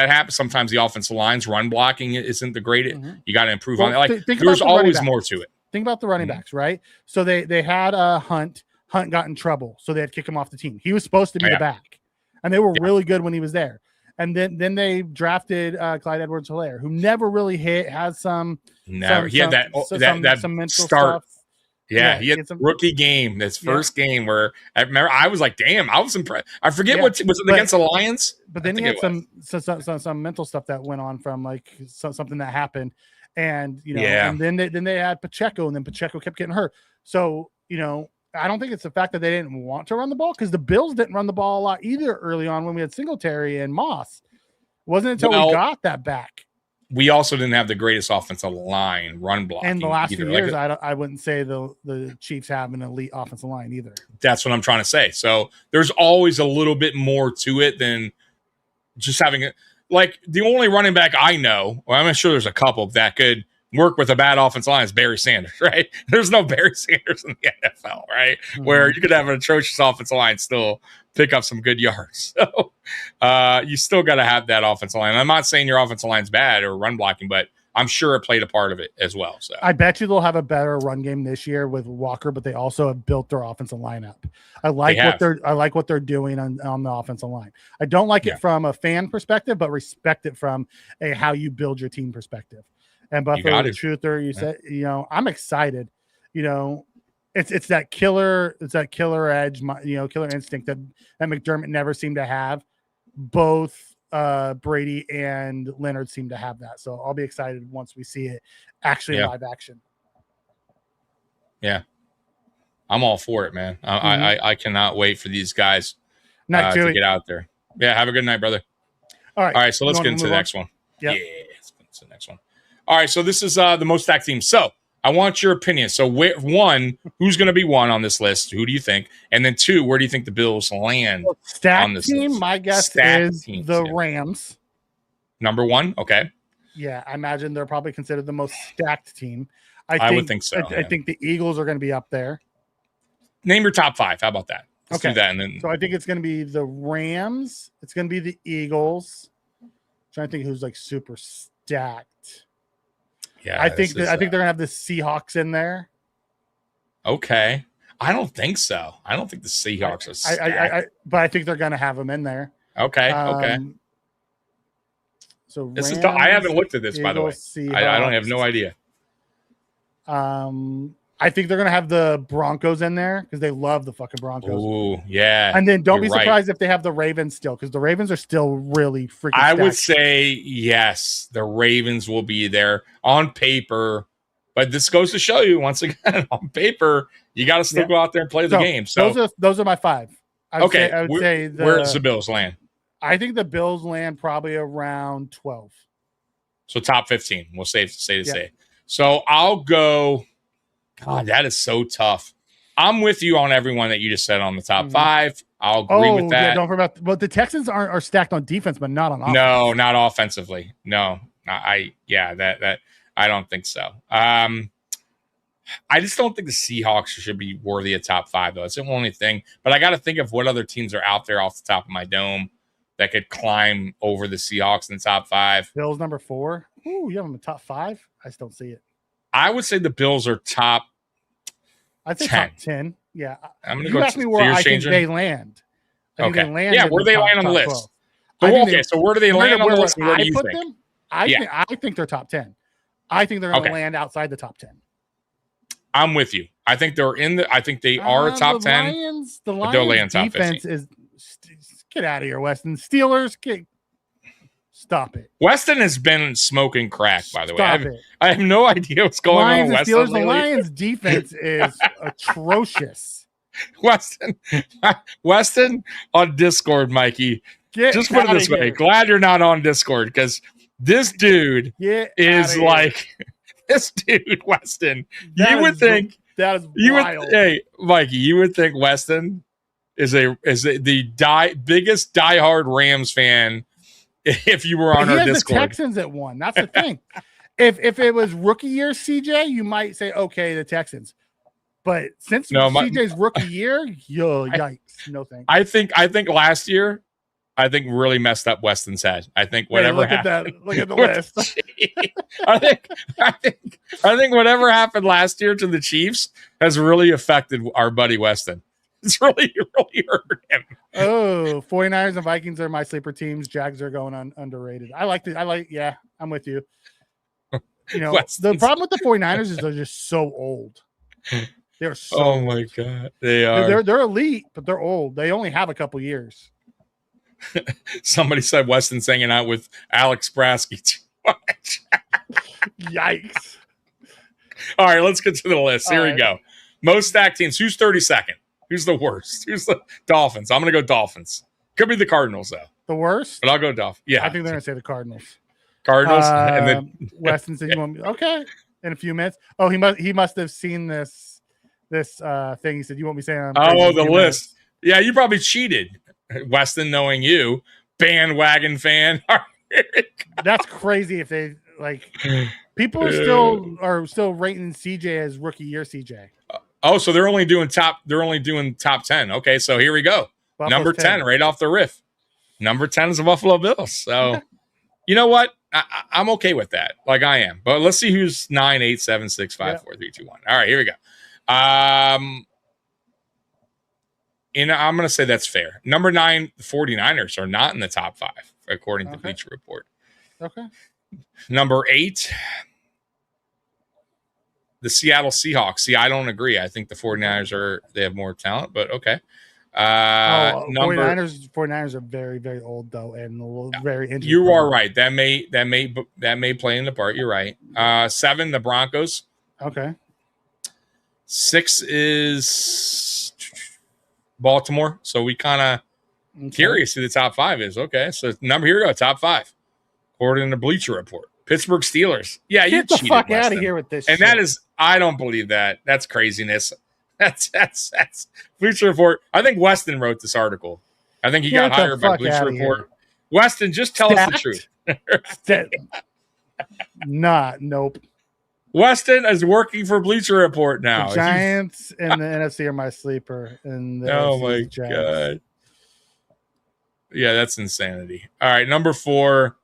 happens. Sometimes the offensive line's run blocking isn't the greatest. You got to improve on it. Like there's always more to it. Think about the running backs, right? So they had Hunt. Hunt got in trouble, so they had to kick him off the team. He was supposed to be the back, and they were really good when he was there. And then they drafted Clyde Edwards-Helaire, who never really hit. Has some mental start. stuff. Yeah, he had some rookie game. This first game where I remember I was like, "Damn!" I was impressed. I forget what was it against the Lions. But then he had some mental stuff that went on from like something that happened, and and then they had Pacheco, and then Pacheco kept getting hurt. So I don't think it's the fact that they didn't want to run the ball because the Bills didn't run the ball a lot either early on when we had Singletary and Moss. It wasn't until we got that back. We also didn't have the greatest offensive line run blocking. And the last few years, I wouldn't say the Chiefs have an elite offensive line either. That's what I'm trying to say. So there's always a little bit more to it than just having it. Like the only running back I know, well, I'm sure there's a couple that could work with a bad offensive line is Barry Sanders, right? There's no Barry Sanders in the NFL, right? Where you could have an atrocious offensive line still pick up some good yards. So you still got to have that offensive line. I'm not saying your offensive line's bad or run blocking, but I'm sure it played a part of it as well. So I bet you they'll have a better run game this year with Walker, but they also have built their offensive line up. I like what they're doing on the offensive line. I don't like it from a fan perspective, but respect it from a how you build your team perspective. And Buffalo the Truther, you said, I'm excited. It's that killer edge, killer instinct that McDermott never seemed to have. Both Brady and Leonard seem to have that. So I'll be excited once we see it actually in live action. Yeah. I'm all for it, man. I cannot wait for these guys to get out there. Yeah, have a good night, brother. All right. So let's get into the next one. Yep. Yeah, let's get into the next one. All right, so this is the most stacked team. So I want your opinion. So one, who's going to be one on this list? Who do you think? And then two, where do you think the Bills land on this team? list? My guess is the Rams. Number one, okay. Yeah, I imagine they're probably considered the most stacked team. I would think so. I think the Eagles are going to be up there. Name your top five. How about that? Let's do that. And then, so I think it's going to be the Rams. It's going to be the Eagles. I'm trying to think who's like super stacked. Yeah, I think they're gonna have the Seahawks in there. Okay, I don't think so. I don't think the Seahawks are stacked. But I think they're gonna have them in there. Okay. So this is. I haven't looked at this, by the way. I don't have no idea. I think they're gonna have the Broncos in there because they love the fucking Broncos. Ooh, yeah. And then don't be surprised if they have the Ravens still, because the Ravens are still really freaking I would stacked. say yes, the Ravens will be there on paper, but this goes to show you once again on paper you got to still go out there and play the game. So those are my five. I would say where does the Bills land? I think the Bills land probably around 12. So top 15. We'll say to say. So I'll go. God, that is so tough. I'm with you on everyone that you just said on the top five. I'll agree with that. Yeah, don't forget but the Texans are stacked on defense, but not on offense. No, not offensively. No. I don't think so. I just don't think the Seahawks should be worthy of top 5, though. It's the only thing. But I got to think of what other teams are out there off the top of my dome that could climb over the Seahawks in the top 5. Bills number 4. Ooh, you have them in top 5? I just don't see it. I would say the Bills are top I think 10. top 10. Yeah. I'm going to You go ask me where I think they land. I think Okay. they land Yeah, in where the they top- land on the top list. 12. So, okay, so where do they land on the Where list? and Where do I you put think? them? I think they're top 10. I think they're going to Okay. land outside the top 10. I'm with you. I think they're in the. I think they are top the 10. Lions, the but they'll land Lions top defense 15. is get out of here, Weston. Steelers, stop it. Weston has been smoking crack, by the way. Stop it. I have no idea what's going Lions on with and Weston Steelers. The lately. Lions defense is atrocious. Weston on Discord, Mikey. Get Just put it outta this way. here. Glad you're not on Discord because this dude Get is outta here. like this dude, Weston. That you would is- think that is you wild. would hey, Mikey, you would think Weston is the biggest diehard Rams fan if you were But on he our has the Discord. Texans at 1. That's the thing. if it was rookie year CJ, you might say okay, the Texans. But since CJ's rookie year, yikes. No thanks. I think last year, I think really messed up Weston's head. I think whatever look happened. at that. Look at the list. I think whatever happened last year to the Chiefs has really affected our buddy Weston. It's really hurt him. Oh, 49ers and Vikings are my sleeper teams. Jags are going underrated. Yeah, I'm with you. You know, the problem with the 49ers is they're just so old. They're so Oh my god. They are. they're elite, but they're old. They only have a couple years. Somebody said Weston's hanging out with Alex Brasky too much. Yikes. All right, let's get to the list. Here All we right. go. Most stacked teams. Who's 32nd? Who's the worst? Who's the Dolphins? I'm going to go Dolphins. Could be the Cardinals, though. The worst? But I'll go Dolphins. Yeah. I think they're going to say the Cardinals. Cardinals. And then Weston said, "You want me?" Okay, in a few minutes. Oh, he must have seen this thing. He said, "You want me saying?" Oh, the list. Yeah, you probably cheated, Weston, knowing you, bandwagon fan. That's crazy. If they like, people are still rating CJ as rookie year CJ. Oh, so they're only doing top 10. Okay, so here we go. Buffalo's Number 10, right off the riff. Number 10 is the Buffalo Bills. So you know what? I'm okay with that. Like I am. But let's see who's 9, 8, 7, 6, 5, 4, 3, 2, 1. All right, here we go. And I'm going to say that's fair. Number 9, the 49ers are not in the top 5, according to Bleacher Report. Okay. Number 8, the Seattle Seahawks. See, I don't agree. I think the 49ers they have more talent, but okay. 49ers are very, very old though, and very injured. You are right. That may play into part. You're right. 7, the Broncos. Okay. 6 is Baltimore. So we kind of curious who the top 5 is. Okay, so here we go. Top 5, according to Bleacher Report. Pittsburgh Steelers. Yeah, you Get the cheated, fuck out Weston. of here with this. And shit. that is, I don't believe that. That's craziness. That's Bleacher Report. I think Weston wrote this article. I think he got Get the hired by fuck Bleacher outta Report. here. Weston, just tell us the truth. Nope. Weston is working for Bleacher Report now. The Giants and the NFC are my sleeper. And the Oh NFC my is Giants. god. Yeah, that's insanity. All right, number 4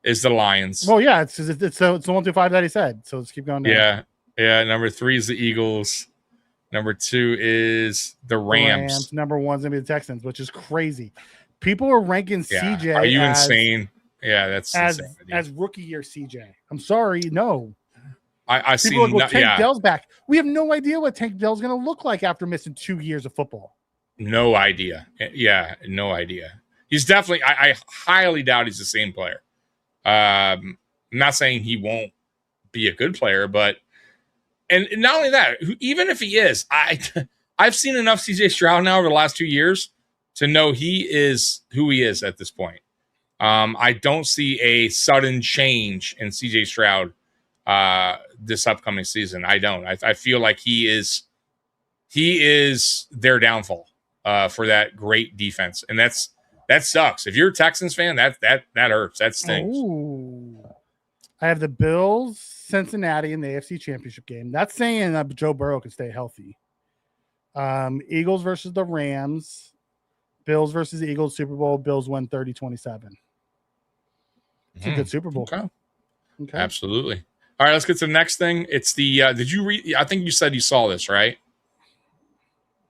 is the Lions. Well, yeah, it's the 1 through 5 that he said. So let's keep going down. Yeah. Number 3 is the Eagles. Number 2 is the Rams. Number 1's gonna be the Texans, which is crazy. People are ranking CJ. Are you as, insane? Yeah, that's insanity. as rookie year CJ. I'm sorry, no. I see. People are like, well, Tank Dell's back. We have no idea what Tank Dell's going to look like after missing 2 years of football. No idea. Yeah, no idea. He's definitely. I highly doubt he's the same player. I'm not saying he won't be a good player, but and not only that, even if he is, I've seen enough CJ Stroud now over the last 2 years to know he is who he is at this point. I don't see a sudden change in CJ Stroud this upcoming season. I don't. I feel like he is their downfall for that great defense, and that sucks. If you're a Texans fan, that hurts. That stinks. Ooh. I have the Bills, Cincinnati in the AFC Championship game. That's saying that Joe Burrow can stay healthy. Eagles versus the Rams. Bills versus the Eagles Super Bowl. Bills win 30-27. It's a good Super Bowl. Okay. Absolutely. All right, let's get to the next thing. It's the did you read? I think you said you saw this, right?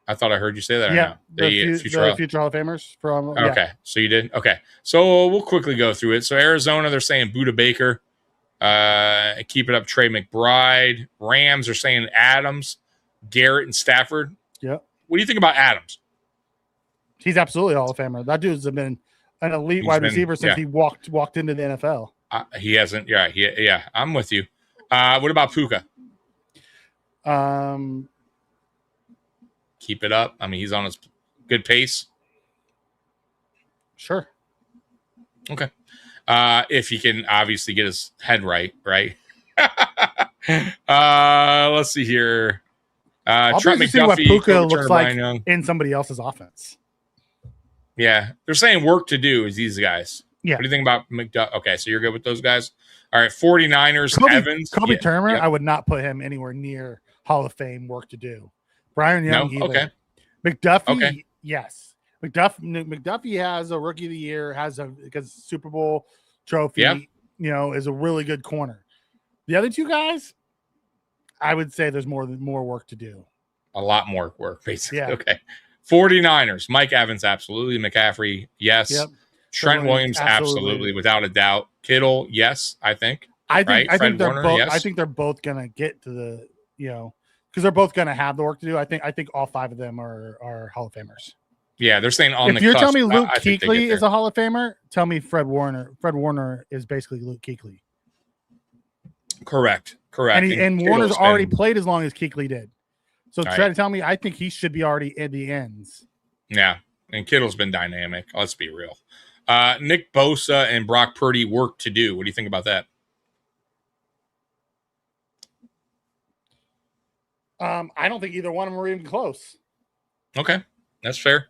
I thought I heard you say that. Yeah, the future Hall of Famers from. Okay, so you did. Okay, so we'll quickly go through it. So Arizona, they're saying Buda Baker, keep it up. Trey McBride. Rams are saying Adams, Garrett, and Stafford. Yep. What do you think about Adams? He's absolutely a Hall of Famer. That dude's been an elite wide receiver since he walked into the NFL. He hasn't. Yeah. I'm with you. What about Puka? Keep it up. I mean, he's on his good pace. Sure. Okay. If he can obviously get his head right. Let's see here. Trent McDuffie, see what Puka looks like Young. in somebody else's offense. Yeah. They're saying work to do is these guys. Yeah. What do you think about McDuffie? Okay, so you're good with those guys. All right, 49ers, Evans. Kobe Turner, I would not put him anywhere near Hall of Fame work to do. Brian Young, no? Okay. McDuffie, yes. McDuffie has a Rookie of the Year, because Super Bowl trophy, is a really good corner. The other two guys, I would say there's more work to do. A lot more work, basically. Yeah. Okay. 49ers, Mike Evans, absolutely. McCaffrey, yes. Yep. Trent Williams, absolutely, without a doubt. Kittle, yes, I think. I think they're Warner, both. yes. I think they're both gonna get to the, because they're both gonna have the work to do. I think all five of them are Hall of Famers. Yeah, they're saying on the. If you're cusp, telling me Luke I think Kuechly is a Hall of Famer, tell me Fred Warner. Fred Warner is basically Luke Kuechly. Correct. And Warner's already played as long as Kuechly did. So All try to tell me, I think he should be already at the ends. Yeah, and Kittle's been dynamic. Let's be real. Nick Bosa and Brock Purdy work to do. What do you think about that? I don't think either one of them are even close. Okay, that's fair.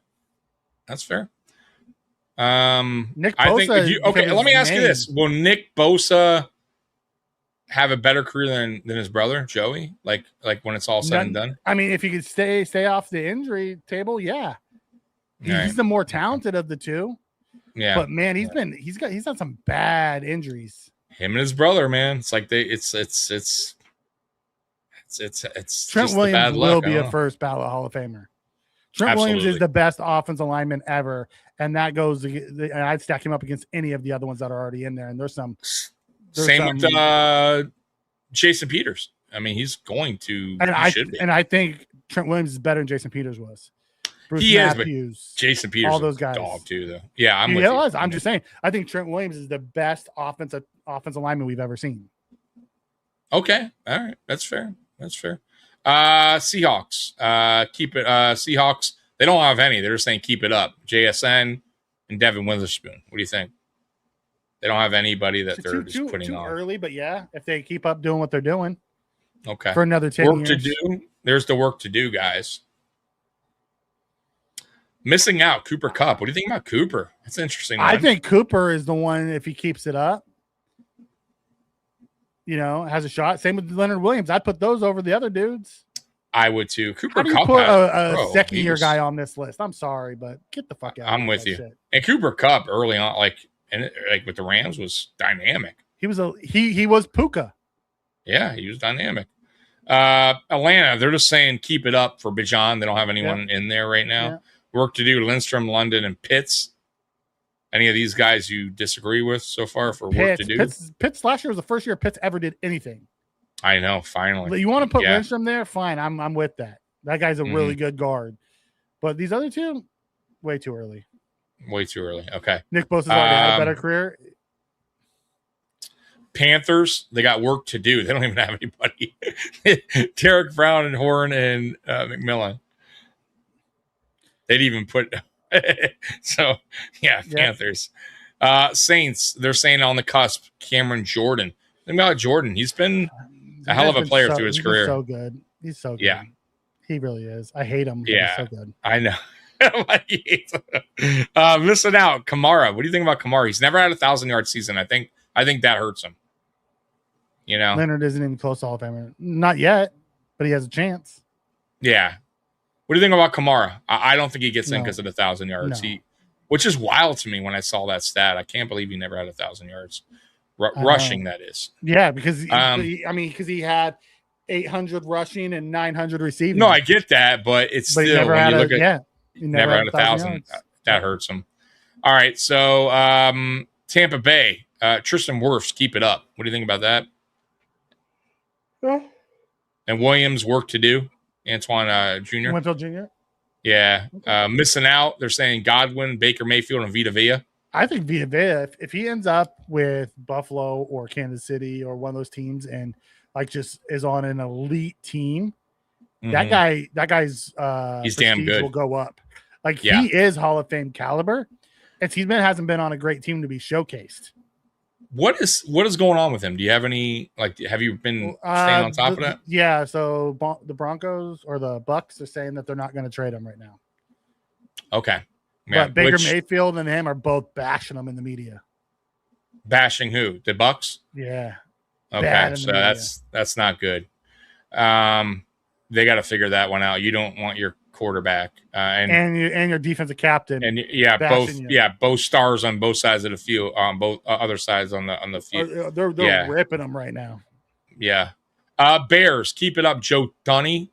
Nick I Bosa. think. Okay, let me ask you this: will Nick Bosa have a better career than his brother Joey? Like when it's all said and done. I mean, if he could stay off the injury table, yeah. He's the more talented of the two. Yeah. But man, he's had some bad injuries. Him and his brother, man. It's like it's Trent Williams will be a first ballot Hall of Famer. Trent Williams is the best offensive lineman ever, and that goes. And I'd stack him up against any of the other ones that are already in there. And there's some. With Jason Peters. I mean, he's going to. And I think Trent Williams is better than Jason Peters was. Bruce he Matthews, is, but Jason Peters, all those guys, dog too, though. Yeah, I'm. I'm just saying. I think Trent Williams is the best offensive lineman we've ever seen. Okay, all right, that's fair. Seahawks, keep it. Seahawks, they don't have any. They're just saying keep it up. JSN and Devin Witherspoon. What do you think? They don't have anybody that they're just putting on early, but yeah, if they keep up doing what they're doing, okay, for another 10 work years. to do. There's the work to do, guys. Missing out, Cooper Kupp. What do you think about Cooper? That's interesting. I think Cooper is the one, if he keeps it up, has a shot. Same with Leonard Williams. I'd put those over the other dudes. I would too. Cooper How do you Kupp put a second-year guy on this list? I'm sorry, but get the fuck out. I'm with you. Shit. And Cooper Kupp early on, like with the Rams, was dynamic. He was Puka. Yeah, he was dynamic. Atlanta, they're just saying keep it up for Bijan. They don't have anyone in there right now. Yeah. Work to do. Lindstrom, London, and Pitts. Any of these guys you disagree with so far for work to do? Pitts last year was the first year Pitts ever did anything. I know. Finally, you want to put Lindstrom there? Fine, I'm with that. That guy's a really good guard. But these other two, way too early. Way too early. Okay. Nick Bosa's already had a better career. Panthers, they got work to do. They don't even have anybody. Derek Brown and Horn and McMillan. They'd even put Panthers. Saints, they're saying on the cusp, Cameron Jordan. Think about Jordan. He's been a hell of a player through his career. So good. He's so good. Yeah. He really is. I hate him. Yeah. He's so good. I know. Missing out. Kamara. What do you think about Kamara? He's never had a 1,000-yard season. I think that hurts him. You know, Leonard isn't even close to Hall of Famer. Not yet, but he has a chance. yeah. What do you think about Kamara? I don't think he gets in No. because of the 1,000 yards. No. Which is wild to me when I saw that stat. I can't believe he never had 1,000 yards I rushing. know. That is. Yeah, because because he had 800 rushing and 900 receiving. No, I get that, but it's But he still never when had you a look at he never had 1,000. yards. That hurts him. All right, so Tampa Bay, Tristan Wirfs, keep it up. What do you think about that? And Williams, work to do. Antoine Jr. Winfield Jr. Yeah, missing out. They're saying Godwin, Baker Mayfield, and Vita Vea. I think Vita Vea, if he ends up with Buffalo or Kansas City or one of those teams and like just is on an elite team, that guy's he's damn good. Will go up. Like Yeah. he is Hall of Fame caliber. And hasn't been on a great team to be showcased. What is going on with him? Do you have any have you been staying on top of that? Yeah, so the Broncos or the Bucks are saying that they're not going to trade him right now. Okay. Yeah, But Baker Mayfield and him are both bashing him in the media. Bashing who? The Bucks? Yeah. Okay, so that's not good. They got to figure that one out. You don't want your quarterback and your defensive captain and both stars on both sides of the field, on both other sides on the field. They're ripping them right now. Yeah. Bears, keep it up, Joe Tunney.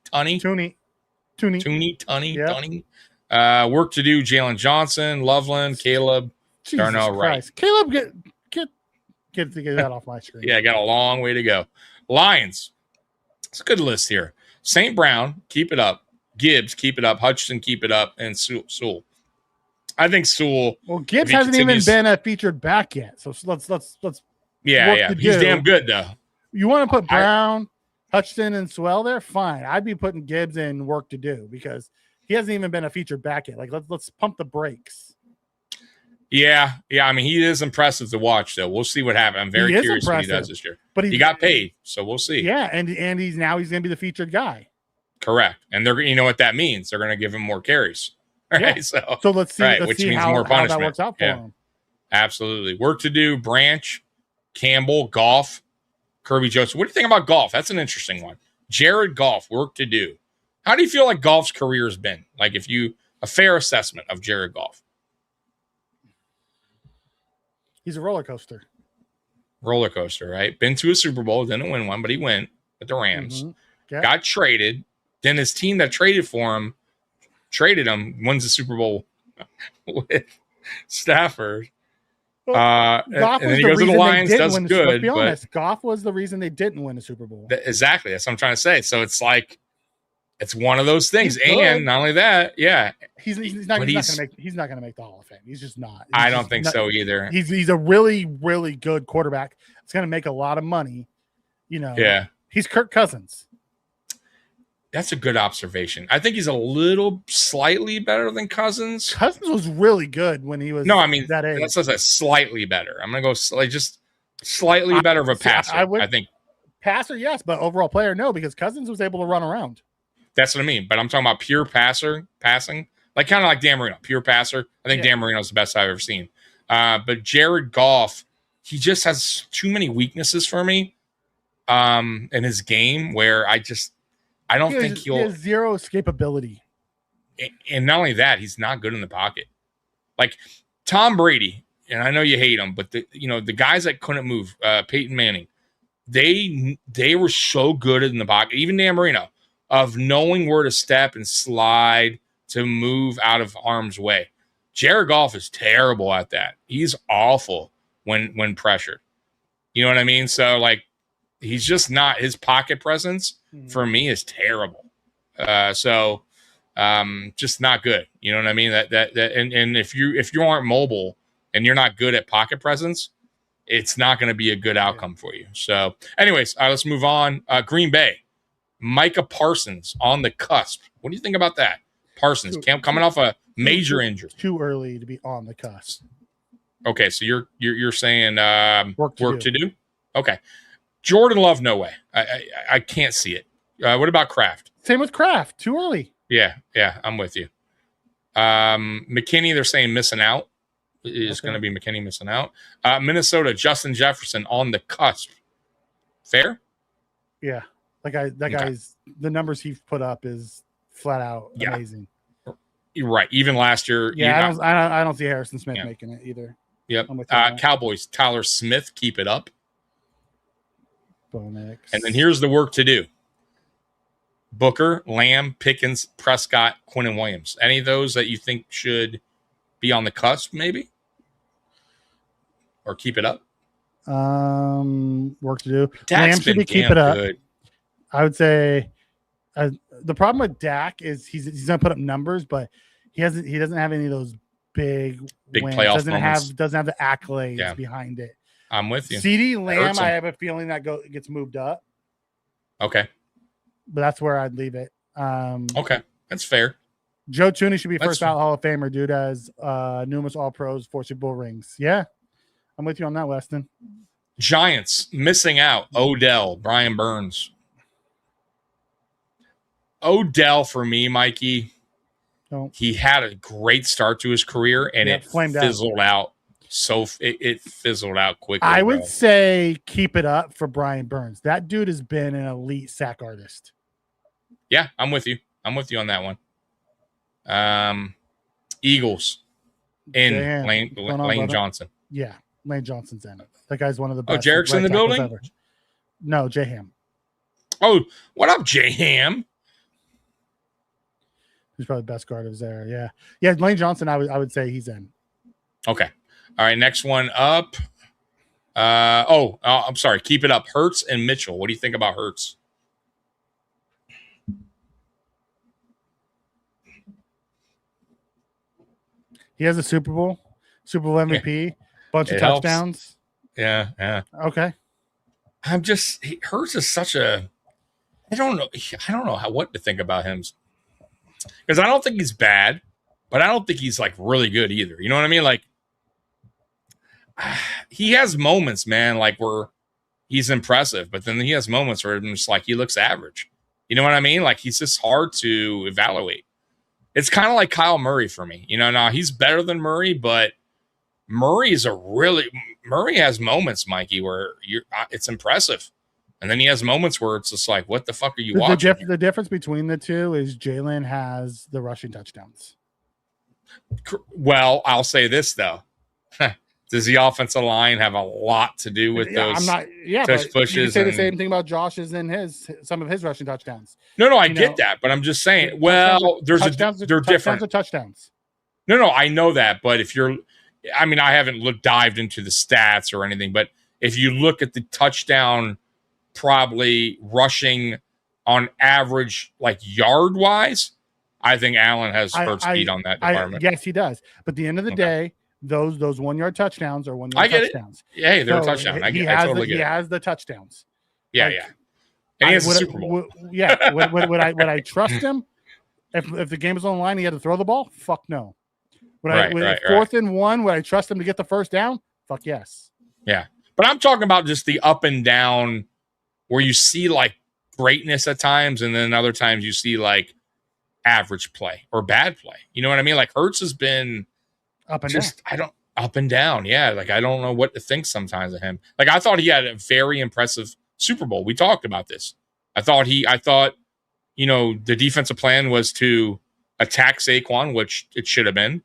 Work to do, Jalen Johnson, Loveland, Caleb, Darnell Wright. Caleb, get that off my screen. Yeah, got a long way to go. Lions, it's a good list here. St. Brown, keep it up. Gibbs, keep it up. Hutchinson, keep it up. And Sewell. I think Sewell. Well, Gibbs hasn't even been a featured back yet. So let's. Yeah. He's damn good though. You want to put Brown, Hutchinson, and Sewell there? Fine. I'd be putting Gibbs in work to do because he hasn't even been a featured back yet. Like let's pump the brakes. Yeah. I mean, he is impressive to watch though. We'll see what happens. I'm very curious what he does this year. But he got paid, so we'll see. Yeah, and he's going to be the featured guy. Correct. And you know what that means. They're going to give him more carries. All right. So let's see, which means more punishment. How that works out for him. Absolutely. Work to do. Branch, Campbell, Goff, Kirby Joseph. What do you think about Goff? That's an interesting one. Jared Goff, work to do. How do you feel like Goff's career has been? Like a fair assessment of Jared Goff. He's a roller coaster. Roller coaster, right? Been to a Super Bowl, didn't win one, but he went with the Rams. Okay. Got traded. Then his team that traded him, wins the Super Bowl with Stafford. Goff and then he goes to the Lions, does good. Let's be honest, Goff was the reason they didn't win the Super Bowl. Exactly. That's what I'm trying to say. So it's like, it's one of those things. And not only that, he's not going to make the Hall of Fame. He's just not. I don't think so either. He's a really, really good quarterback. It's going to make a lot of money. Yeah. He's Kirk Cousins. That's a good observation. I think he's a slightly better than Cousins. Cousins was really good when he was that age. That's a slightly better. I'm going to go just slightly better of a passer. I think. Passer, yes, but overall player, no, because Cousins was able to run around. That's what I mean. But I'm talking about pure passing, like kind of like Dan Marino, pure passer. I think Dan Marino is the best I've ever seen. But Jared Goff, he just has too many weaknesses for me in his game where I don't think he has zero escapability. And not only that, he's not good in the pocket. Like Tom Brady, and I know you hate him, but the guys that couldn't move, Peyton Manning, they were so good in the pocket, even Dan Marino, of knowing where to step and slide to move out of harm's way. Jared Goff is terrible at that. He's awful when pressured. You know what I mean? So like, he's just not, his pocket presence for me is terrible. Just not good. You know what I mean? And if you aren't mobile and you're not good at pocket presence, it's not going to be a good outcome for you. So anyways, let's move on. Green Bay, Micah Parsons on the cusp. What do you think about that? Parsons coming off a major injury. Too early to be on the cusp. Okay, so you're saying work to do? Okay. Jordan Love, no way. I can't see it. What about Kraft? Same with Kraft. Too early. Yeah, I'm with you. McKinney, they're saying missing out. Is going to be McKinney missing out. Minnesota, Justin Jefferson on the cusp. Fair? Yeah. That guy's the numbers he's put up is flat out amazing. You're right. Even last year. Yeah, I don't see Harrison Smith making it either. Yep. I'm with you on that. Cowboys, Tyler Smith, keep it up. Bo Nix. And then here's the work to do. Booker, Lamb, Pickens, Prescott, Quinnen Williams. Any of those that you think should be on the cusp, maybe? Or keep it up? Work to do. Dak's Lamb should be keep it up. Good. I would say the problem with Dak is he's gonna put up numbers, but he doesn't have any of those big wins. Playoff doesn't have the accolades behind it. I'm with you. CD Lamb, I have a feeling that gets moved up. Okay. But that's where I'd leave it. Okay. That's fair. Joe Tooney should be first ballot Hall of Famer. Dude has numerous All-Pros, 4 Super Bowl rings. Yeah. I'm with you on that, Weston. Giants missing out. Odell, Brian Burns. Odell for me, Mikey. He had a great start to his career, and it fizzled out. So it fizzled out quickly. I would say keep it up for Brian Burns. That dude has been an elite sack artist. Yeah, I'm with you. I'm with you on that one. Eagles in Lane Johnson. Yeah, Lane Johnson's in it. That guy's one of the best. Oh, Jarek's in the building? Ever. No, J Ham. Oh, what up, J Ham? He's probably the best guard of his era. Yeah. Lane Johnson, I would say he's in. Okay. All right. Next one up. I'm sorry. Keep it up. Hurts and Mitchell. What do you think about Hurts? He has a Super Bowl MVP, bunch of touchdowns. Helps. Yeah. Okay. Hurts is such a. I don't know what to think about him. Because I don't think he's bad, but I don't think he's like really good either. You know what I mean? Like he has moments, man, like where he's impressive, but then he has moments where it's just like he looks average. You know what I mean? Like he's just hard to evaluate. It's kind of like Kyle Murray for me. You know, now he's better than Murray, but Murray has moments, Mikey, where it's impressive. And then he has moments where it's just like, what the fuck are you watching? The difference between the two is Jalen has the rushing touchdowns. Well, I'll say this, though. Does the offensive line have a lot to do with those tush pushes? You say the same thing about Josh's and some of his rushing touchdowns. No, I get that, but I'm just saying, they're different. Touchdowns. No, I know that, but I haven't dived into the stats or anything, but if you look at the touchdown probably rushing on average, like yard wise, I think Allen has first speed on that department. Yes, he does. But at the end of the day, those 1 yard touchdowns are 1 yard touchdowns. Yeah, they're a touchdown. He has the touchdowns. Yeah. And he has the Super Bowl. Would I trust him if the game was on the line? He had to throw the ball. Fuck no. Fourth and 1, would I trust him to get the first down? Fuck yes. Yeah, but I'm talking about just the up and down, where you see like greatness at times, and then other times you see like average play or bad play. You know what I mean? Like Hurts has been up and down. Up and down. Yeah. Like I don't know what to think sometimes of him. Like I thought he had a very impressive Super Bowl. We talked about this. I thought, the defensive plan was to attack Saquon, which it should have been,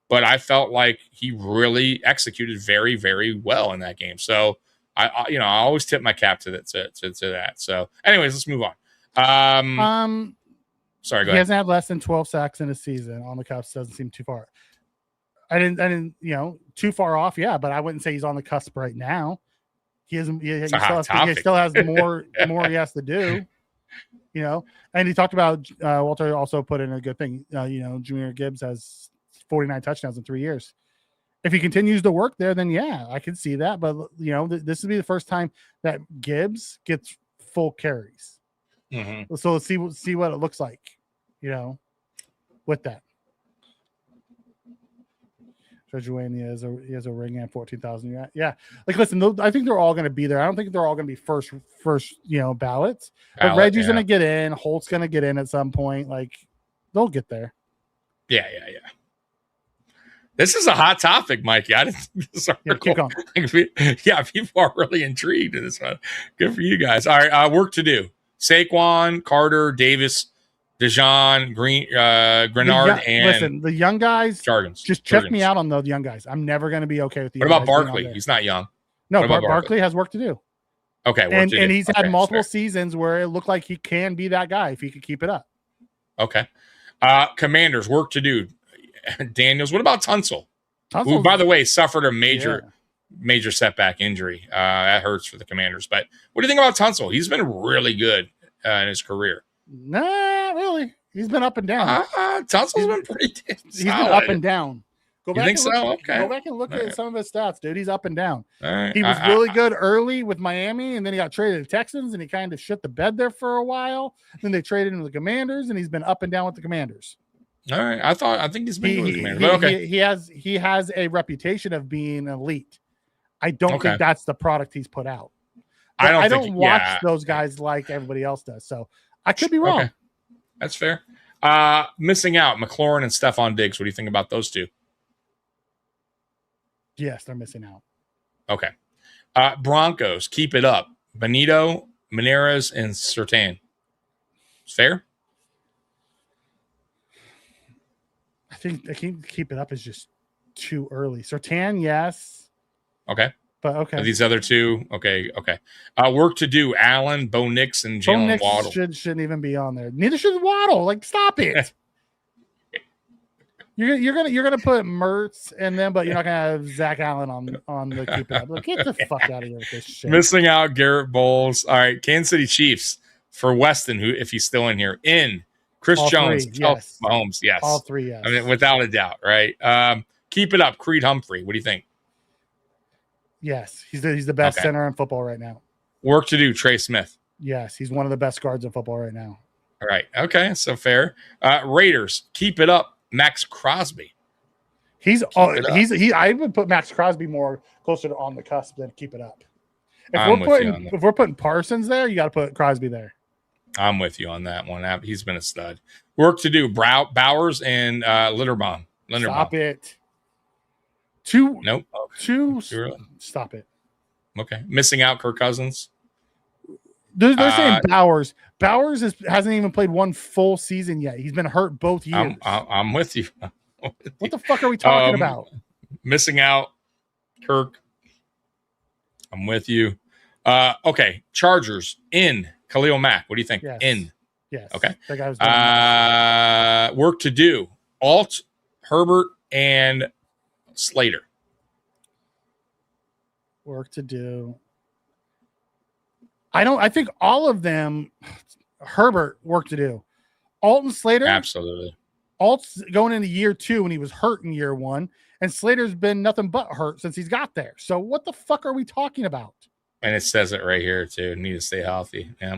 but I felt like he really executed very, very well in that game. So I always tip my cap to that. So, anyways, let's move on. Sorry, go ahead. He hasn't had less than 12 sacks in a season on the cusp. Doesn't seem too far. I didn't, too far off. Yeah, but I wouldn't say he's on the cusp right now. He still has more he has to do. And he talked about Walter also put in a good thing. Jahmyr Gibbs has 49 touchdowns in 3 years. If he continues to work there, then yeah, I could see that. But this would be the first time that Gibbs gets full carries. Mm-hmm. So let's see what it looks like, with that. Treasury he has a ring and 14,000. Yeah. Like, listen, I think they're all going to be there. I don't think they're all going to be first ballots. But Reggie's going to get in. Holt's going to get in at some point. Like, they'll get there. Yeah. This is a hot topic, Mikey. I didn't think this article. Yeah, people are really intrigued in this one. Good for you guys. All right, work to do. Saquon, Carter, Davis, Dejon, Grenard, and listen, the young guys. Jargons. Just check me out on those young guys. I'm never going to be okay with the. What about Barkley? He's not young. No, Barkley has work to do. Okay, and he's had multiple seasons where it looked like he can be that guy if he could keep it up. Okay. Commanders, work to do. Daniels. What about Tunsil? Who, by the way, suffered a major setback injury. That hurts for the Commanders. But what do you think about Tunsil? He's been really good in his career. Nah, really. He's been up and down. Tunsil's been pretty solid. He's been up and down. You think so? Okay. Go back and look at some of his stats, dude. He's up and down. All right. He was really good early with Miami, and then he got traded to the Texans, and he kind of shit the bed there for a while. Then they traded him to the Commanders, and he's been up and down with the Commanders. All right. I think he's been good with the Commanders. Okay. He has a reputation of being elite. I don't think that's the product he's put out. But I don't watch those guys like everybody else does, so I could be wrong. Okay. That's fair. Missing out, McLaurin and Stephon Diggs. What do you think about those two? Yes, they're missing out. Okay. Broncos, keep it up. Benito, Meneras, and Surtain. Fair? I think keep it up is just too early. Surtain, yes. Okay. But okay. These other two, okay. Work to do. Allen, Bo Nix, and Jalen Waddle. Shouldn't even be on there. Neither should Waddle. Like, stop it. You're gonna put Mertz in them, but you're not gonna have Zach Allen on the keep it up. Like, get the fuck out of here with this shit. Missing out Garrett Bowles. All right, Kansas City Chiefs for Weston, who if he's still in here. Chris all Jones, three, yes. Mahomes, yes. All three, yes. I mean, without a doubt, right? Keep it up, Creed Humphrey. What do you think? Yes, he's the best center in football right now. Work to do, Trey Smith. Yes, he's one of the best guards in football right now. All right, okay, so fair. Raiders, keep it up, Max Crosby. I would put Max Crosby more closer to on the cusp than keep it up. If we're putting Parsons there, you got to put Crosby there. I'm with you on that one. He's been a stud. Work to do, Bowers and Linderbaum. Stop it. Nope. Stop it. Okay. Missing out Kirk Cousins. They're saying Bowers. Bowers hasn't even played one full season yet. He's been hurt both years. I'm with you. What the fuck are we talking about? Missing out Kirk. I'm with you. Okay. Chargers in Khalil Mack. What do you think? Yes. In. Yes. Okay. That guy was work to do. Alt, Herbert, and Slater. Work to do. I think all of them. Herbert work to do. Alt and Slater. Absolutely. Alt's going into year 2 when he was hurt in year 1, and Slater's been nothing but hurt since he's got there. So what the fuck are we talking about? And it says it right here too. Need to stay healthy. Yeah.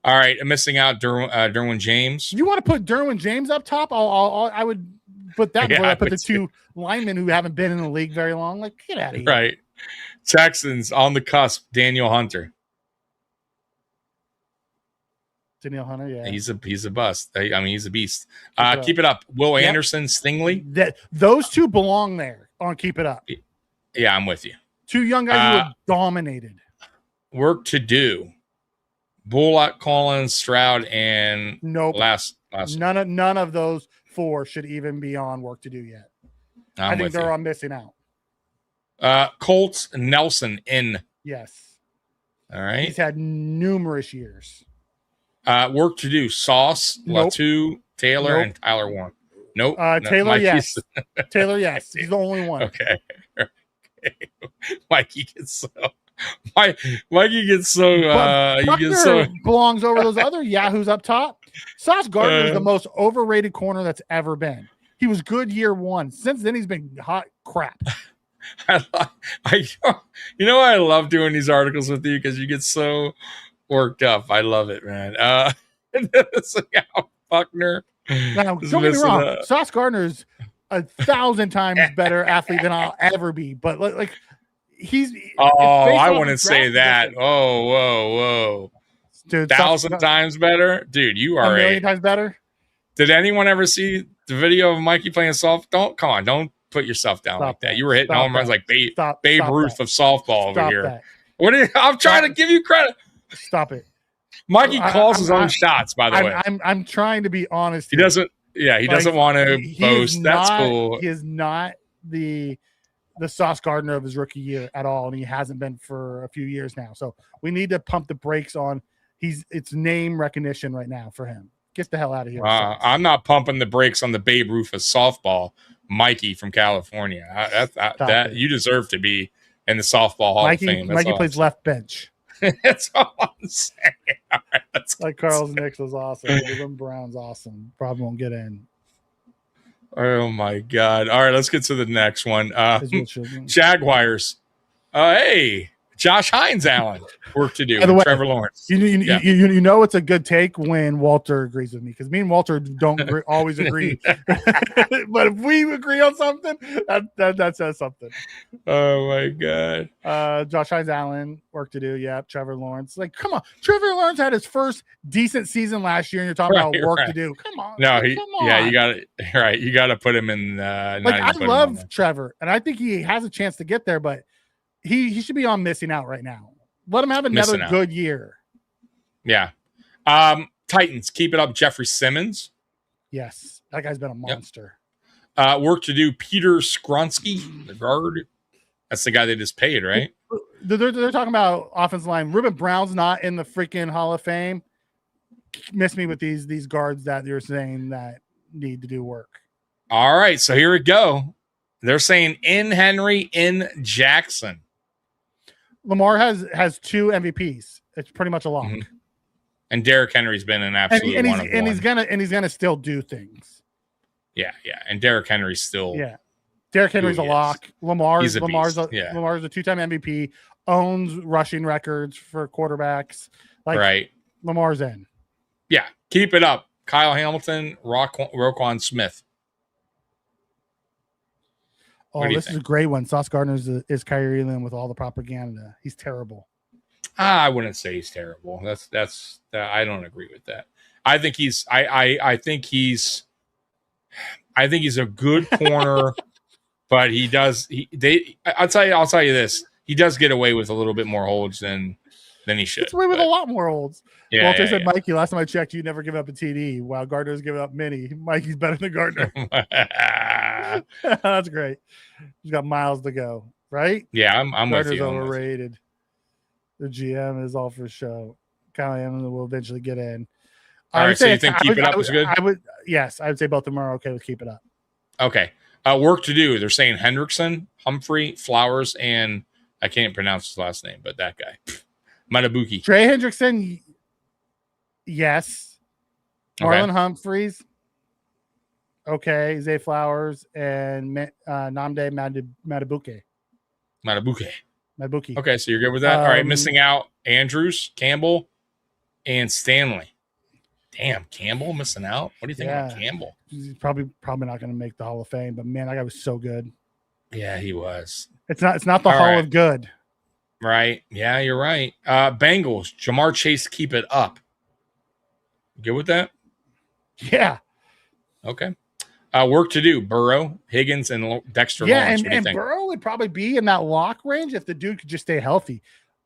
All right. I'm missing out Derwin James. You want to put Derwin James up top? I would put that before I put the two linemen who haven't been in the league very long. Like, get out of here. Right. Texans on the cusp. Daniel Hunter. Daniel Hunter, yeah. He's a bust. I mean, he's a beast. Keep it up. Will Anderson, Stingley. Those two belong there on keep it up. Yeah, I'm with you. Two young guys who were dominated. Work to do. Bullock, Collins, Stroud, and nope. Last none of those 4 should even be on work to do yet. I think they're on missing out. Colts, Nelson in. Yes. All right. He's had numerous years. Work to do. Sauce, nope. Latu, Taylor, and Tyler Warren. Nope. Taylor, yes. Taylor, yes. He's the only one. Okay. Mikey gets so. Mikey gets so. Buckner belongs over those other yahoos up top. Sauce Gardner is the most overrated corner that's ever been. He was good year 1. Since then, he's been hot crap. I love doing these articles with you because you get so worked up. I love it, man. Buckner. Now, don't get me wrong. Sauce Gardner's 1,000 times better athlete than I'll ever be, but like he's. I wouldn't say that. Whoa, dude! 1,000 times better, dude. You are 1,000,000 times better. Did anyone ever see the video of Mikey playing soft? Don't put yourself down Stop like that. that. You were hitting Stop home runs that. like Babe Stop Ruth that. of softball over Stop here. that. I'm trying to give you credit. Stop it. Mikey calls his own shots, by the way. I'm trying to be honest. He doesn't. Yeah, he doesn't want to boast. That's cool. He is not the Sauce Gardner of his rookie year at all, and he hasn't been for a few years now. So we need to pump the brakes on. It's name recognition right now for him. Get the hell out of here. I'm not pumping the brakes on the Babe Ruth of softball, Mikey from California. That you deserve to be in the softball Hall of Fame. Mikey plays left bench. That's all I'm saying. All right, like Carl's Nix was awesome. Ruben Brown's awesome. Probably won't get in. Oh my God! All right, let's get to the next one. Jaguars. Hey, Josh Hines Allen. Work to do. By the way, Trevor Lawrence. You know it's a good take when Walter agrees with me, because me and Walter don't always agree. But if we agree on something, that says something. Oh my God. Josh Hines Allen, work to do. Yeah. Trevor Lawrence. Like, come on. Trevor Lawrence had his first decent season last year, and you're talking about work to do. Come on. No, come on. Yeah, you got it. Right. You got to put him in. I love Trevor, and I think he has a chance to get there, but he should be on missing out right now. Let him have another good year. Yeah. Titans, keep it up. Jeffrey Simmons. Yes. That guy's been a monster. Work to do. Peter Skronsky, the guard. That's the guy they just paid, right? They're talking about offensive line. Ruben Brown's not in the freaking Hall of Fame. Miss me with these guards that you're saying that need to do work. All right. So here we go. They're saying in Henry, in Jackson. Lamar has 2 MVPs. It's pretty much a lock. Mm-hmm. And Derrick Henry's been an absolute and he's gonna still do things. Yeah. And Derrick Henry's still Derrick Henry's a lock. Lamar's a 2-time MVP, owns rushing records for quarterbacks. Like Lamar's in. Yeah, keep it up. Kyle Hamilton, Roquan Smith. Oh, this is a great one. Sauce Gardner is Kyrie Lynn with all the propaganda. He's terrible. I wouldn't say he's terrible. That's I don't agree with that. I think he's I think he's a good corner, but I'll tell you this. He does get away with a little bit more holds than he should. Gets away with a lot more holds. Yeah, Walter said, Mikey, last time I checked, you never give up a TD. While Gardner's giving up many. Mikey's better than Gardner. That's great. He's got miles to go, right? Yeah, I'm with you. Gardner's overrated. The GM is all for show. Kyle Hamilton will eventually get in. All right, so you think keep it up is good? I would say both of them are okay with keep it up. Okay. Work to do. They're saying Hendrickson, Humphrey, Flowers, and I can't pronounce his last name, but that guy. Matabuki. Trey Hendrickson, yes. Marlon Humphreys, okay. Zay Flowers and Namde Matabuke. Matabuki. Okay, so you're good with that? All right, missing out Andrews, Campbell, and Stanley. Damn, Campbell missing out? What do you think about Campbell? He's probably not going to make the Hall of Fame, but man, that guy was so good. Yeah, he was. It's not the Hall of Good. Right. Yeah, you're right. Bengals, Jamar Chase, keep it up. Good with that? Yeah. Okay. Work to do. Burrow, Higgins, and Dexter Lawrence. What do you think? Burrow would probably be in that lock range if the dude could just stay healthy.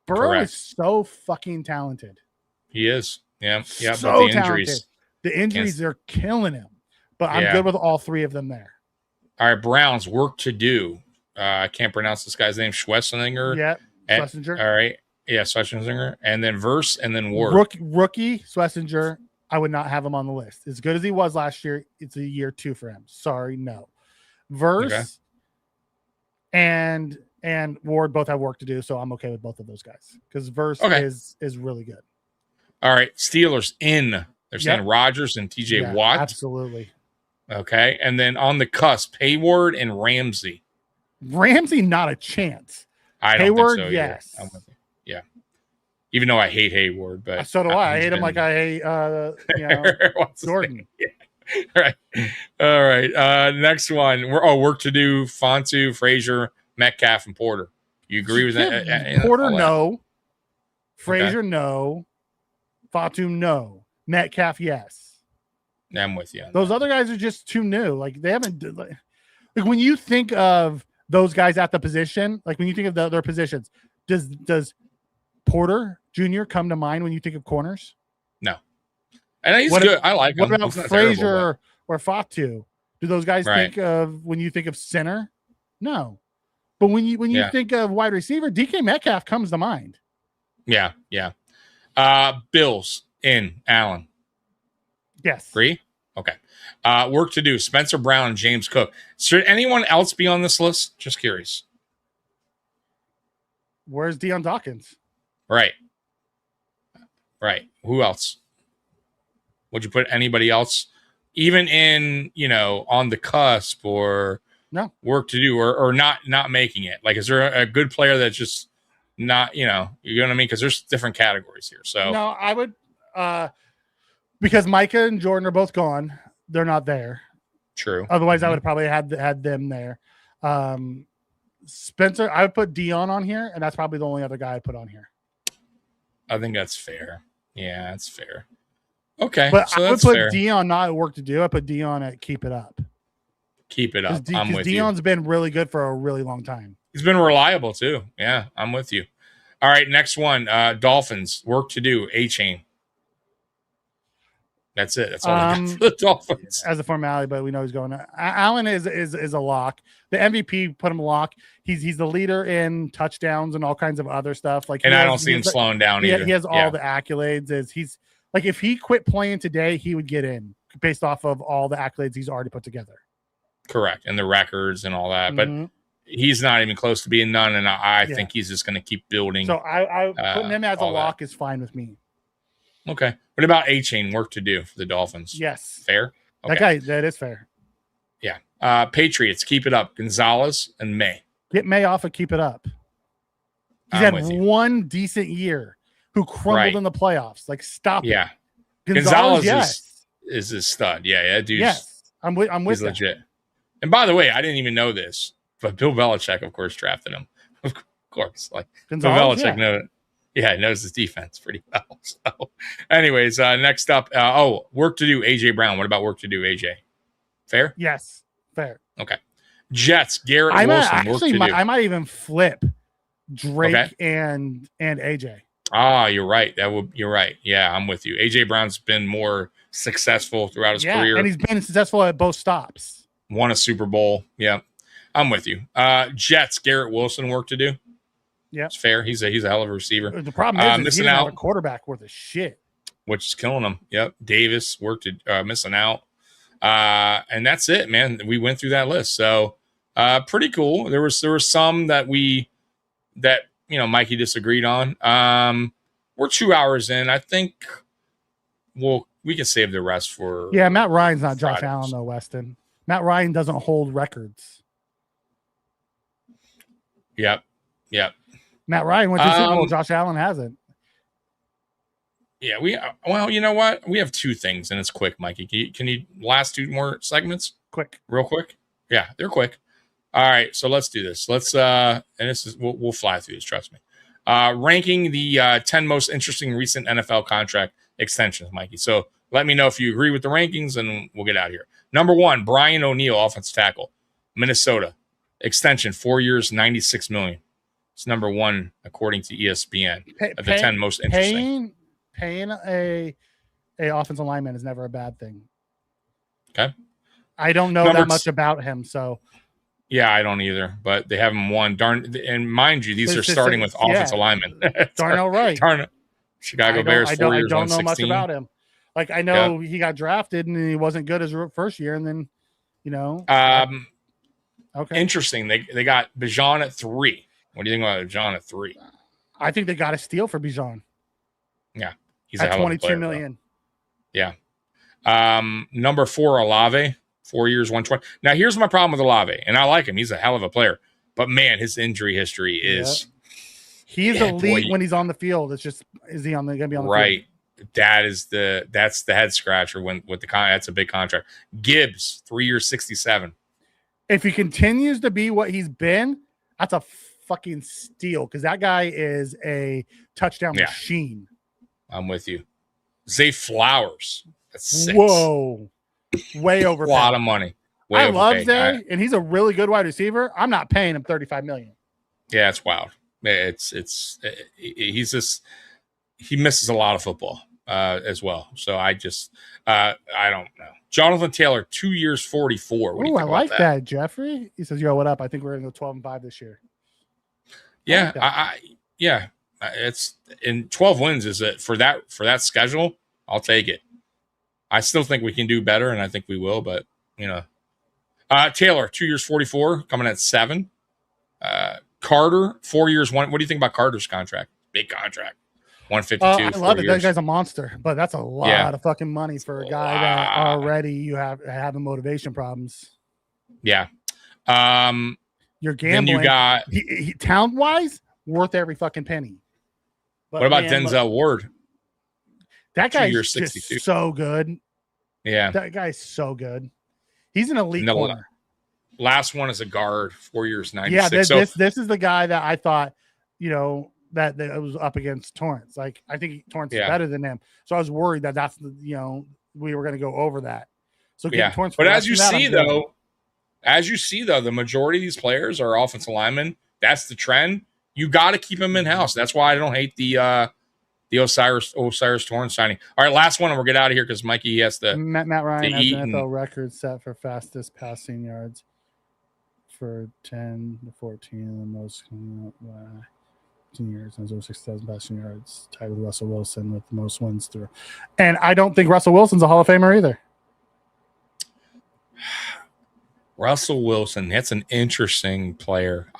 Burrow is so fucking talented. He is. Yeah. Yeah. So but the talented. injuries. The injuries are killing him. But I'm good with all 3 of them there. All right. Browns, work to do. I can't pronounce this guy's name. Schlesinger. Yeah. Schlesinger. All right. Yeah. Schlesinger. And then Verse and then Ward. Rookie Schlesinger. I would not have him on the list. As good as he was last year, it's a year 2 for him. Sorry, no. Verse and Ward both have work to do, so I'm okay with both of those guys because Verse is really good. All right, Steelers in. They're saying Rodgers and TJ Watt. Absolutely. Okay, and then on the cusp, Hayward and Ramsey. Ramsey, not a chance. I don't Hayward, think so. yes. I'm with you. Yeah. Even though I hate Hayward, but so do I. I hate him like I hate Jordan. Right. All right. Next one. Work to do. Fontu, Frazier, Metcalf, and Porter. You agree with that? Porter, no. Frazier, no. Fontu, no. Metcalf, yes. I'm with you. Those other guys are just too new. Like they haven't. Like when you think of those guys at the position, like when you think of their positions, does Porter Jr. come to mind when you think of corners? No. And he's good. I like him. What about He's not Frazier terrible, or Fatu? Do those guys Right. think of when you think of center? No. But when you think of wide receiver, DK Metcalf comes to mind. Yeah. Bills in Allen. Yes. Agree? Okay. Work to do. Spencer Brown and James Cook. Should anyone else be on this list? Just curious. Where's Deion Dawkins? Right. Who else? Would you put anybody else, even in, on the cusp or no work to do or not making it? Like, is there a good player that's just not, you know what I mean? Because there's different categories here. So no, I would because Micah and Jordan are both gone. They're not there. True. Otherwise, I would have probably had them there. Spencer, I would put Dion on here, and that's probably the only other guy I'd put on here. I think that's fair. Yeah, that's fair. Okay, but so I would that's put fair. Dion not at work to do. I put Dion at keep it up. Keep it up. I'm with Dion's you. been really good for a really long time. He's been reliable too. Yeah, I'm with you. All right, next one. Dolphins, work to do. A-Chain. That's it. That's all I got for the Dolphins. As a formality, but we know he's going. Allen is a lock. The MVP put him a lock. He's the leader in touchdowns and all kinds of other stuff. Like, and I don't see him slowing down either. He has all the accolades. He's like, if he quit playing today, he would get in based off of all the accolades he's already put together. Correct, and the records and all that, but he's not even close to being none. And I think he's just going to keep building. So I putting him as a lock is fine with me. Okay. What about A-Chain, work to do for the Dolphins? Yes. Fair? Okay. That is fair. Yeah. Patriots, keep it up. Gonzalez and May. Get May off and keep it up. He's had one decent year who crumbled in the playoffs. Like, stop it. Yeah. Gonzalez is a stud. Yeah, dude. Yes. I'm with he's legit. And by the way, I didn't even know this, but Bill Belichick, of course, drafted him. Of course. Like, Gonzalez, Bill Belichick knows his defense pretty well. So, anyways, next up, work to do, AJ Brown. What about work to do, AJ? Fair? Yes, fair. Okay. Jets, Garrett Wilson. Work to do. I might even flip Drake and AJ. You're right. You're right. Yeah, I'm with you. AJ Brown's been more successful throughout his career, and he's been successful at both stops. Won a Super Bowl. Yeah, I'm with you. Jets, Garrett Wilson. Work to do. Yeah, it's fair. He's a hell of a receiver. The problem is he missing didn't out, have a quarterback worth of shit, which is killing him. Yep, Davis missing out, and that's it, man. We went through that list, so pretty cool. There were some that Mikey disagreed on. We're 2 hours in. I think we can save the rest for. Yeah, Matt Ryan's not Fridays. Josh Allen though, Weston. Matt Ryan doesn't hold records. Yep. Matt Ryan went to the Super Bowl. Josh Allen hasn't. Yeah, well, you know what? We have two things, and it's quick, Mikey. Can you last two more segments? Real quick? Yeah, they're quick. All right, so let's do this. Let's and this is we'll fly through this. Trust me. Ranking the 10 most interesting recent NFL contract extensions, Mikey. So let me know if you agree with the rankings, and we'll get out of here. Number 1, Brian O'Neill, offensive tackle, Minnesota, extension, 4 years, $96 million. It's number 1 according to ESPN of the 10 most interesting. Paying a offensive lineman is never a bad thing. Okay. I don't know that much about him, so. Yeah, I don't either, but they have him one. And mind you, these are starting with offensive linemen. Darnell Wright. Chicago Bears, 4 years, I don't know much 116. about him. Like, I know he got drafted and he wasn't good his first year, and then, okay. Interesting. They got Bijan at 3. What do you think about Bijan at 3? I think they got a steal for Bijan. Yeah, he's at a hell of a player, $22 million. Though. Yeah. Number 4, Olave, 4 years, 120. Now, here's my problem with Olave, and I like him. He's a hell of a player, but man, his injury history is. Yep. He's elite when he's on the field. It's just, is he going to be on the right? field? That's the head scratcher with the that's a big contract. Gibbs, 3 years, 67. If he continues to be what he's been, that's a fucking steal because that guy is a touchdown machine. I'm with you. Zay Flowers, that's 6. Whoa, way over. A lot of money. Way I love overpaid. Zay, and he's a really good wide receiver. I'm not paying him $35 million. Yeah, it's wild. He's just he misses a lot of football as well. So I don't know. Jonathan Taylor, 2 years, 44. What do you Ooh, think I about like that, Jeffrey. He says, "Yo, what up? I think we're gonna go 12-5 this year." Yeah, yeah. It's in 12 wins. Is it for that schedule? I'll take it. I still think we can do better, and I think we will. But Taylor, 2 years, 44, coming at 7. Carter, 4 years, 1. What do you think about Carter's contract? Big contract, 152. I love it. That guy's a monster, but that's a lot of fucking money for a guy that already you have having motivation problems. Yeah. You're gambling. Then you got talent wise, worth every fucking penny. But what about Denzel Ward? That 2 guy's years, just 62. so good. Yeah, that guy's so good. He's an elite corner. Last one is a guard, 4 years, 96. Yeah, this is the guy that I thought, that was up against Torrance. Like, I think Torrance is better than him. So I was worried that that's we were going to go over that. So Torrance, but as you see though, the majority of these players are offensive linemen. That's the trend. You got to keep them in house. That's why I don't hate the Osiris Torrance signing. All right, last one, and we'll get out of here because Mikey has to. Matt Ryan has an NFL record set for fastest passing yards for 10 to 14, the most 15 years, and over 6,000 passing yards, tied with Russell Wilson with the most wins through. And I don't think Russell Wilson's a Hall of Famer either. Russell Wilson, that's an interesting player.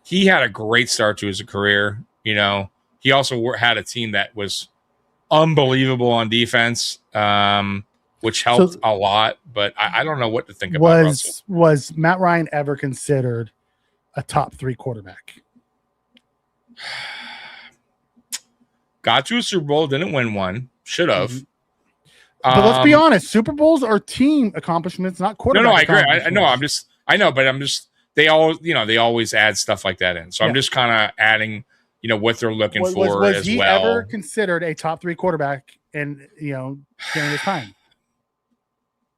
He had a great start to his career. He also had a team that was unbelievable on defense, which helped a lot. But I don't know what to think about Russell. Was Matt Ryan ever considered a top 3 quarterback? Got to a Super Bowl, didn't win one. Should have. Mm-hmm. But let's be honest, Super Bowls are team accomplishments, not quarterback. No, I agree. I know, but I'm just they always add stuff like that in. So I'm just kind of adding, what they're looking for was as he well. Ever considered a top 3 quarterback during his time?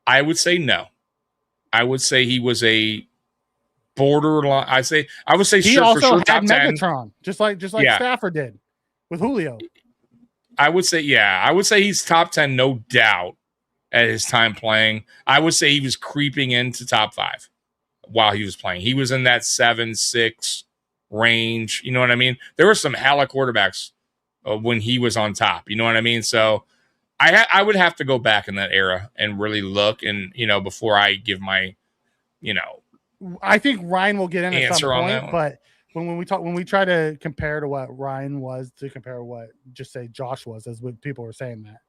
I would say no. I would say he was a borderline. I would say he sure, also for sure had top 10. Megatron, just like Stafford did with Julio. I would say he's top 10, no doubt, at his time playing. I would say he was creeping into top 5 while he was playing. He was in that 7-6 range. You know what I mean? There were some hella quarterbacks when he was on top. You know what I mean? So I would have to go back in that era and really look and, before I give my, I think Ryan will get in at some point, but when we try to compare to what Ryan was to compare what just say Josh was, as what people were saying that,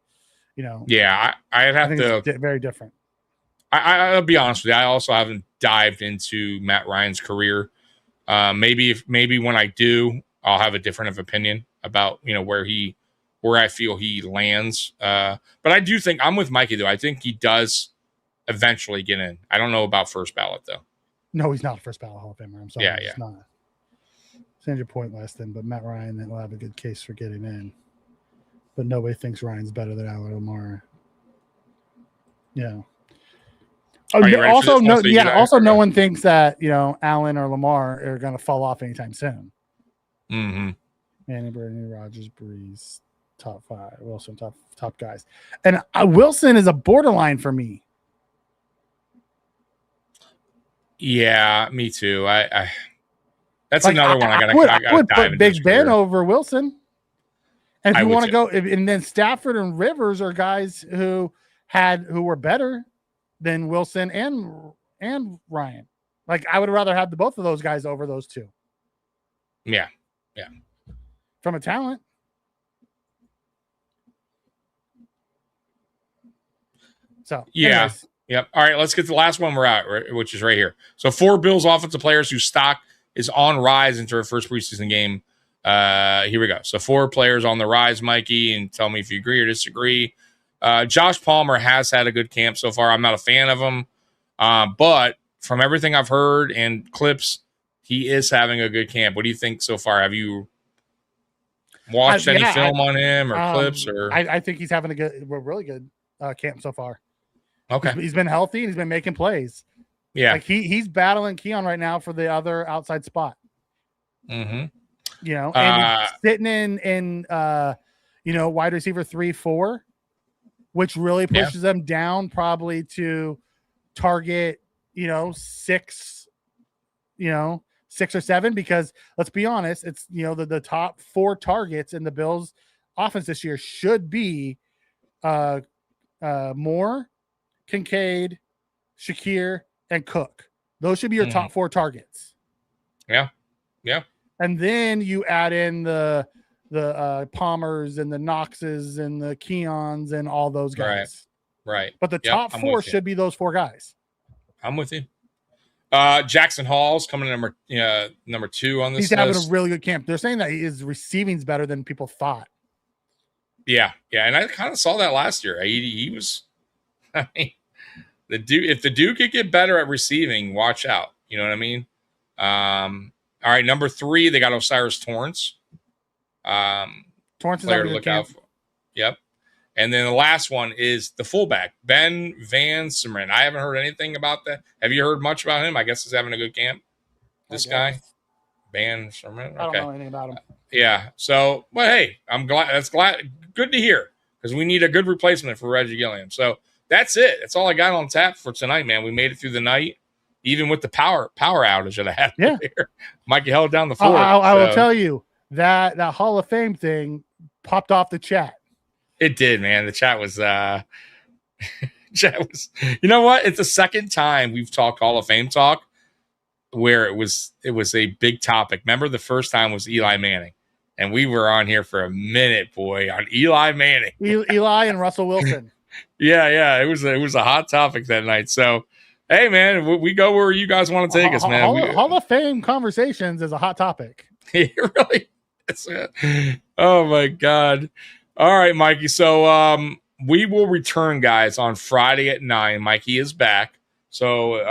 Yeah, I'd have to. It's very different. I'll be honest with you. I also haven't dived into Matt Ryan's career. Maybe when I do, I'll have a different of opinion about where I feel he lands. But I do think I'm with Mikey though. I think he does eventually get in. I don't know about first ballot though. No, he's not a first ballot Hall of Famer. I'm sorry. Yeah. He's not. Stand your point, Weston, but Matt Ryan will have a good case for getting in. But nobody thinks Ryan's better than Allen Lamar. Yeah. Also, no one thinks that Allen or Lamar are going to fall off anytime soon. Mm-hmm. Manning, Brady, Rodgers, Breeze, top 5. Wilson, top guys, and Wilson is a borderline for me. Yeah, me too. That's another one I gotta dive put Big Ben over Wilson. And if you want to go, and then Stafford and Rivers are guys who were better than Wilson and Ryan. Like, I would rather have both of those guys over those two. Yeah. From a talent. So anyways. Yep. All right, let's get the last one we're at, which is right here. So 4 Bills offensive players whose stock is on rise into their first preseason game. Here we go. So 4 players on the rise, Mikey, and tell me if you agree or disagree. Josh Palmer has had a good camp so far. I'm not a fan of him, but from everything I've heard and clips, he is having a good camp. What do you think so far? Have you watched any film on him or clips? Or I think he's having a really good camp so far. Okay. He's been healthy and he's been making plays. Yeah. Like he's battling Keon right now for the other outside spot. Mm-hmm. You know, and he's sitting in wide receiver 3-4, which really pushes them down probably to target, 6 or 7, because let's be honest, it's the top 4 targets in the Bills offense this year should be Moore, Kincaid, Shakir, and Cook. Those should be your top 4 targets. Yeah. Yeah. And then you add in the Palmers and the Knoxes and the Keons and all those guys. Right. But the top 4 should be those 4 guys. I'm with you. Jackson Hall's coming in number 2 on this He's list. having a really good camp. They're saying that his receiving's better than people thought. Yeah. Yeah. And I kind of saw that last year. He was, I mean, if the dude could get better at receiving, watch out. You know what I mean? All right, number 3, they got Osiris Torrance. Torrance is player having to a look good camp. out for. Yep. And then the last one is the fullback, Ben Van Simeren. I haven't heard anything about that. Have you heard much about him? I guess he's having a good camp. This guy, Van Simeren. I don't know anything about him. Yeah. So, but hey, I'm glad. Good to hear, because we need a good replacement for Reggie Gilliam. So that's it. That's all I got on tap for tonight, man. We made it through the night, even with the power outage that I had. Yeah. There. Mikey held down the fort. I will tell you that Hall of Fame thing popped off the chat. It did, man. The chat was you know what? It's the second time we've talked Hall of Fame talk where it was a big topic. Remember, the first time was Eli Manning, and we were on here for a minute, boy, on Eli Manning. Eli and Russell Wilson. Yeah. It was a hot topic that night. So, hey, man, we go where you guys want to take us, man. Hall of Fame conversations is a hot topic. It really is. Oh my God. All right, Mikey. So we will return, guys, on Friday at 9. Mikey is back. So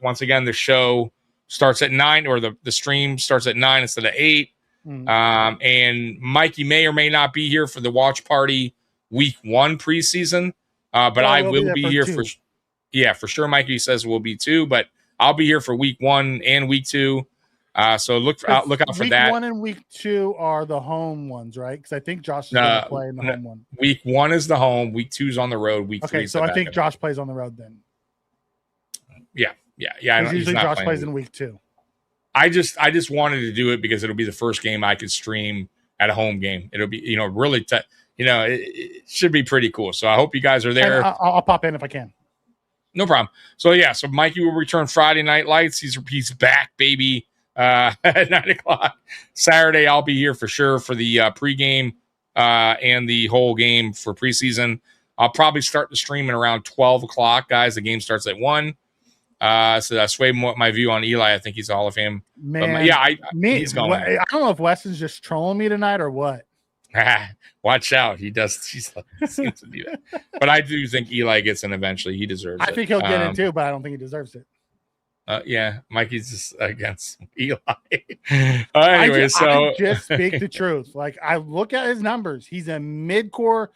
once again, the show starts at 9, or the stream starts at 9 instead of 8. And Mikey may or may not be here for the watch party week 1 preseason. But I will be here for sure. Mikey says we'll be 2, but I'll be here for week 1 and week 2. So look out for that. Week 1 and week 2 are the home ones, right? Because I think Josh is going to play in the home one. Week 1 is the home. Week 2 is on the road. Week 3 is so I think Josh plays on the road then. Yeah. Usually Josh plays in week 2. I just wanted to do it because it'll be the first game I could stream at a home game. It'll be really it should be pretty cool. So I hope you guys are there. And I'll pop in if I can. No problem. So so Mikey will return Friday Night Lights. He's back, baby. At 9:00 Saturday, I'll be here for sure for the pregame and the whole game for preseason. I'll probably start the streaming around 12:00, guys. The game starts at 1. So that's way more my view on Eli. I think he's a Hall of Fame. Man, he's going. I don't know if Weston's just trolling me tonight or what. Watch out. He seems to do that. But I do think Eli gets in eventually. He deserves it. I think he'll get in too, but I don't think he deserves it. Yeah, Mikey's just against Eli. Anyway, I just speak the truth. Like, I look at his numbers. He's a mid-tier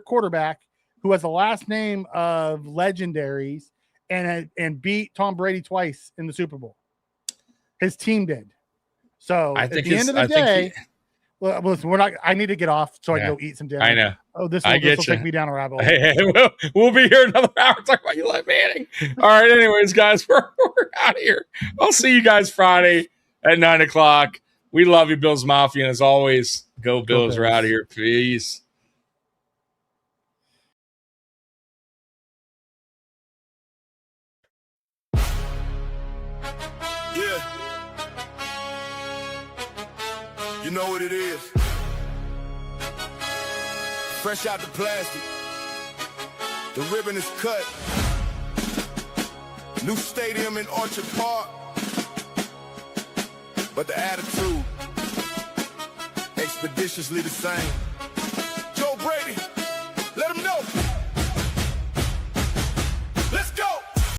quarterback who has the last name of legendaries and beat Tom Brady twice in the Super Bowl. His team did. So at the end of the day, listen, we're not. I need to get off so I can go eat some dinner. I know. Oh, this will take me down a rabbit hole. Hey, we'll be here another hour talking about Eli Manning. All right. Anyways, guys, we're out of here. I'll see you guys Friday at 9:00. We love you, Bills Mafia, and as always, go Bills. We're out of here. Peace. Yeah. You know what it is. Fresh out the plastic. The ribbon is cut. New stadium in Orchard Park. But the attitude expeditiously the same. Joe Brady.